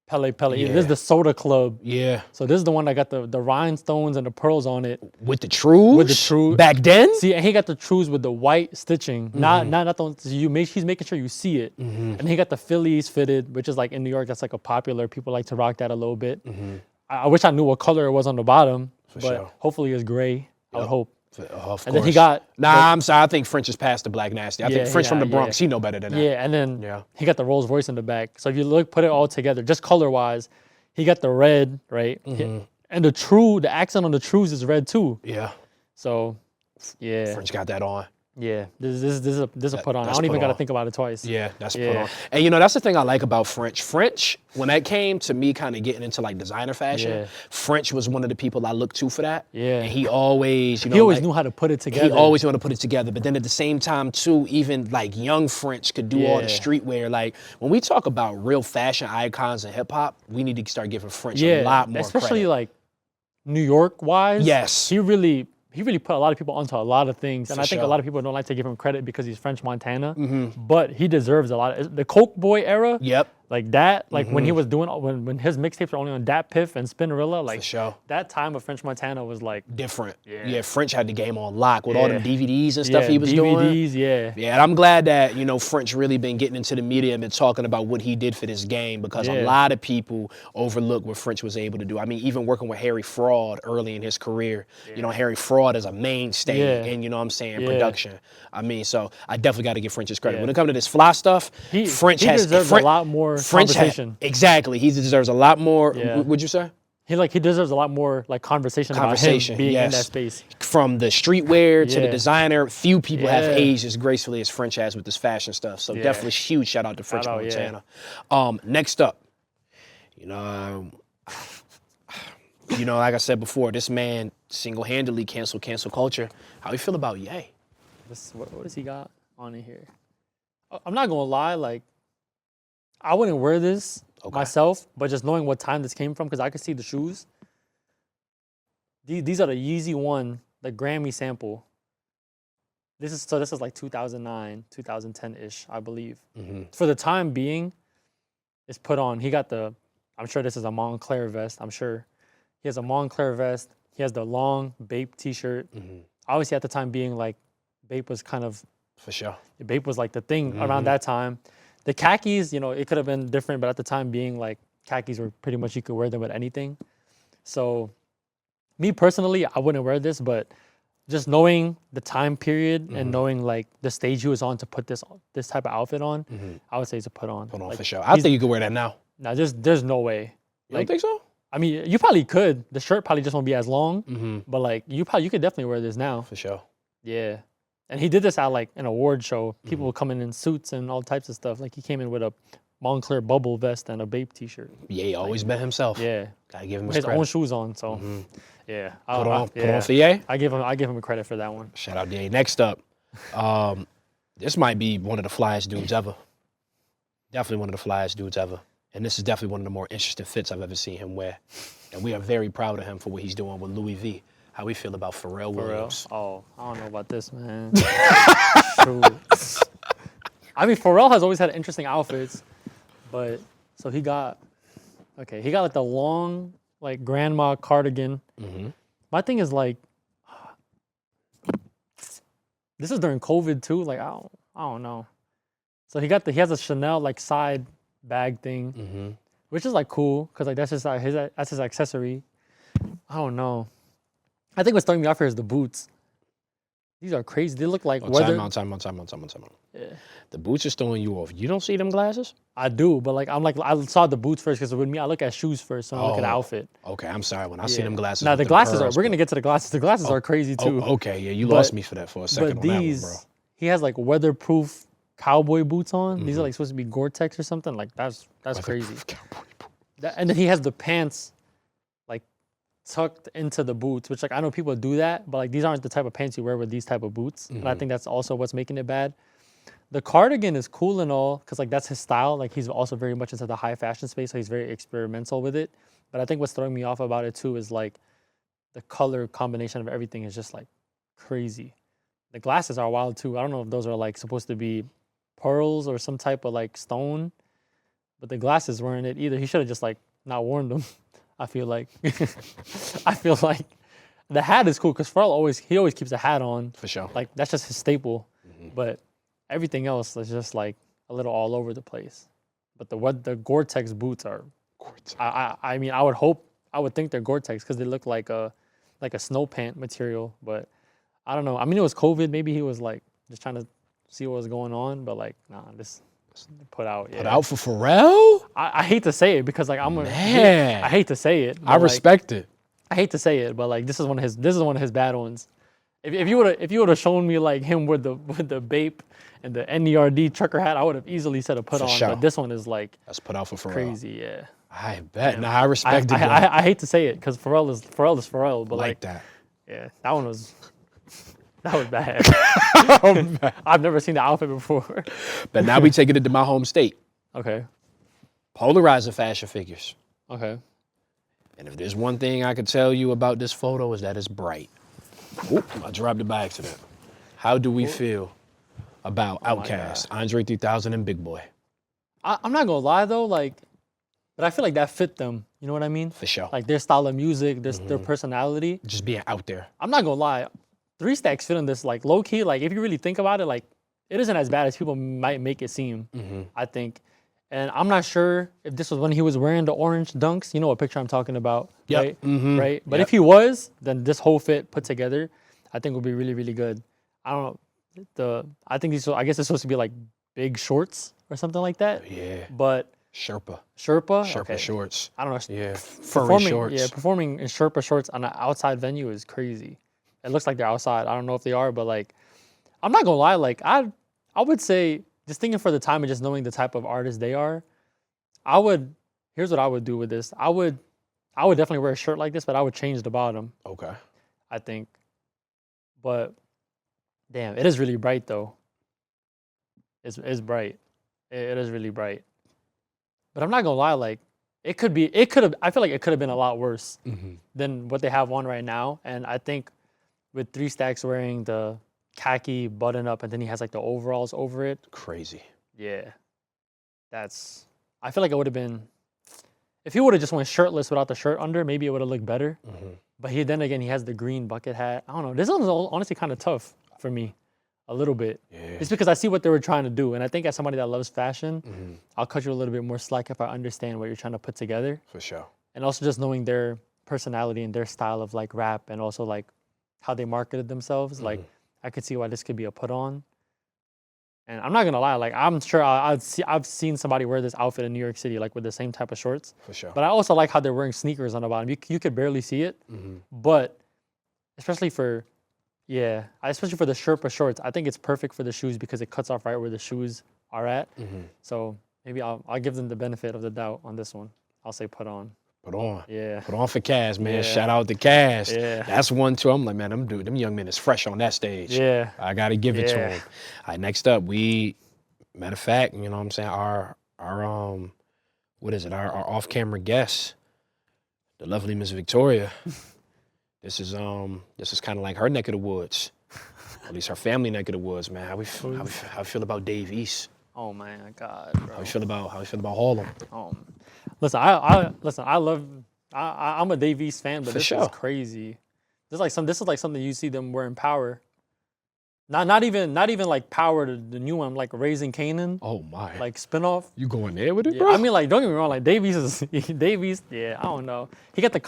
Pele. Yeah. This is the Soda Club. Yeah. So this is the one that got the rhinestones and the pearls on it. With the trues? With the true. Back then? See, and he got the trues with the white stitching. Not the ones he's making sure you see it. And he got the Phillies fitted, which is like in New York, that's like a popular. People like to rock that a little bit. I wish I knew what color it was on the bottom, but sure. hopefully it's gray. I would hope. Of and then he got. I'm sorry. I think French is past the Black Nasty. I think French from the Bronx, he know better than that. Yeah, and then he got the Rolls Royce in the back. So if you put it all together, just color wise, he got the red, right? And the accent on the trues is red too. Yeah. So, yeah. French got that on. Yeah, this is a put on. I don't even got to think about it twice. Yeah, that's put on. And that's the thing I like about French. French, when that came to me kind of getting into like designer fashion, French was one of the people I looked to for that. Yeah. And he always, he always knew how to put it together. He always knew how to put it together. But then at the same time too, even like young French could do all the streetwear. Like when we talk about real fashion icons in hip hop, we need to start giving French a lot more especially credit. Like New York wise. Yes. He really put a lot of people onto a lot of things. And I think a lot of people don't like to give him credit because he's French Montana. But he deserves a lot. The Coke Boy era, like that, like when he was doing, when his mixtapes were only on Dat Piff and Spinrilla, like that time of French Montana was like different. Yeah, French had the game on lock with all them DVDs and stuff he was doing. Yeah, and I'm glad that, French really been getting into the media and been talking about what he did for this game because a lot of people overlook what French was able to do. I mean, even working with Harry Fraud early in his career, Harry Fraud is a mainstay in, production. I mean, so I definitely got to give French his credit. When it comes to this fly stuff, French deserves a lot more conversation. Exactly. He deserves a lot more. What'd you say? He deserves a lot more like conversation about him being in that space. From the streetwear to the designer, few people have aged as gracefully as French has with this fashion stuff. So definitely huge shout out to French Montana. Next up, like I said before, this man single-handedly cancel culture. How you feel about Ye? What does he got on in here? I'm not gonna lie, like I wouldn't wear this myself, but just knowing what time this came from, because I could see the shoes. These are the Yeezy 1, the Grammy sample. This is like 2009, 2010-ish, I believe. For the time being, it's put on. He got I'm sure this is a Montclair vest, I'm sure. He has a Montclair vest. He has the long Bape t-shirt. Obviously at the time being like, Bape was kind of... For sure. Bape was like the thing around that time. The khakis, it could have been different, but at the time being like khakis were pretty much, you could wear them with anything. So me personally, I wouldn't wear this, but just knowing the time period and knowing like the stage he was on to put this type of outfit on, I would say it's a put on. Put on like, for sure. I think you could wear that now. No, there's no way. You don't think so? I mean, you probably could. The shirt probably just won't be as long, but like you could definitely wear this now. For sure. Yeah. And he did this at like an award show. People were coming in suits and all types of stuff. Like he came in with a Montclair bubble vest and a Bape t-shirt. Yeah, he always been himself. Yeah. Gotta give him His credit. own shoes on, so yeah. Put on for Ye. I give him a credit for that one. Shout out Ye. Next up, this might be one of the flyest dudes ever. Definitely one of the flyest dudes ever. And this is definitely one of the more interesting fits I've ever seen him wear. And we are very proud of him for what he's doing with Louis V. How we feel about Pharrell Williams. Oh, I don't know about this, man. Shoot. I mean, Pharrell has always had interesting outfits, but so he got like the long, like grandma cardigan. My thing is like, this is during COVID too. Like I don't know. So he has a Chanel like side bag thing, which is like cool because like that's his accessory. I don't know. I think what's throwing me off here is the boots. These are crazy. They look like weather. Time out. Yeah. The boots is throwing you off. You don't see them glasses? I do, but like I saw the boots first because with me I look at shoes first, so I look at the outfit. Okay, I'm sorry. When I see them glasses, now the glasses we're gonna get to the glasses. The glasses are crazy too. Okay, yeah, you lost me for that for a second. But on these, that one, bro. he has like weatherproof cowboy boots on. These are like supposed to be Gore-Tex or something. Like that's crazy. And then he has the pants like tucked into the boots, which like I know people do that, but like these aren't the type of pants you wear with these type of boots. And I think that's also what's making it bad. The cardigan is cool and all because like that's his style. Like he's also very much into the high fashion space, so he's very experimental with it. But I think what's throwing me off about it too is like the color combination of everything is just like crazy. The glasses are wild too. I don't know if those are like supposed to be pearls or some type of like stone, but the glasses weren't it either. He should have just like not worn them. I feel like the hat is cool because Pharrell always keeps a hat on. For sure. Like that's just his staple. But everything else is just like a little all over the place. But the Gore-Tex boots are. I mean I would think they're Gore-Tex because they look like a snow pant material. But I don't know. I mean it was COVID. Maybe he was like just trying to see what was going on. But like nah, this put out. Yeah. Put out for Pharrell? I hate to say it because like I hate to say it. I respect it. I hate to say it, but like this is one of his bad ones. If you would have shown me like him with the Bape and the NERD trucker hat, I would have easily said a put on. Sure. But this one is like that's put out for Pharrell. Crazy, yeah. I bet. Nah, I respect it. I hate to say it because Pharrell is Pharrell, but like that. Yeah, that was bad. I've never seen the outfit before. But now we take it into my home state. Okay. Polarizer fashion figures. Okay. And if there's one thing I could tell you about this photo is that it's bright. Oop, I dropped it by accident. How do we feel about Outkast, Andre 3000, and Big Boy? I'm not gonna lie though, like, but I feel like that fit them. You know what I mean? For sure. Like their style of music, their personality. Just being out there. I'm not gonna lie, 3 Stacks fit in this like low key. Like if you really think about it, like it isn't as bad as people might make it seem. I think. And I'm not sure if this was when he was wearing the orange dunks. You know what picture I'm talking about, right? Right. But if he was, then this whole fit put together, I think would be really, really good. I don't know. I think I guess it's supposed to be like big shorts or something like that. Yeah. But Sherpa okay. shorts. I don't know. Yeah. Furry shorts. Yeah, performing in Sherpa shorts on an outside venue is crazy. It looks like they're outside. I don't know if they are, but like, I'm not gonna lie. Like I would say, just thinking for the time and just knowing the type of artist they are, here's what I would do with this. I would definitely wear a shirt like this, but I would change the bottom. Okay. I think. But damn, it is really bright though. It's bright. It is really bright. But I'm not gonna lie, like I feel like it could have been a lot worse than what they have on right now. And I think with 3 Stacks wearing the khaki button up and then he has like the overalls over it. Crazy. Yeah. I feel like it would have been, if he would have just went shirtless without the shirt under, maybe it would have looked better. But then again, he has the green bucket hat. I don't know. This one's honestly kind of tough for me a little bit. Yeah. It's because I see what they were trying to do. And I think as somebody that loves fashion, I'll cut you a little bit more slack if I understand what you're trying to put together. For sure. And also just knowing their personality and their style of like rap and also like how they marketed themselves. Like I could see why this could be a put on. And I'm not gonna lie, like I'm sure I've seen somebody wear this outfit in New York City, like with the same type of shorts. For sure. But I also like how they're wearing sneakers on the bottom. You could barely see it, but especially for the Sherpa shorts, I think it's perfect for the shoes because it cuts off right where the shoes are at. So maybe I'll give them the benefit of the doubt on this one. I'll say put on. Put on. Yeah. Put on for Cass, man. Yeah. Shout out to Cass. Yeah. That's one, too. I'm like, man, them young men is fresh on that stage. Yeah. I got to give it to Yeah. him. All right, next up, matter of fact, you know what I'm saying, our what is it, our off-camera guest, the lovely Miss Victoria. This is kind of like her neck of the woods. At least her family neck of the woods, man. How we feel about Dave East? Oh my God, bro. How we feel about Harlem? Listen, I'm a Dave East fan, but this is crazy. This is like something you see them wearing Power. Not even like Power, the new one, like Raising Canaan. Oh my. Like spinoff. You going there with it, Yeah, bro? I mean, like, don't get me wrong, like Dave East, yeah, I don't know. He got like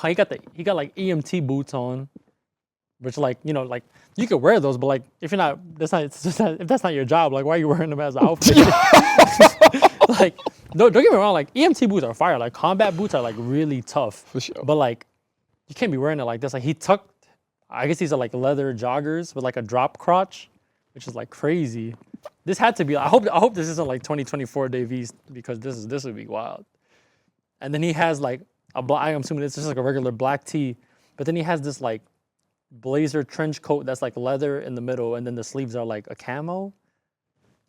EMT boots on, which like, you know, like you could wear those, but like if that's not your job, like why are you wearing them as an outfit? Like, don't get me wrong, like EMT boots are fire. Like combat boots are like really tough. For sure. But like you can't be wearing it like this. Like I guess these are like leather joggers with like a drop crotch, which is like crazy. This had to be, I hope this isn't like 2024 Dave East, because this would be wild. And then he has like I'm assuming it's just like a regular black tee, but then he has this like blazer trench coat that's like leather in the middle, and then the sleeves are like a camo.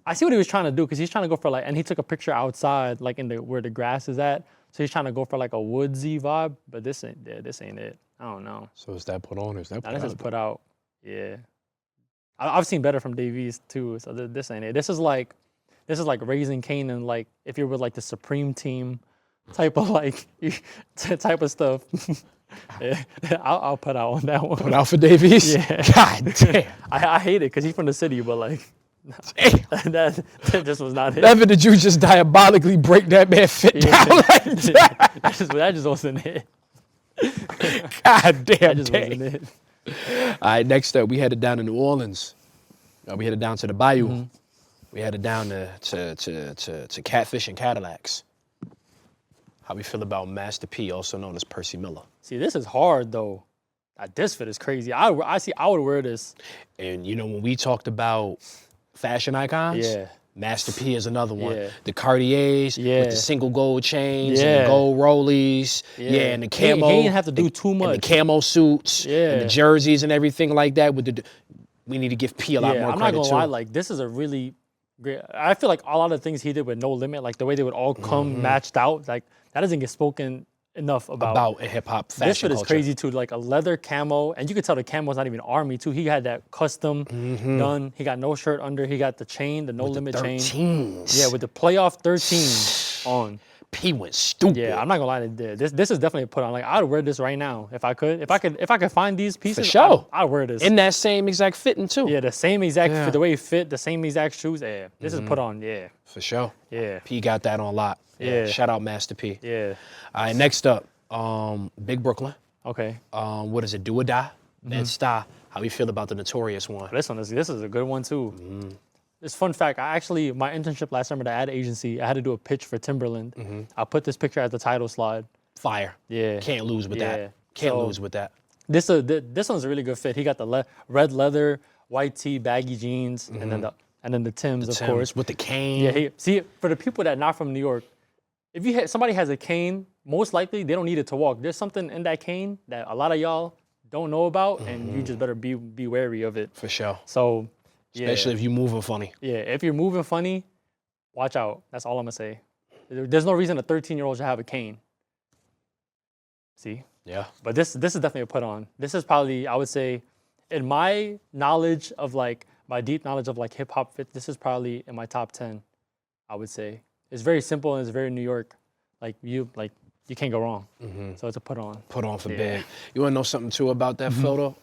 I see what he was trying to do, because he's trying to go for like, and he took a picture outside, like where the grass is at. So he's trying to go for like a woodsy vibe, but this ain't it. I don't know. So is that put on or is that put out? This is put out. Yeah. I've seen better from Dave East too, so this ain't it. This is like Raising Canaan, like if you're with like the Supreme Team type of like type of stuff. Yeah, I'll put out on that one. Put out for Dave East? Yeah. God damn. I hate it because he's from the city, but like that just was not it. Never did you just diabolically break that man fit down like that. that just wasn't it. God damn. That just wasn't it. All right, next up, we headed down to New Orleans. We headed down to the Bayou. We headed down to Catfish and Cadillacs. How we feel about Master P, also known as Percy Miller? See, this is hard though. This fit is crazy. I would wear this. And you know, when we talked about fashion icons, Yeah. Master P is another one. Yeah. The Cartiers with the single gold chains and the gold rollies. Yeah, and the camo. He didn't have to do too much. And the camo suits Yeah. and the jerseys and everything like that. We need to give P a lot more I'm credit not too. gonna lie, like this is a really great. I feel like a lot of things he did with No Limit, like the way they would all come matched out, like that doesn't get spoken enough about a hip hop fashion This fit is culture. crazy too, like a leather camo, and you could tell the camo's not even army too. He had that custom done. He got no shirt under. He got the chain, the No Limit chain. 13s. Yeah, with the playoff 13 on. P went stupid. Yeah, I'm not gonna lie. This is definitely a put on. Like I'd wear this right now if I could. If I could find these pieces, For sure. I'd wear this. In that same exact fitting too. Yeah, the same exact the way it fit, the same exact shoes. Yeah, this is put on. Yeah, For sure. yeah, P got that on lock. Yeah. Shout out Master P. yeah. All right, next up, Big Brooklyn. Okay, What is it? Do or Die? That Star. How we feel about the Notorious one? this is a good one too. This fun fact, my internship last summer at the ad agency, I had to do a pitch for Timberland. I put this picture as the title slide. Fire. Yeah. Can't lose with Yeah. that. Can't So- lose with that. This one's a really good fit. He got the red leather, white tee, baggy jeans, and then the Timbs, of course. With the cane. Yeah, see, for the people that are not from New York, if somebody has a cane, most likely they don't need it to walk. There's something in that cane that a lot of y'all don't know about, and you just better be wary of it. For sure. So, yeah. Especially if you moving funny. Yeah, if you're moving funny, watch out. That's all I'm gonna say. There's no reason a 13-year-old should have a cane. See? Yeah. But this is definitely a put on. This is probably, I would say, in my knowledge of like, my deep knowledge of like hip hop fit, this is probably in my top 10, I would say. It's very simple and it's very New York. You can't go wrong. So it's a put on. Put on for Yeah. big. You wanna know something too about that photo?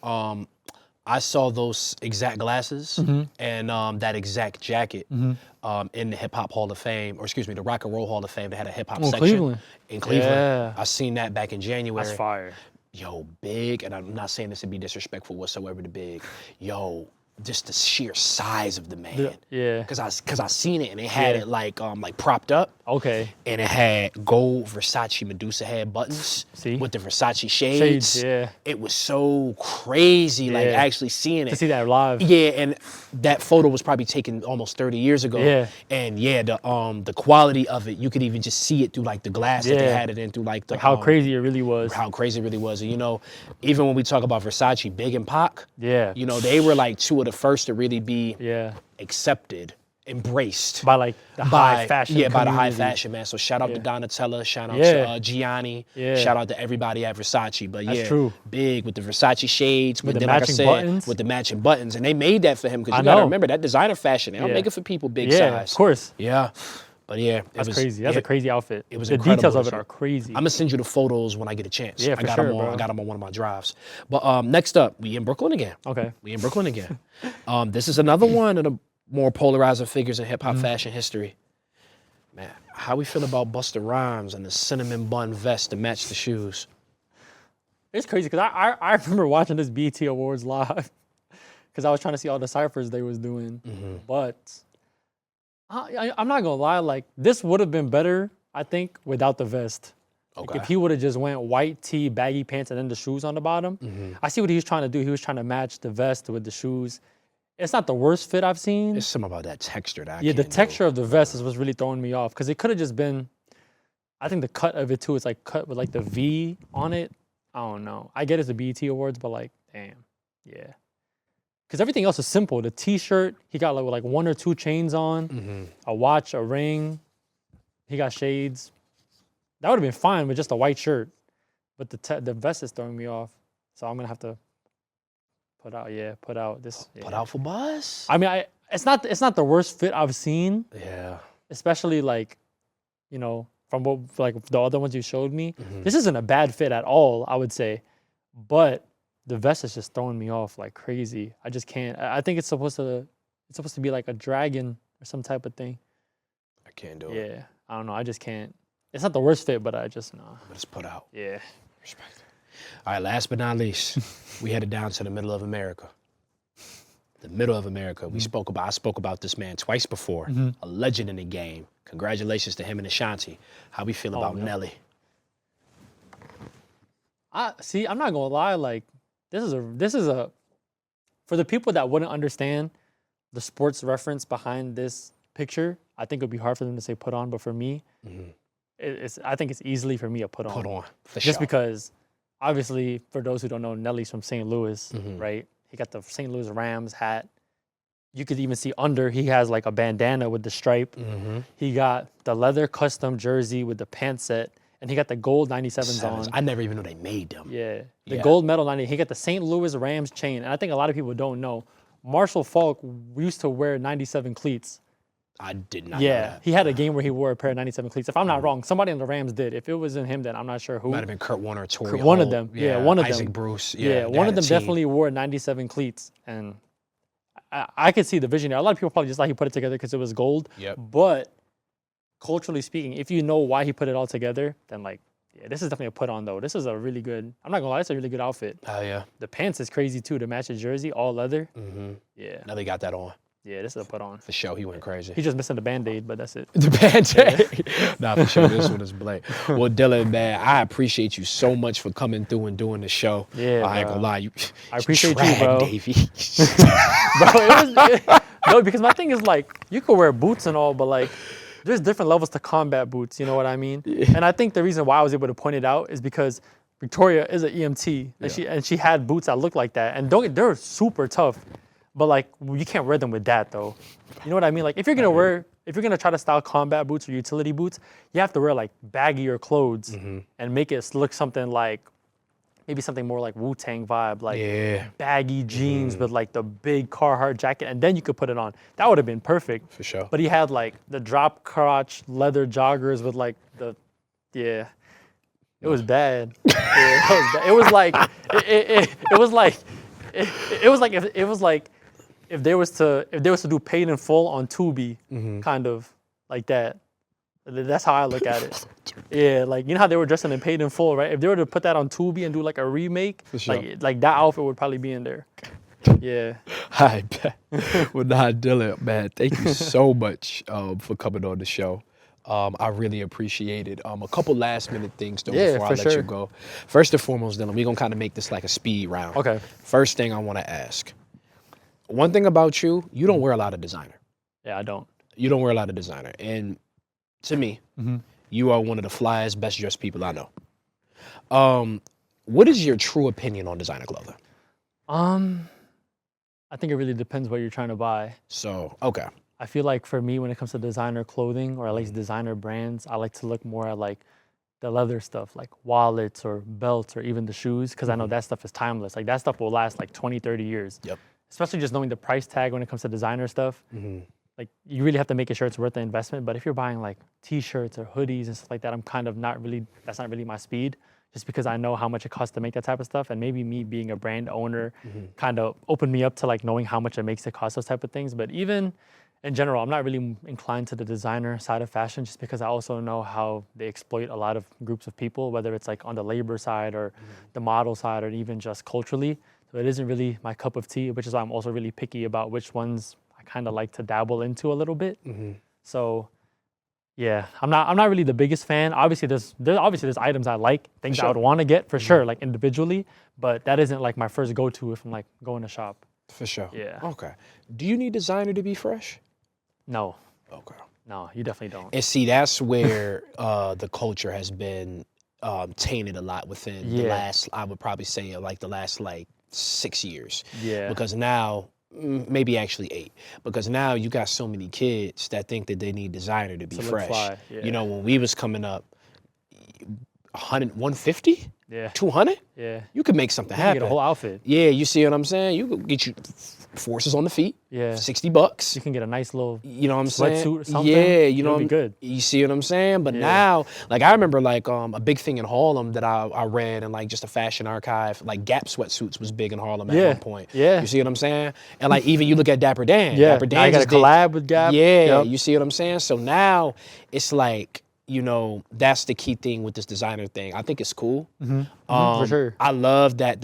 I saw those exact glasses and that exact jacket in the Hip Hop Hall of Fame, or excuse me, the Rock and Roll Hall of Fame. They had a hip hop section Cleveland. in Cleveland. Yeah. I seen that back in January. That's fire. Yo, Big, and I'm not saying this to be disrespectful whatsoever to Big. Yo, just the sheer size of the man. Yeah. Cause I seen it and it had it like propped up. Okay. And it had gold Versace Medusa head buttons with the Versace shades. Yeah. It was so crazy, like actually seeing it. To see that live. Yeah, and that photo was probably taken almost 30 years ago. Yeah. And the quality of it, you could even just see it through like the glass that they had it in, through like the how crazy it really was. How crazy it really was. And you know, even when we talk about Versace, Big and Pac, you know, they were like two of the first to really be accepted, embraced by like the high fashion community. By the high fashion, man. So shout out to Donatella, shout out to Gianni, shout out to everybody at Versace. But that's true. Big with the Versace shades, with the matching buttons. With the matching buttons. And they made that for him because you gotta remember that designer fashion, they don't make it for people big size. Yeah, of course. Yeah. But yeah, that's crazy. That's a crazy outfit. It was the incredible. Details of it are crazy. I'm gonna send you the photos when I get a chance. Yeah, I got them on one of my drives. But next up, we in Brooklyn again. Okay. We in Brooklyn again. This is another one of the more polarizing figures in hip hop fashion history. Man, how we feel about Busta Rhymes and the cinnamon bun vest to match the shoes? It's crazy because I remember watching this BET Awards live because I was trying to see all the ciphers they was doing, but. I'm not gonna lie, like this would have been better, I think, without the vest. Okay. Like, if he would have just went white tee, baggy pants, and then the shoes on the bottom. I see what he was trying to do. He was trying to match the vest with the shoes. It's not the worst fit I've seen. There's something about that texture that I the can't texture of the vest is what's really throwing me off because it could have just been. I think the cut of it too. It's like cut with like the V on it. I don't know. I get it's the BET Awards, but like, damn, yeah. Because everything else is simple. The T-shirt, he got like one or two chains on, a watch, a ring. He got shades. That would have been fine with just a white shirt. But the vest is throwing me off. So I'm going to have to put out this. Yeah. Put out for Buzz? I mean, it's not the worst fit I've seen. Yeah. Especially like, you know, from what like the other ones you showed me. This isn't a bad fit at all, I would say. But the vest is just throwing me off like crazy. I just can't. I think it's supposed to be like a dragon or some type of thing. I can't do it. Yeah, I don't know. I just can't. It's not the worst fit, but I just know. But it's put out. Yeah. Respect. All right, last but not least, we headed down to the middle of America. The middle of America. I spoke about this man twice before. A legend in the game. Congratulations to him and Ashanti. How we feel about Nelly? I'm not gonna lie, like. This is a for the people that wouldn't understand the sports reference behind this picture. I think it would be hard for them to say put on, but for me, I think it's easily for me a put on. Put on, for just sure. Because obviously, for those who don't know, Nelly's from St. Louis, right? He got the St. Louis Rams hat. You could even see under he has like a bandana with the stripe. He got the leather custom jersey with the pants set. And he got the gold 97s on. I never even knew they made them. Yeah. The gold medal 90. He got the St. Louis Rams chain. And I think a lot of people don't know. Marshall Faulk used to wear 97 cleats. I did not know that. He had a game where he wore a pair of 97 cleats. If I'm not wrong, somebody in the Rams did. If it wasn't him, then I'm not sure who. Might have been Kurt Warner or Torrey One Holt. of them. Yeah, one of them. Isaac Bruce. Yeah, one of them definitely wore 97 cleats. And I could see the vision there. A lot of people probably just like he put it together because it was gold. Yep. But culturally speaking, if you know why he put it all together, then like, yeah, this is definitely a put on though. This is a really good, I'm not gonna lie, it's a really good outfit. Oh yeah. The pants is crazy too, to match his jersey, all leather. Yeah. Now they got that on. Yeah, this is a put on. For sure, he went crazy. He's just missing the Band-Aid, but that's it. The Band-Aid? Nah, for sure, this one is blank. Well, Dylan, man, I appreciate you so much for coming through and doing the show. Yeah, I ain't gonna lie, I appreciate you, bro. Davey. No, because my thing is like, you could wear boots and all, but like, there's different levels to combat boots, you know what I mean? Yeah. And I think the reason why I was able to point it out is because Victoria is an EMT, and she had boots that look like that. And they're super tough, but like you can't wear them with that though. You know what I mean? Like if you're gonna try to style combat boots or utility boots, you have to wear like baggier clothes and make it look something like maybe something more like Wu-Tang vibe, like baggy jeans with like the big Carhartt jacket, and then you could put it on. That would have been perfect. For sure. But he had like the drop crotch leather joggers with like the, it was bad. It was like if they was to do paid in full on Tubi, kind of like that. That's how I look at it. Yeah, like you know how they were dressing in paid in full, right? If they were to put that on Tubi and do like a remake, For sure. like that outfit would probably be in there. Yeah. I bet. Well, nah, Dylan, man, thank you so much for coming on the show. I really appreciate it. A couple last minute things though before I let you go. First and foremost, Dylan, we're gonna kind of make this like a speed round. Okay. First thing I want to ask. One thing about you, you don't wear a lot of designer. Yeah, I don't. You don't wear a lot of designer. And to me, you are one of the flyest, best dressed people I know. What is your true opinion on designer clothing? I think it really depends what you're trying to buy. So, okay. I feel like for me, when it comes to designer clothing or at least designer brands, I like to look more at like the leather stuff, like wallets or belts or even the shoes, because I know that stuff is timeless. Like that stuff will last like 20, 30 years. Yep. Especially just knowing the price tag when it comes to designer stuff. Like you really have to make sure it's worth the investment. But if you're buying like t-shirts or hoodies and stuff like that, that's not really my speed, just because I know how much it costs to make that type of stuff. And maybe me being a brand owner kind of opened me up to like knowing how much it makes to cost those type of things. But even in general, I'm not really inclined to the designer side of fashion, just because I also know how they exploit a lot of groups of people, whether it's like on the labor side or the model side or even just culturally. So it isn't really my cup of tea, which is why I'm also really picky about which ones I kind of like to dabble into a little bit. So yeah, I'm not really the biggest fan. Obviously there's items I like, things I would want to get for sure, like individually, but that isn't like my first go-to if I'm like going to shop. For sure. Yeah. Okay. Do you need designer to be fresh? No. Okay. No, you definitely don't. And see, that's where the culture has been tainted a lot within the last, I would probably say like the last like 6 years. Yeah. Because now, maybe actually 8, because now you got so many kids that think that they need designer to be fresh. Fly. Yeah. You know, when we was coming up, 100, 150? Yeah. 200? Yeah. You could make something You happen. get a whole outfit. Yeah, you see what I'm saying? You could get you forces on the feet. Yeah. $60. You can get a nice little You know what I'm saying? sweatsuit or something. Yeah, you know, It'll be good. You see what I'm saying? But now, like I remember like a big thing in Harlem that I read in like just a fashion archive, like Gap sweatsuits was big in Harlem at one point. Yeah. You see what I'm saying? And like even you look at Dapper Dan. Yeah. Dapper Dan I got a just did- collab with Gap. Yeah, Yep. you see what I'm saying? So now it's like, you know, that's the key thing with this designer thing. I think it's cool. For sure. I love that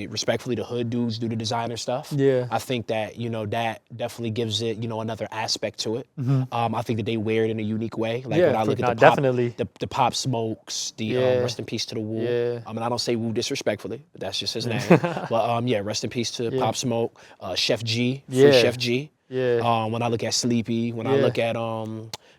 respectfully, the hood dudes do the designer stuff. Yeah. I think that, you know, that definitely gives it, you know, another aspect to it. I think that they wear it in a unique way. Like when I look at the Pop Smokes, rest in peace to the Woo. Yeah. I mean, I don't say Woo disrespectfully, but that's just his name. But yeah, rest in peace to Pop Smoke, Chef G, Free Chef G. Yeah. When I look at Sleepy, when I look at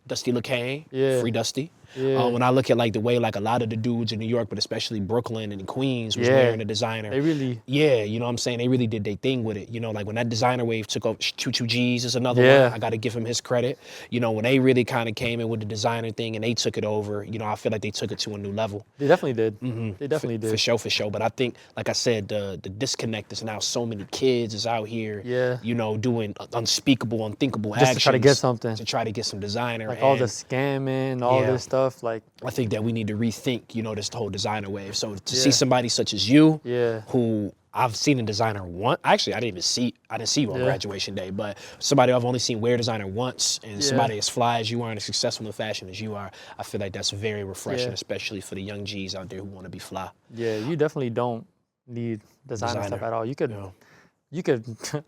Dusty LaCane, Free Dusty. Yeah. When I look at like the way like a lot of the dudes in New York, but especially Brooklyn and Queens was wearing a designer. They really. Yeah, you know what I'm saying? They really did their thing with it. You know, like when that designer wave took over, Choo Choo G's is another one. I got to give him his credit. You know, when they really kind of came in with the designer thing and they took it over, you know, I feel like they took it to a new level. They definitely did. They definitely did. For sure. But I think, like I said, the disconnect is now so many kids is out here, you know, doing unspeakable, unthinkable actions. Just to try to get something. To try to get some designer. Like all the scamming, all this stuff. Like I think that we need to rethink, you know, this whole designer wave. So to see somebody such as you, who I've seen a designer once. Actually, I didn't see you on graduation day, but somebody I've only seen wear designer once, and somebody as fly as you are and as successful in fashion as you are, I feel like that's very refreshing, especially for the young G's out there who want to be fly. Yeah, you definitely don't need designer stuff at all. You could.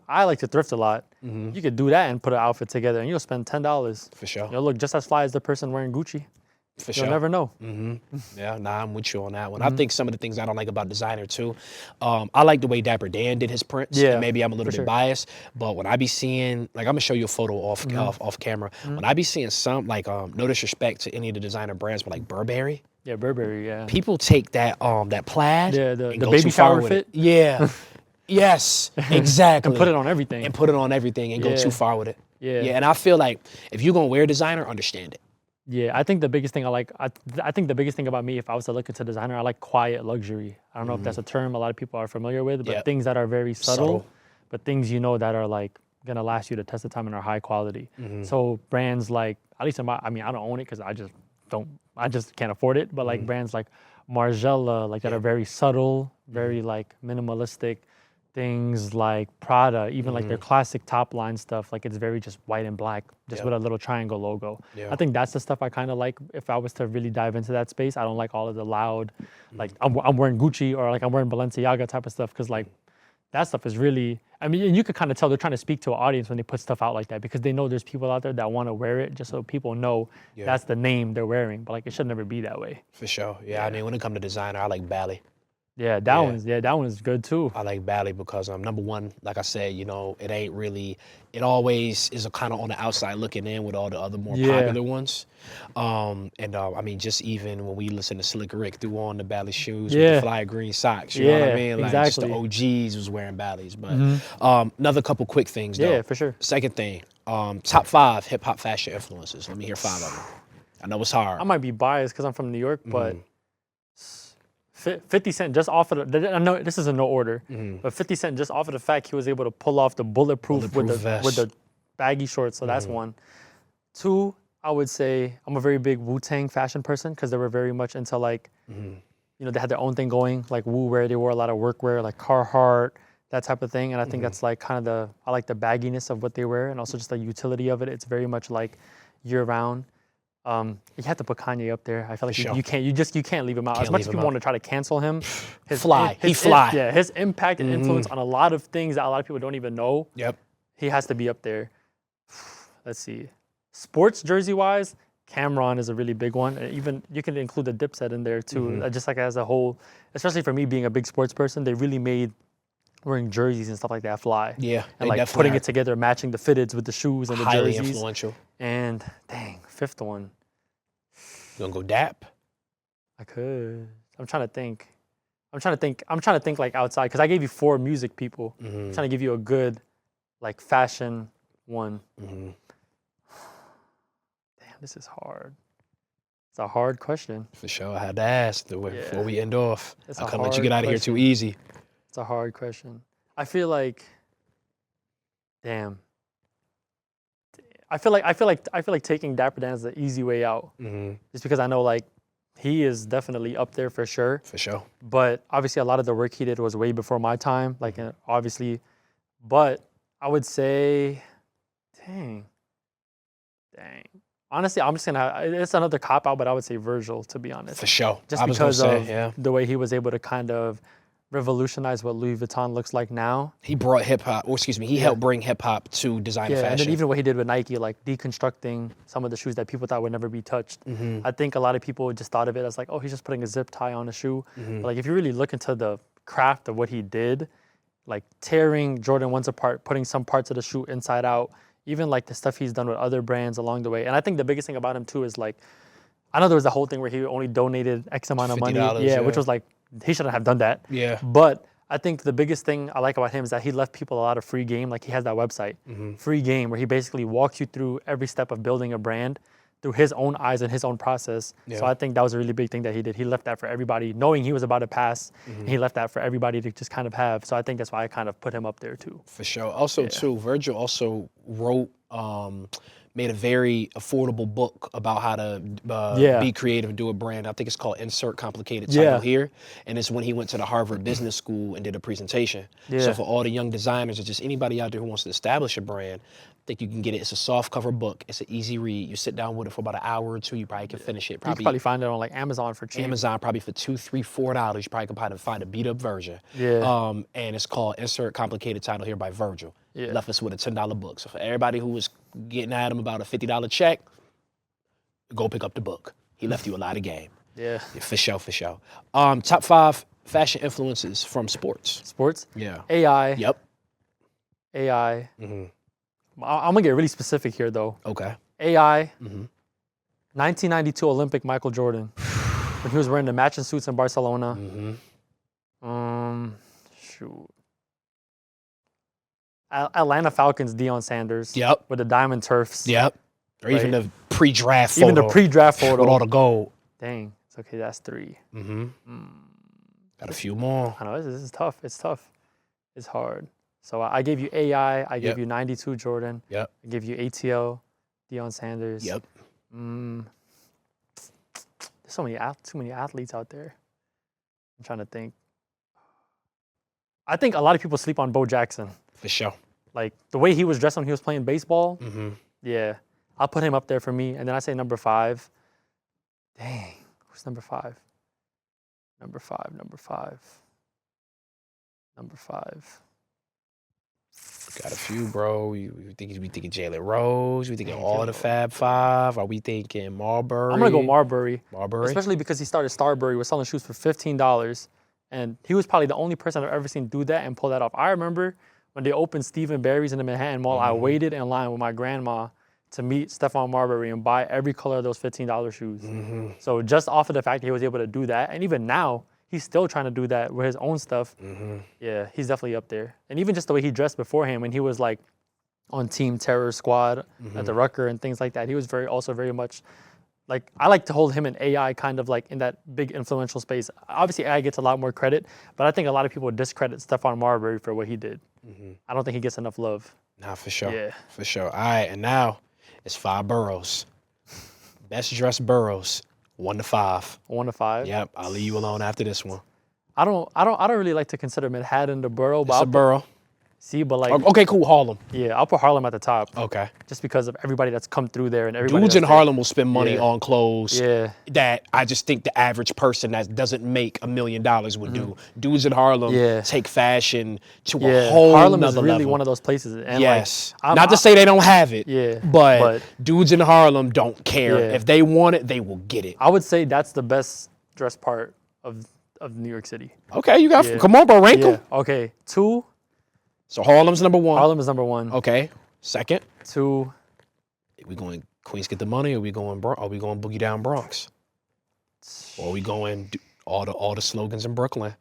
I like to thrift a lot. You could do that and put an outfit together, and you'll spend $10. For sure. You'll look just as fly as the person wearing Gucci. For sure. You'll never know. Yeah, I'm with you on that one. I think some of the things I don't like about designer too, I like the way Dapper Dan did his prints. Yeah, and maybe I'm a little bit biased, but when I be seeing, like I'm gonna show you a photo off camera. When I be seeing some, like no disrespect to any of the designer brands, but like Burberry. Yeah, Burberry. Yeah. People take that plaid. Yeah, the and go baby too far shower with fit. It. Yeah. Yes, exactly. And put it on everything. And go too far with it. Yeah. Yeah, and I feel like if you're gonna wear designer, understand it. Yeah, I think the biggest thing I think the biggest thing about me, if I was to look into designer, I like quiet luxury. I don't know if that's a term a lot of people are familiar with, but things that are very subtle, but things you know that are like gonna last you the test of time and are high quality. So brands like, at least I don't own it because I just can't afford it, but like brands like Margiela, like that are very subtle, very like minimalistic. Things like Prada, even like their classic top line stuff, like it's very just white and black, just with a little triangle logo. I think that's the stuff I kind of like if I was to really dive into that space. I don't like all of the loud, like I'm wearing Gucci or like I'm wearing Balenciaga type of stuff, because like that stuff is really, I mean, and you could kind of tell they're trying to speak to an audience when they put stuff out like that because they know there's people out there that want to wear it just so people know that's the name they're wearing. But like, it should never be that way. For sure. Yeah, I mean, when it comes to designer, I like Bally. Yeah, that one is good too. I like Bally because number one, like I said, you know, it ain't really. It always is a kind of on the outside looking in with all the other more popular ones. I mean, just even when we listen to Slick Rick threw on the Bally shoes with the fly green socks, you know what I mean? Like just the OGs was wearing Bally's. But another couple quick things though. Yeah, for sure. Second thing, top 5 hip hop fashion influences. Let me hear 5 of them. I know it's hard. I might be biased because I'm from New York, but 50 Cent just off of I know this is in no order, but 50 Cent just off of the fact he was able to pull off the bulletproof with the baggy shorts, so that's one. 2, I would say I'm a very big Wu-Tang fashion person because they were very much into like, you know, they had their own thing going, like Wu wear, they wore a lot of workwear, like Carhartt, that type of thing, and I think that's like kind of I like the bagginess of what they wear and also just the utility of it. It's very much like year-round. You have to put Kanye up there. I feel like you can't leave him out. As much as people want to try to cancel him, he fly. His impact and influence on a lot of things that a lot of people don't even know. Yep. He has to be up there. Let's see. Sports jersey wise, Cameron is a really big one. Even you can include the Dipset in there too. Just like as a whole, especially for me being a big sports person, they really made wearing jerseys and stuff like that fly. Yeah. And like putting it together, matching the fitteds with the shoes and the jerseys. Highly influential. And dang, 5th one. You gonna go Dap? I could. I'm trying to think like outside because I gave you 4 music people. I'm trying to give you a good like fashion one. Damn, this is hard. It's a hard question. For sure, I had to ask before we end off. I couldn't let you get out of here too easy. It's a hard question. I feel like, damn. I feel like taking Dapper Dan is the easy way out. Just because I know like he is definitely up there for sure. For sure. But obviously a lot of the work he did was way before my time. Like obviously, but I would say, dang. Honestly, I'm just gonna. It's another cop out, but I would say Virgil, to be honest. For sure. Just because of the way he was able to kind of revolutionize what Louis Vuitton looks like now. He brought hip hop, he helped bring hip hop to designer fashion. And then even what he did with Nike, like deconstructing some of the shoes that people thought would never be touched. I think a lot of people just thought of it as like, oh, he's just putting a zip tie on a shoe. But like if you really look into the craft of what he did, like tearing Jordan 1s apart, putting some parts of the shoe inside out, even like the stuff he's done with other brands along the way. And I think the biggest thing about him too is like, I know there was the whole thing where he only donated X amount of money. Yeah, which was like, he shouldn't have done that. Yeah. But I think the biggest thing I like about him is that he left people a lot of free game. Like he has that website, Free Game, where he basically walks you through every step of building a brand through his own eyes and his own process. Yeah. So I think that was a really big thing that he did. He left that for everybody, knowing he was about to pass, and he left that for everybody to just kind of have. So I think that's why I kind of put him up there too. For sure. Also too, Virgil also wrote, made a very affordable book about how to be creative and do a brand. I think it's called Insert Complicated Title Here. And it's when he went to the Harvard Business School and did a presentation. So for all the young designers or just anybody out there who wants to establish a brand, I think you can get it. It's a soft cover book. It's an easy read. You sit down with it for about an hour or two. You probably can finish it. You can probably find it on like Amazon for cheap. Amazon probably for $2, $3, $4. You probably can find a beat up version. And it's called Insert Complicated Title Here by Virgil. Left us with a $10 book. So for everybody who was getting at him about a $50 check, go pick up the book. He left you a lot of game. For sure. Top 5 fashion influences from sports. Sports? Yeah. AI. Yep. AI. I'm gonna get really specific here though. Okay. AI. 1992 Olympic Michael Jordan, when he was wearing the matching suits in Barcelona. Shoot. Atlanta Falcons Deion Sanders. Yep. With the diamond turfs. Yep. Or even the pre-draft photo. Even the pre-draft photo. With all the gold. Dang. It's okay, that's 3. Got a few more. I know, this is tough. It's tough. It's hard. So I gave you AI. I gave you 92 Jordan. Yep. I gave you ATL, Deion Sanders. Yep. There's too many athletes out there. I'm trying to think. I think a lot of people sleep on Bo Jackson. For sure. Like the way he was dressed when he was playing baseball. Yeah. I'll put him up there for me. And then I say number 5. Dang. Who's number 5? Number 5. Got a few, bro. We thinking Jalen Rose. We thinking all of the Fab Five. Are we thinking Marbury? I'm gonna go Marbury. Marbury? Especially because he started Starbury with selling shoes for $15. And he was probably the only person I've ever seen do that and pull that off. I remember when they opened Stephen Barry's in the Manhattan Mall, I waited in line with my grandma to meet Stephon Marbury and buy every color of those $15 shoes. So just off of the fact that he was able to do that, and even now, he's still trying to do that with his own stuff. Yeah, he's definitely up there. And even just the way he dressed beforehand when he was like on Team Terror Squad at the Rucker and things like that, he was also very much like, I like to hold him and AI kind of like in that big influential space. Obviously, AI gets a lot more credit, but I think a lot of people discredit Stephon Marbury for what he did. I don't think he gets enough love. Nah, for sure. Yeah. For sure. All right, and now it's 5 boroughs. Best dressed boroughs, 1 to 5. 1 to 5. Yep, I'll leave you alone after this one. I don't really like to consider Manhattan the borough, but It's a borough. but like, Okay, cool. Harlem. yeah, I'll put Harlem at the top. Okay. Just because of everybody that's come through there and everybody. Dudes in Harlem will spend money Yeah. on clothes Yeah. that I just think the average person that doesn't make $1 million would do. Dudes in Harlem Yeah. take fashion to Yeah, a whole Harlem is nother really level. one of those places. And Yes. like, Not to say they don't have it. Yeah, But dudes in Harlem don't care. Yeah. If they want it, they will get it. I would say that's the best dressed part of New York City. Okay, you got. Yeah. Come on, bro, rank Yeah. them. Okay. 2. So Harlem's number 1. Harlem is number 1. Okay. Second. 2. Are we going Queens Get the Money? Or are we going Boogie Down Bronx? Or are we going all the slogans in Brooklyn?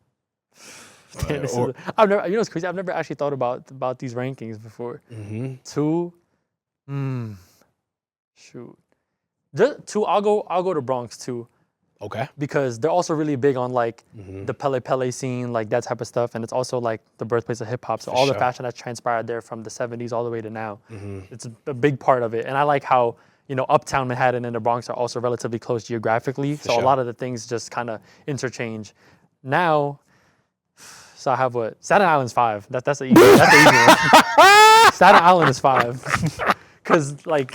I've never. You know what's crazy? I've never actually thought about these rankings before. 2. Shoot. Just 2. I'll go to Bronx 2. Okay. Because they're also really big on like the Pele scene, like that type of stuff, and it's also like the birthplace of hip hop. So all the fashion that's transpired there from the '70s all the way to now, it's a big part of it. And I like how Uptown Manhattan and the Bronx are also relatively close geographically, so a lot of the things just kind of interchange. Now, so I have what? Staten Island's 5. That's the easy one. Staten Island is 5, because like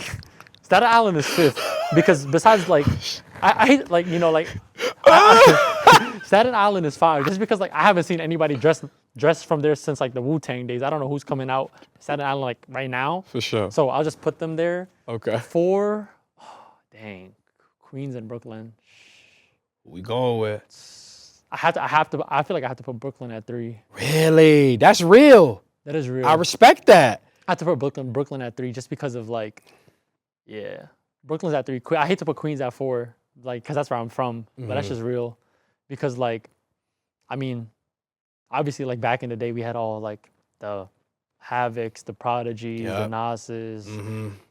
Staten Island is 5th, because besides like. I hate like Staten Island is 5 just because like I haven't seen anybody dressed from there since like the Wu-Tang days. I don't know who's coming out Staten Island like right now. For sure. So I'll just put them there. Okay. 4, dang, Queens and Brooklyn. We going with. I feel like I have to put Brooklyn at 3. Really? That's real. That is real. I respect that. I have to put Brooklyn at 3 just because of like, yeah, Brooklyn's at 3. I hate to put Queens at 4. Like, because that's where I'm from, but that's just real. Because, like, I mean, obviously, like, back in the day, we had all, like, the Havocs, the Prodigies, the Nas's,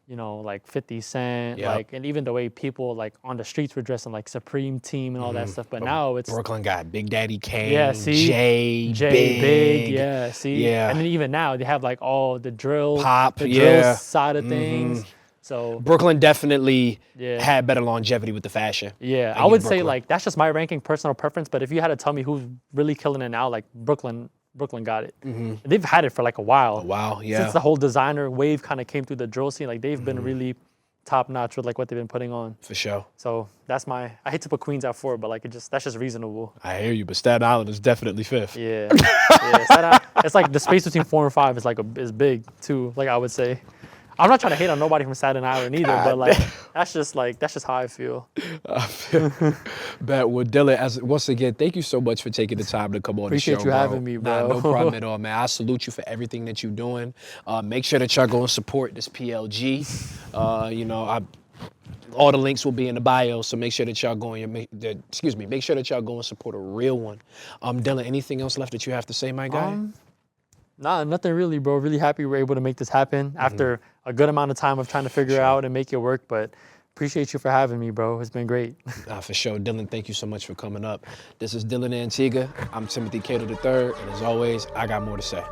like, 50 Cent, like, and even the way people, like, on the streets were dressing, like, Supreme Team and all that stuff. But now it's... Brooklyn got Big Daddy Kane, Jay, Big. yeah, see? Yeah. And then even now, they have, like, all the drill, Pop, the drill side of things. So Brooklyn definitely had better longevity with the fashion. Yeah, I would say like that's just my ranking, personal preference. But if you had to tell me who's really killing it now, like Brooklyn got it. They've had it for like a while. Since the whole designer wave kind of came through the drill scene, like they've been really top notch with like what they've been putting on. For sure. So that's I hate to put Queens at 4, but like that's just reasonable. I hear you, but Staten Island is definitely 5th. Yeah, it's like the space between 4 and 5 is big too. Like I would say. I'm not trying to hate on nobody from Staten Island either, but like that's just how I feel. Bet. Well, Dylan, once again, thank you so much for taking the time to come on the show. Appreciate you having me, bro. Nah, no problem at all, man. I salute you for everything that you're doing. Make sure that y'all go and support this PLG. All the links will be in the bio, so make sure that y'all go and make sure that y'all go and support a real one. Dylan, anything else left that you have to say, my guy? Nah, nothing really, bro. Really happy we're able to make this happen after a good amount of time of trying to figure it out and make it work. But appreciate you for having me, bro. It's been great. For sure. Dylan, thank you so much for coming up. This is Dylan Antigua. I'm Timothy Cato III, and as always, I got more to say.